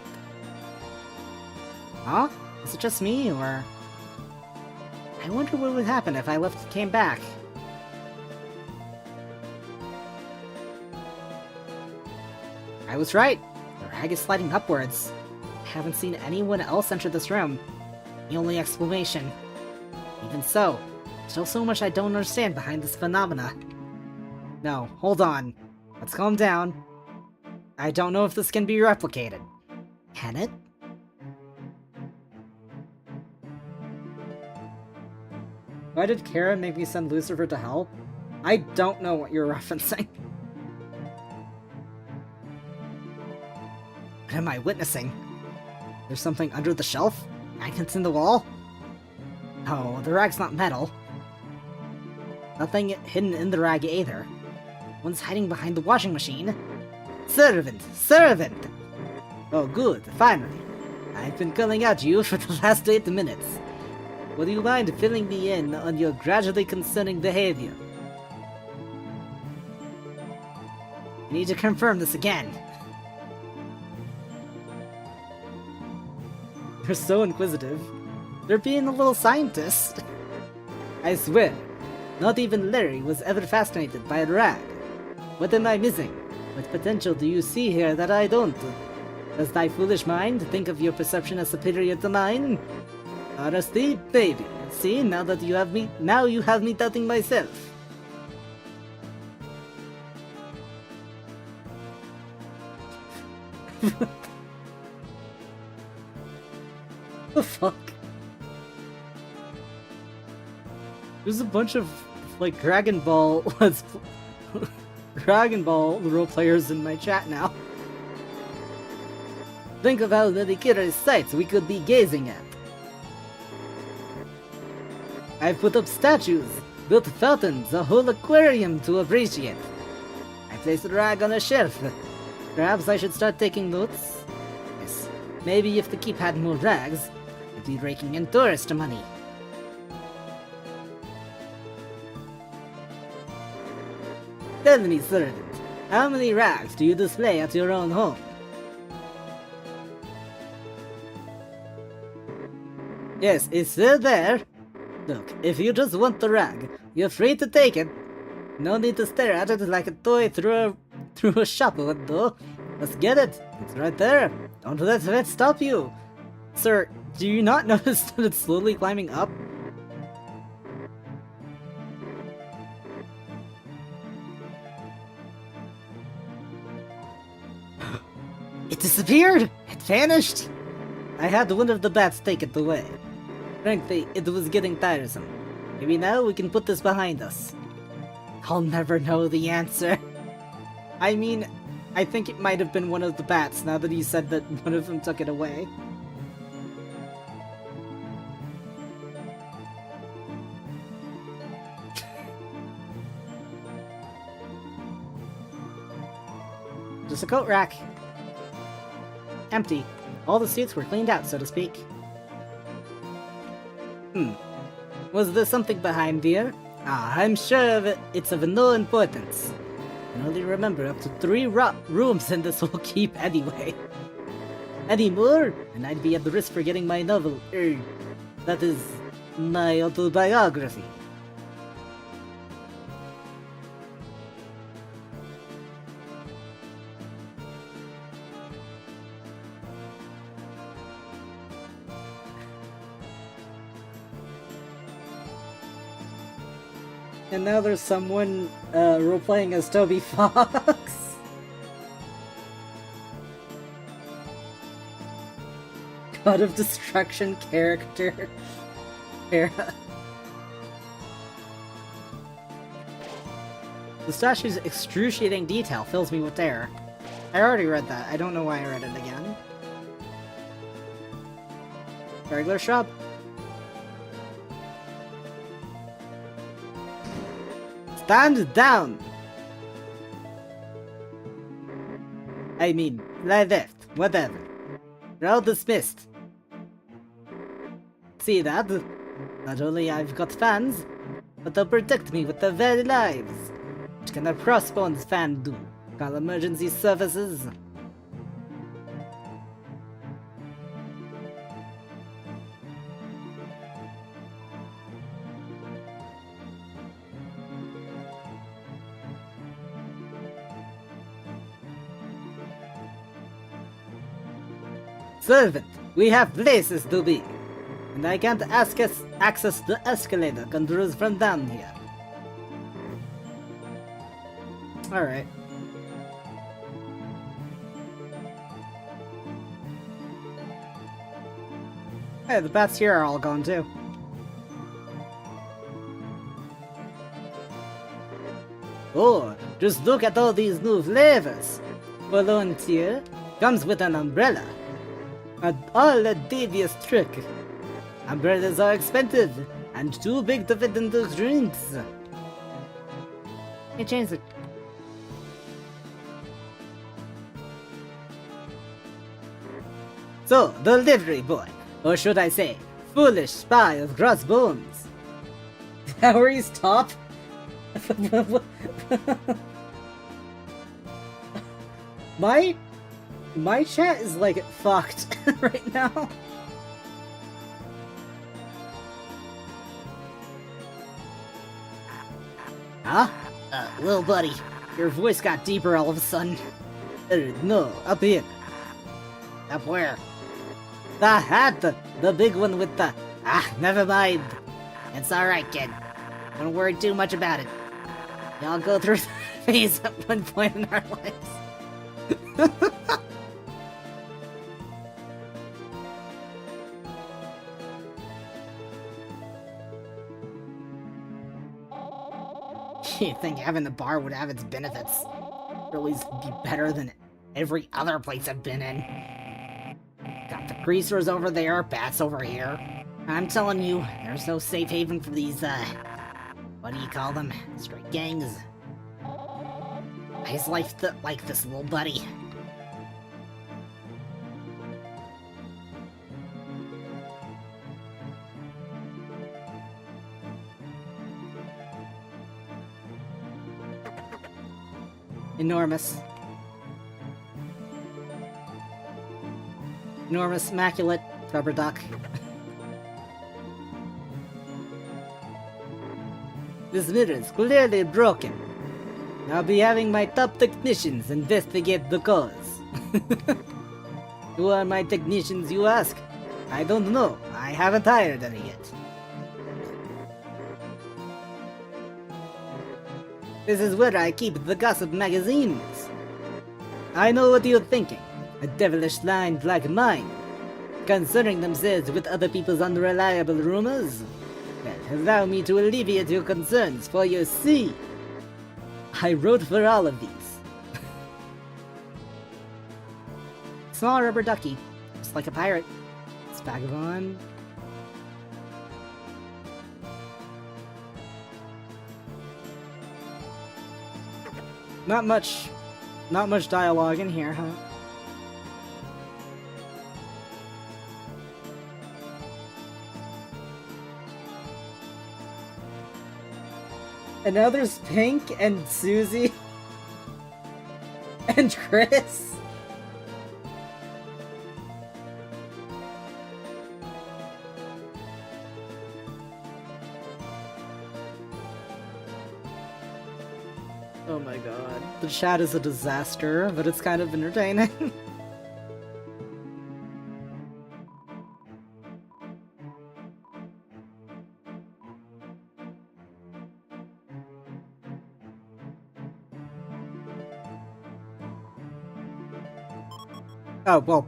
Huh? Is it just me, or... I wonder what would happen if I left and came back. I was right. The rag is sliding upwards. I haven't seen anyone else enter this room. The only explanation. Even so, still so much I don't understand behind this phenomena. No, hold on. Let's calm down. I don't know if this can be replicated. Can it? Why did Kara make me send Lucifer to hell? I don't know what you're referencing. What am I witnessing? There's something under the shelf? Magnets in the wall? No, the rag's not metal. Nothing hidden in the rag either. One's hiding behind the washing machine. Servant! Servant! Oh good, finally. I've been calling out you for the last 8 minutes. Would you mind filling me in on your gradually concerning behavior? I need to confirm this again. They're so inquisitive. They're being a little scientist. I swear, not even Larry was ever fascinated by a rag. What am I missing? What potential do you see here that I don't? Does thy foolish mind think of your perception as superior to mine? Honesty, baby. See, now that you have me, now you have me doubting myself. The fuck? There's a bunch of like Dragon Ball Dragon Ball role players in my chat now. Think of how many killer sights we could be gazing at. I've put up statues, built fountains, a whole aquarium to appreciate. I placed a rag on a shelf. Perhaps I should start taking notes? Yes, maybe if the keep had more rags, I'd be raking in tourist money. Tell me, servant, how many rags do you display at your own home? Yes, it's still there. Look, if you just want the rag, you're free to take it. No need to stare at it like a toy through a shop window. Just get it. It's right there. Don't let it stop you. Sir, do you not notice that it's slowly climbing up? It disappeared! It vanished! I had one of the bats take it away. Frankly, it was getting tiresome. Maybe now we can put this behind us. I'll never know the answer. I mean, I think it might have been one of the bats now that you said that one of them took it away. Just a coat rack. Empty. All the suits were cleaned out, so to speak. Was there something behind here? I'm sure of it. It's of no importance. I only remember up to 3 rooms in this whole keep anyway. Any more, and I'd be at the risk for getting my novel, that is, my autobiography. And now there's someone role-playing as Toby Fox. God of Destruction character. Chara. The statue's excruciating detail fills me with terror. I already read that. I don't know why I read it again. Regular shop? Stand down! I mean, lie left, whatever. You're all dismissed. See that? Not only I've got fans, but they'll protect me with their very lives. What can a crossbones fan do? Call emergency services? Servant, we have places to be, and I can't access the escalator controls from down here. Alright. Hey, the bats here are all gone too. Oh, just look at all these new flavors. Volunteer comes with an umbrella. All a devious trick. Umbrellas are expensive and too big to fit into drinks. Hey, change it. So, the livery boy, or should I say, foolish spy of crossbones. Harry's top? My chat is like fucked right now. Huh? Little buddy, your voice got deeper all of a sudden. No, up here. Up where? The hat! The big one with the... never mind. It's alright, kid. Don't worry too much about it. We all go through the phase at one point in our lives. You'd think having the bar would have its benefits. Or at least be better than every other place I've been in. Got the greasers over there, bats over here. I'm telling you, there's no safe haven for these, what do you call them? Straight gangs. His life like this, little buddy. Enormous. Enormous, immaculate rubber duck. This mirror is clearly broken. I'll be having my top technicians investigate the cause. Who are my technicians, you ask? I don't know. I haven't hired any yet. This is where I keep the gossip magazines. I know what you're thinking. A devilish line like mine, concerning themselves with other people's unreliable rumors. Well, allow me to alleviate your concerns, for you see, I wrote for all of these. Small rubber ducky, just like a pirate. It's vagabond. Not much dialogue in here, huh? And now there's Pink and Susie and Chris. Oh my god. The chat is a disaster, but it's kind of entertaining. Oh, well.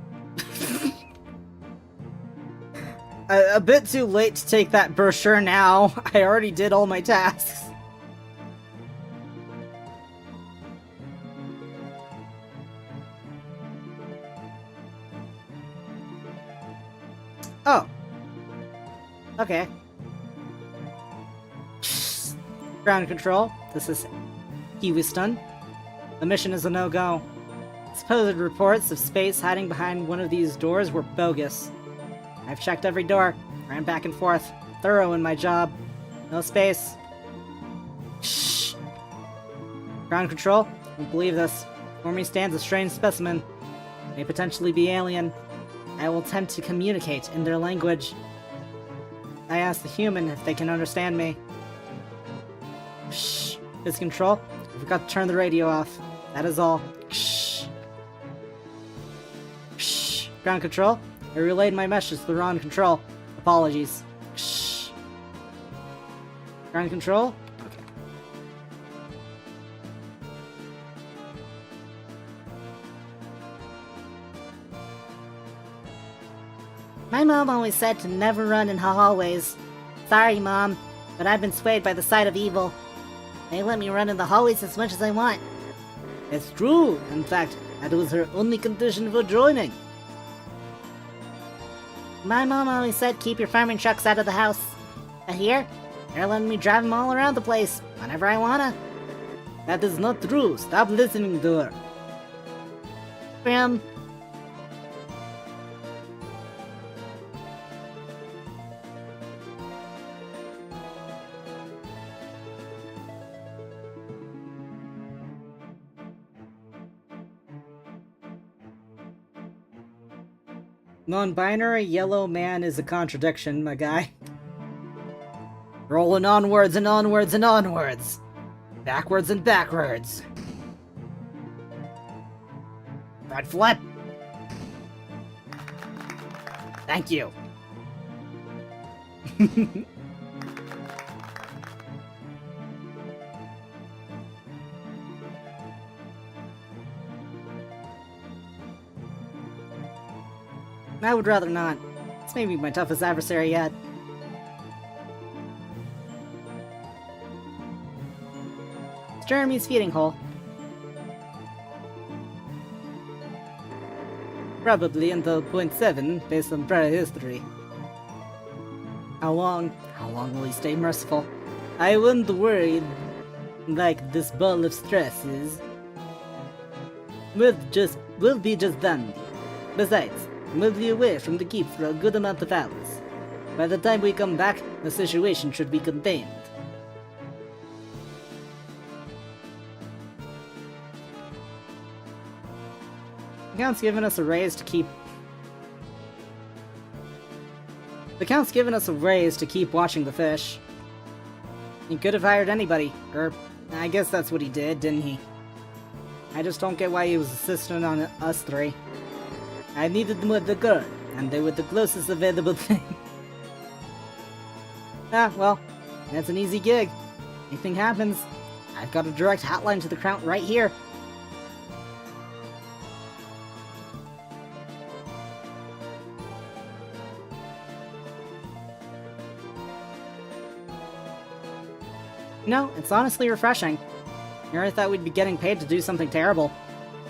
A bit too late to take that brochure now. I already did all my tasks. Oh. Okay. Ground control. This is Kiwiston. The mission is a no-go. Supposed reports of space hiding behind one of these doors were bogus. I've checked every door, ran back and forth, thorough in my job. No space. Shh. Ground control? Don't believe this. Before me stands a strange specimen. May potentially be alien. I will attempt to communicate in their language. I ask the human if they can understand me. Shh. This control? I forgot to turn the radio off. That is all. Shh. Shh. Ground control? I relayed my message to the wrong control. Apologies. Shh. Ground control? Okay. My mom always said to never run in hallways. Sorry, Mom, but I've been swayed by the sight of evil. They let me run in the hallways as much as I want. It's true. In fact, that was her only condition for joining. My mom always said keep your farming trucks out of the house. But here, they're letting me drive them all around the place, whenever I wanna. That is not true. Stop listening to her. Non-binary yellow man is a contradiction, my guy. Rolling onwards and onwards and onwards. Backwards and backwards. Red flip. Thank you. I would rather not. This may be my toughest adversary yet. It's Jeremy's feeding hole. Probably until point 7, based on prior history. How long? How long will he stay merciful? I wouldn't worry like this ball of stress is. We'll be just dandy. Besides, we'll be away from the keep for a good amount of hours. By the time we come back, the situation should be contained. Count's given us a raise to keep... The Count's given us a raise to keep watching the fish. He could have hired anybody. Or, I guess that's what he did, didn't he? I just don't get why he was insistent on us three. I needed them with the girl, and they were the closest available thing. Ah, well, that's an easy gig. Anything happens, I've got a direct hotline to the Crown right here. No, it's honestly refreshing. Here I thought we'd be getting paid to do something terrible.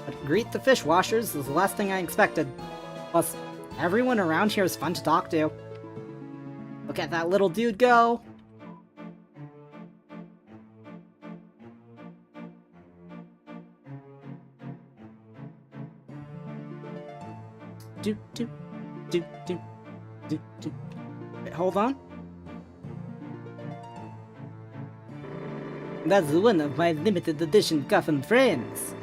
But greet the fish washers is the last thing I expected. Plus, everyone around here is fun to talk to. Look at that little dude go! Do do do do do do. Wait, hold on. That's one of my limited edition coffin frames.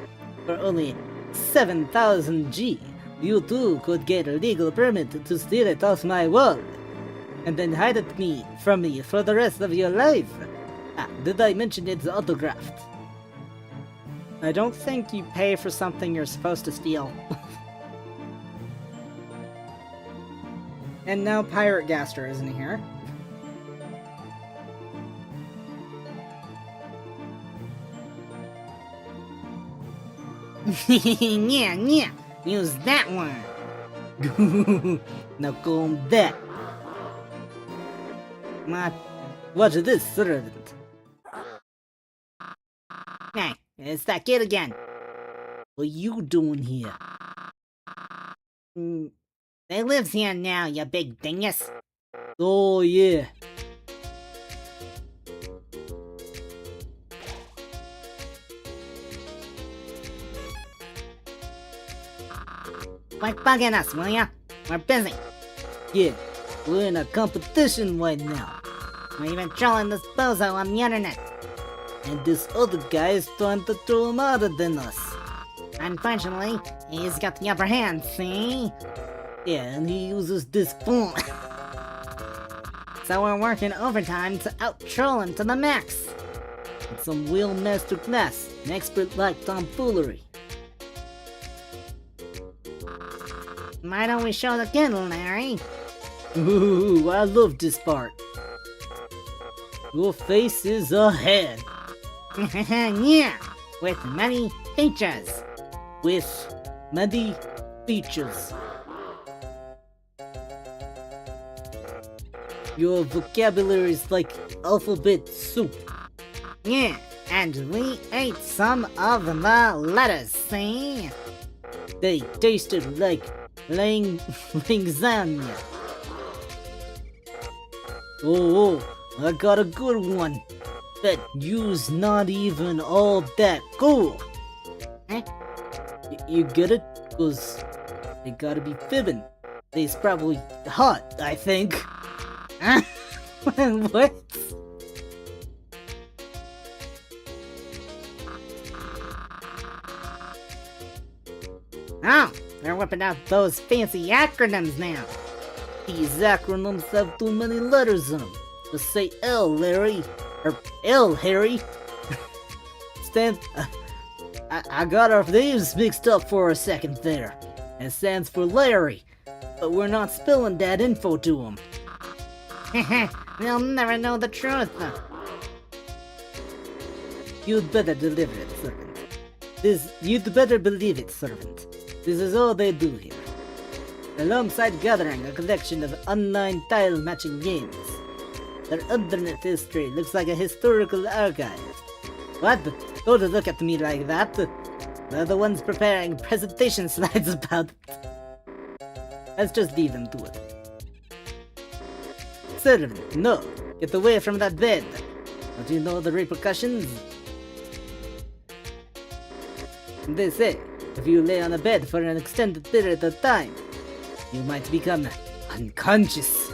For only 7,000 G, you too could get a legal permit to steal it off my wall, and then hide it from me for the rest of your life. Ah, did I mention it's autographed? I don't think you pay for something you're supposed to steal. And now Pirate Gaster isn't here. Yeah, yeah, use that one. Now comb that. Watch this, servant. Hey, it's that kid again. What you doing here? They lives here now, you big dingus. Oh yeah. Quit bugging us, will ya? We're busy. Yeah, we're in a competition right now. We're even trolling this bozo on the internet. And this other guy is trying to throw him harder than us. Unfortunately, he's got the upper hand, see? Yeah, and he uses this phone. So we're working overtime to out-troll him to the max. It's some real masterclass, an expert like tomfoolery. Why don't we show the kid, Larry? Ooh, I love this part. Your face is ahead. Yeah, with many features. With many features. Your vocabulary is like alphabet soup. Yeah, and we ate some of the letters, see? They tasted like lasagna. Oh, I got a good one. Bet you's not even all that cool. Huh? You get it? Cause they gotta be fibbing. They's probably hot, I think. Huh? What? Oh, they're whipping out those fancy acronyms now. These acronyms have too many letters in them. Just say L, Larry. Or L, Harry. I got our names mixed up for a second there. It stands for Larry. But we're not spilling that info to them. They'll never know the truth. You'd better deliver it, servant. You'd better believe it, servant. This is all they do here. Alongside gathering a collection of online tile matching games. Their internet history looks like a historical archive. What? Don't look at me like that. They're the ones preparing presentation slides about it. Let's just leave them to it. Servant, no! Get away from that bed! Don't you know the repercussions? They say, if you lay on a bed for an extended period of time, you might become unconscious.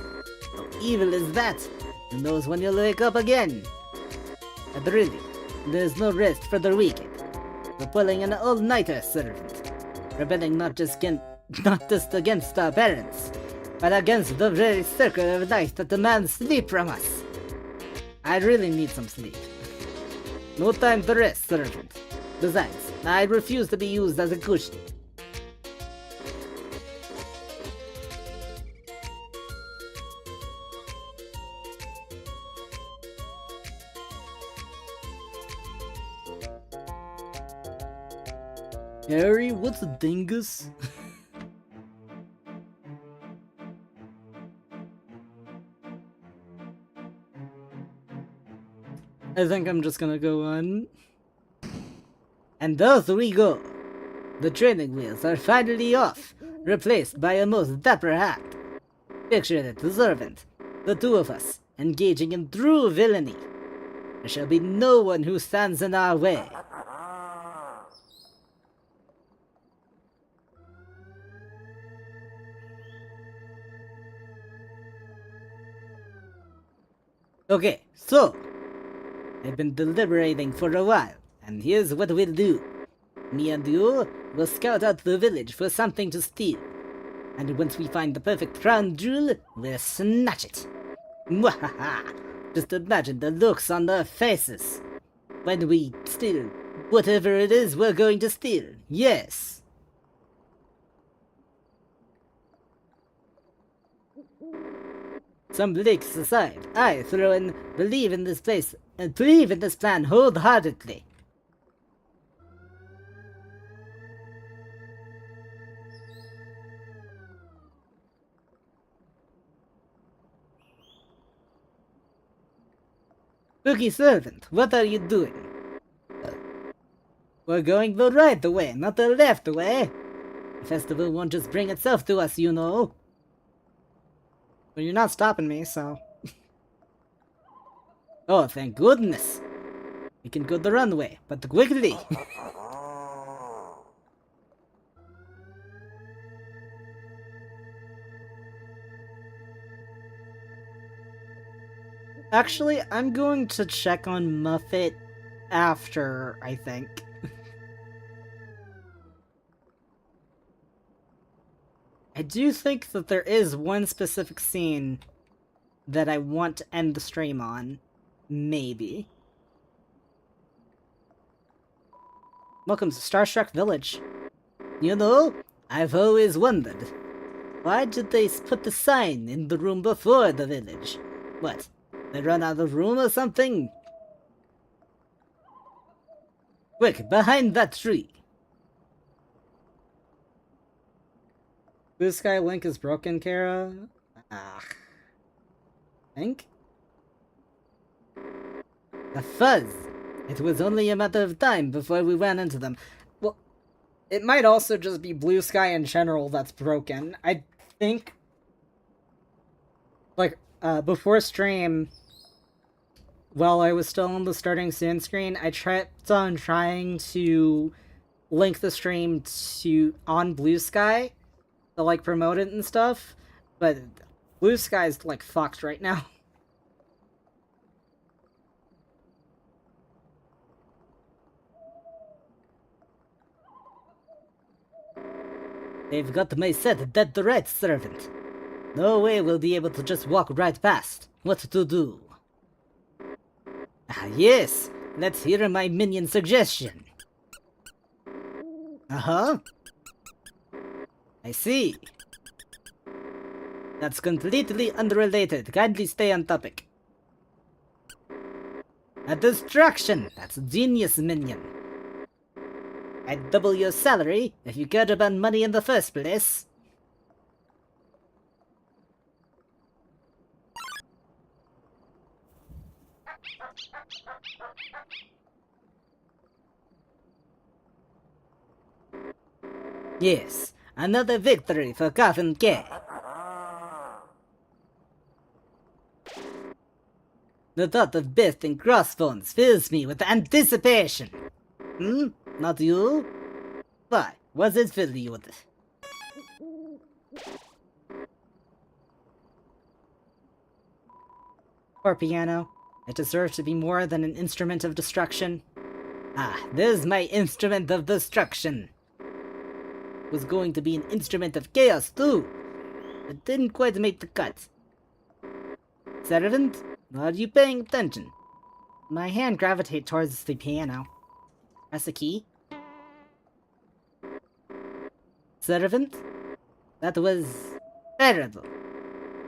How evil is that? Who knows when you'll wake up again? But really, there's no rest for the wicked. We're pulling an all-nighter, servant. rebelling not just against our parents, but against the very circle of life that demands sleep from us. I really need some sleep. No time to rest, servant. Besides, I refuse to be used as a cushion.
Harry, what's a dingus? I think I'm just gonna go on.
And thus we go. The training wheels are finally off, replaced by a most dapper hat. Picture it, the servant, the two of us, engaging in true villainy. There shall be no one who stands in our way. Okay, so, I've been deliberating for a while, and here's what we'll do. Me and you will scout out the village for something to steal. And once we find the perfect crown jewel, we'll snatch it. Mwahaha! Just imagine the looks on their faces when we steal whatever it is we're going to steal. Yes! Some leaks aside, I throw in believe in this place and believe in this plan wholeheartedly. Rookie servant, what are you doing? We're going the right way, not the left way. The festival won't just bring itself to us, you know.
But you're not stopping me, so...
Oh, thank goodness. We can go the runway, but quickly.
Actually, I'm going to check on Muffet after, I think. I do think that there is one specific scene that I want to end the stream on. Maybe. Welcome to Starstruck Village.
You know, I've always wondered, why did they put the sign in the room before the village? What, they run out of room or something? Quick, behind that tree!
Blue Sky Link is broken, Kara? Think?
The fuzz! It was only a matter of time before we ran into them.
Well, it might also just be Blue Sky in general that's broken. I think... Like, before stream, while I was still on the starting soon screen, I kept on trying to link the stream to on Blue Sky to, like, promote it and stuff, but Blue Sky's, like, fucked right now.
They've got my set dead to rights, servant. No way we'll be able to just walk right past. What to do? Ah, yes! Let's hear my minion suggestion. Uh-huh. I see. That's completely unrelated. Kindly stay on topic. A distraction! That's genius, minion. I'd double your salary if you cared about money in the first place. Yes, another victory for Coffin K. The thought of besting Crossbones fills me with anticipation. Hmm? Not you? Why? Was it fill you with?
Poor piano. It deserves to be more than an instrument of destruction.
Ah, there's my instrument of destruction. was going to be an instrument of chaos too. It didn't quite make the cut. Servant, are you paying attention? My hand gravitates towards the piano. Press a key. Servant, that was terrible.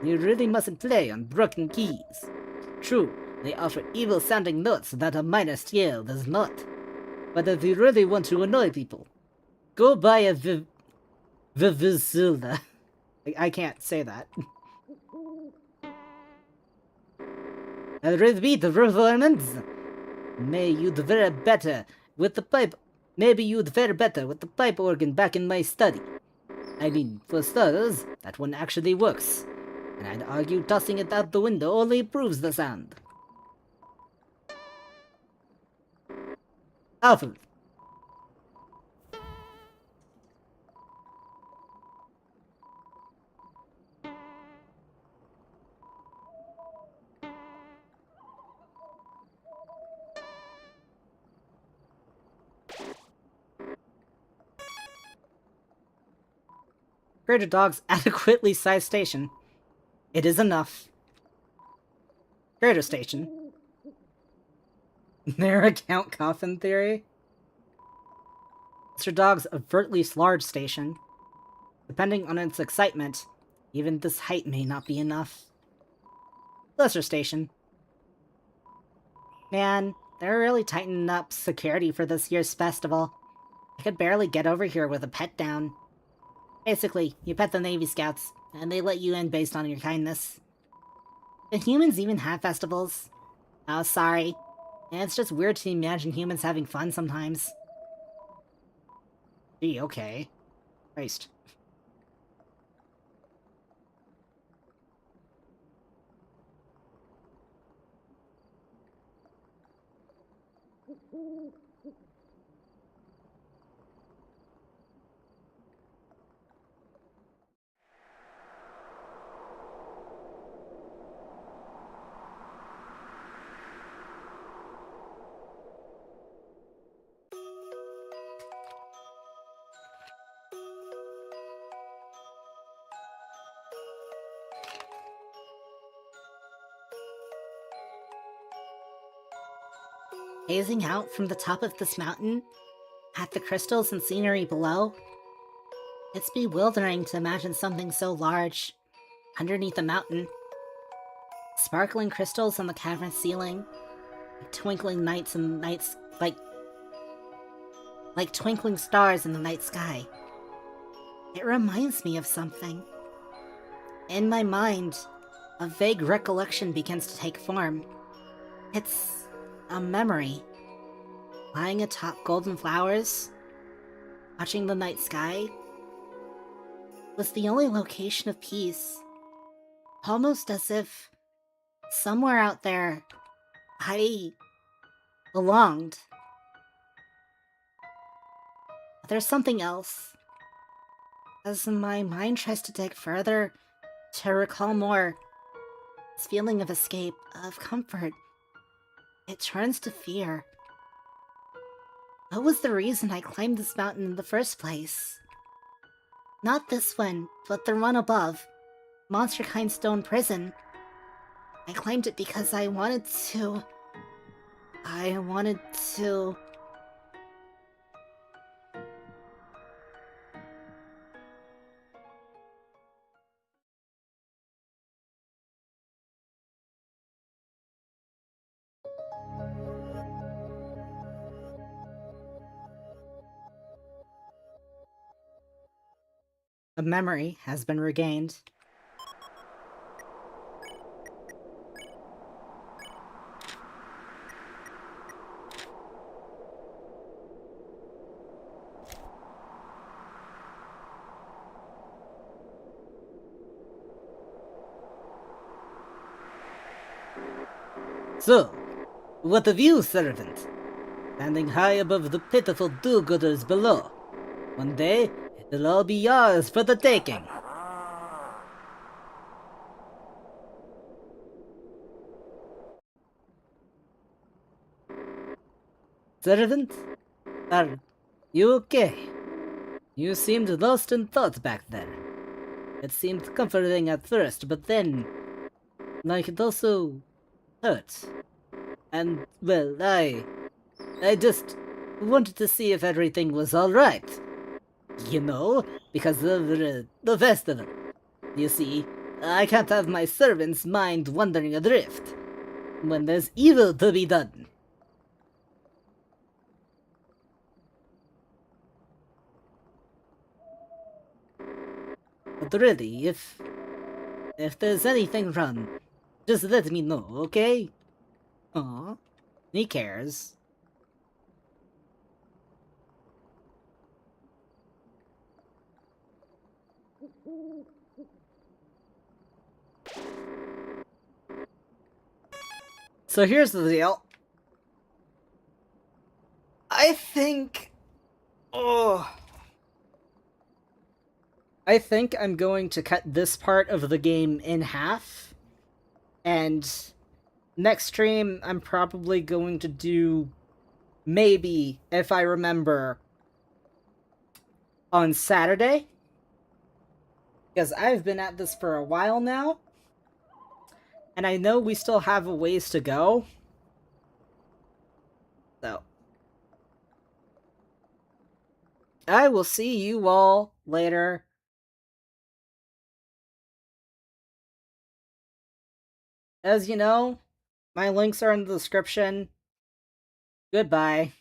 You really mustn't play on broken keys. True, they offer evil-sounding notes that a minor scale does not. But if you really want to annoy people, go buy a Vivizilla. I can't say that. And repeat the performance. May you'd fare better with the pipe. Maybe you'd fare better with the pipe organ back in my study. I mean, for starters, that one actually works. And I'd argue tossing it out the window only improves the sound. Awful. Greater Dog's adequately sized station. It is enough. Greater Station. Their account coffin theory. Mr. Dog's overtly large station. Depending on its excitement, even this height may not be enough. Lesser Station. Man, they're really tightening up security for this year's festival. I could barely get over here with a pet down. Basically, you pet the Navy Scouts, and they let you in based on your kindness. Do humans even have festivals? Oh, sorry. It's just weird to imagine humans having fun sometimes. Gee, okay. Christ. Gazing out from the top of this mountain, at the crystals and scenery below, it's bewildering to imagine something so large, underneath a mountain. Sparkling crystals on the cavern ceiling, twinkling lights in the night like twinkling stars in the night sky. It reminds me of something. In my mind, a vague recollection begins to take form. It's a memory. Lying atop golden flowers, watching the night sky, was the only location of peace. Almost as if somewhere out there, I belonged. But there's something else. As my mind tries to dig further, to recall more, this feeling of escape, of comfort, it turns to fear. What was the reason I climbed this mountain in the first place? Not this one, but the one above, Monsterkind Stone Prison. I climbed it because I wanted to... A memory has been regained. So, what of you, servant? Standing high above the pitiful do-gooders below. One day, it'll all be yours for the taking. Servant? Are you okay? You seemed lost in thought back there. It seemed comforting at first, but then, like, it also hurt. And, well, I just wanted to see if everything was alright. You know, because of the festival. You see, I can't have my servants' mind wandering adrift when there's evil to be done. But really, if there's anything wrong, just let me know, okay? Aw, he cares. So here's the deal. I think... Oh... I think I'm going to cut this part of the game in half. And next stream, I'm probably going to do... Maybe, if I remember, on Saturday. Because I've been at this for a while now. And I know we still have a ways to go. So, I will see you all later. As you know, my links are in the description. Goodbye.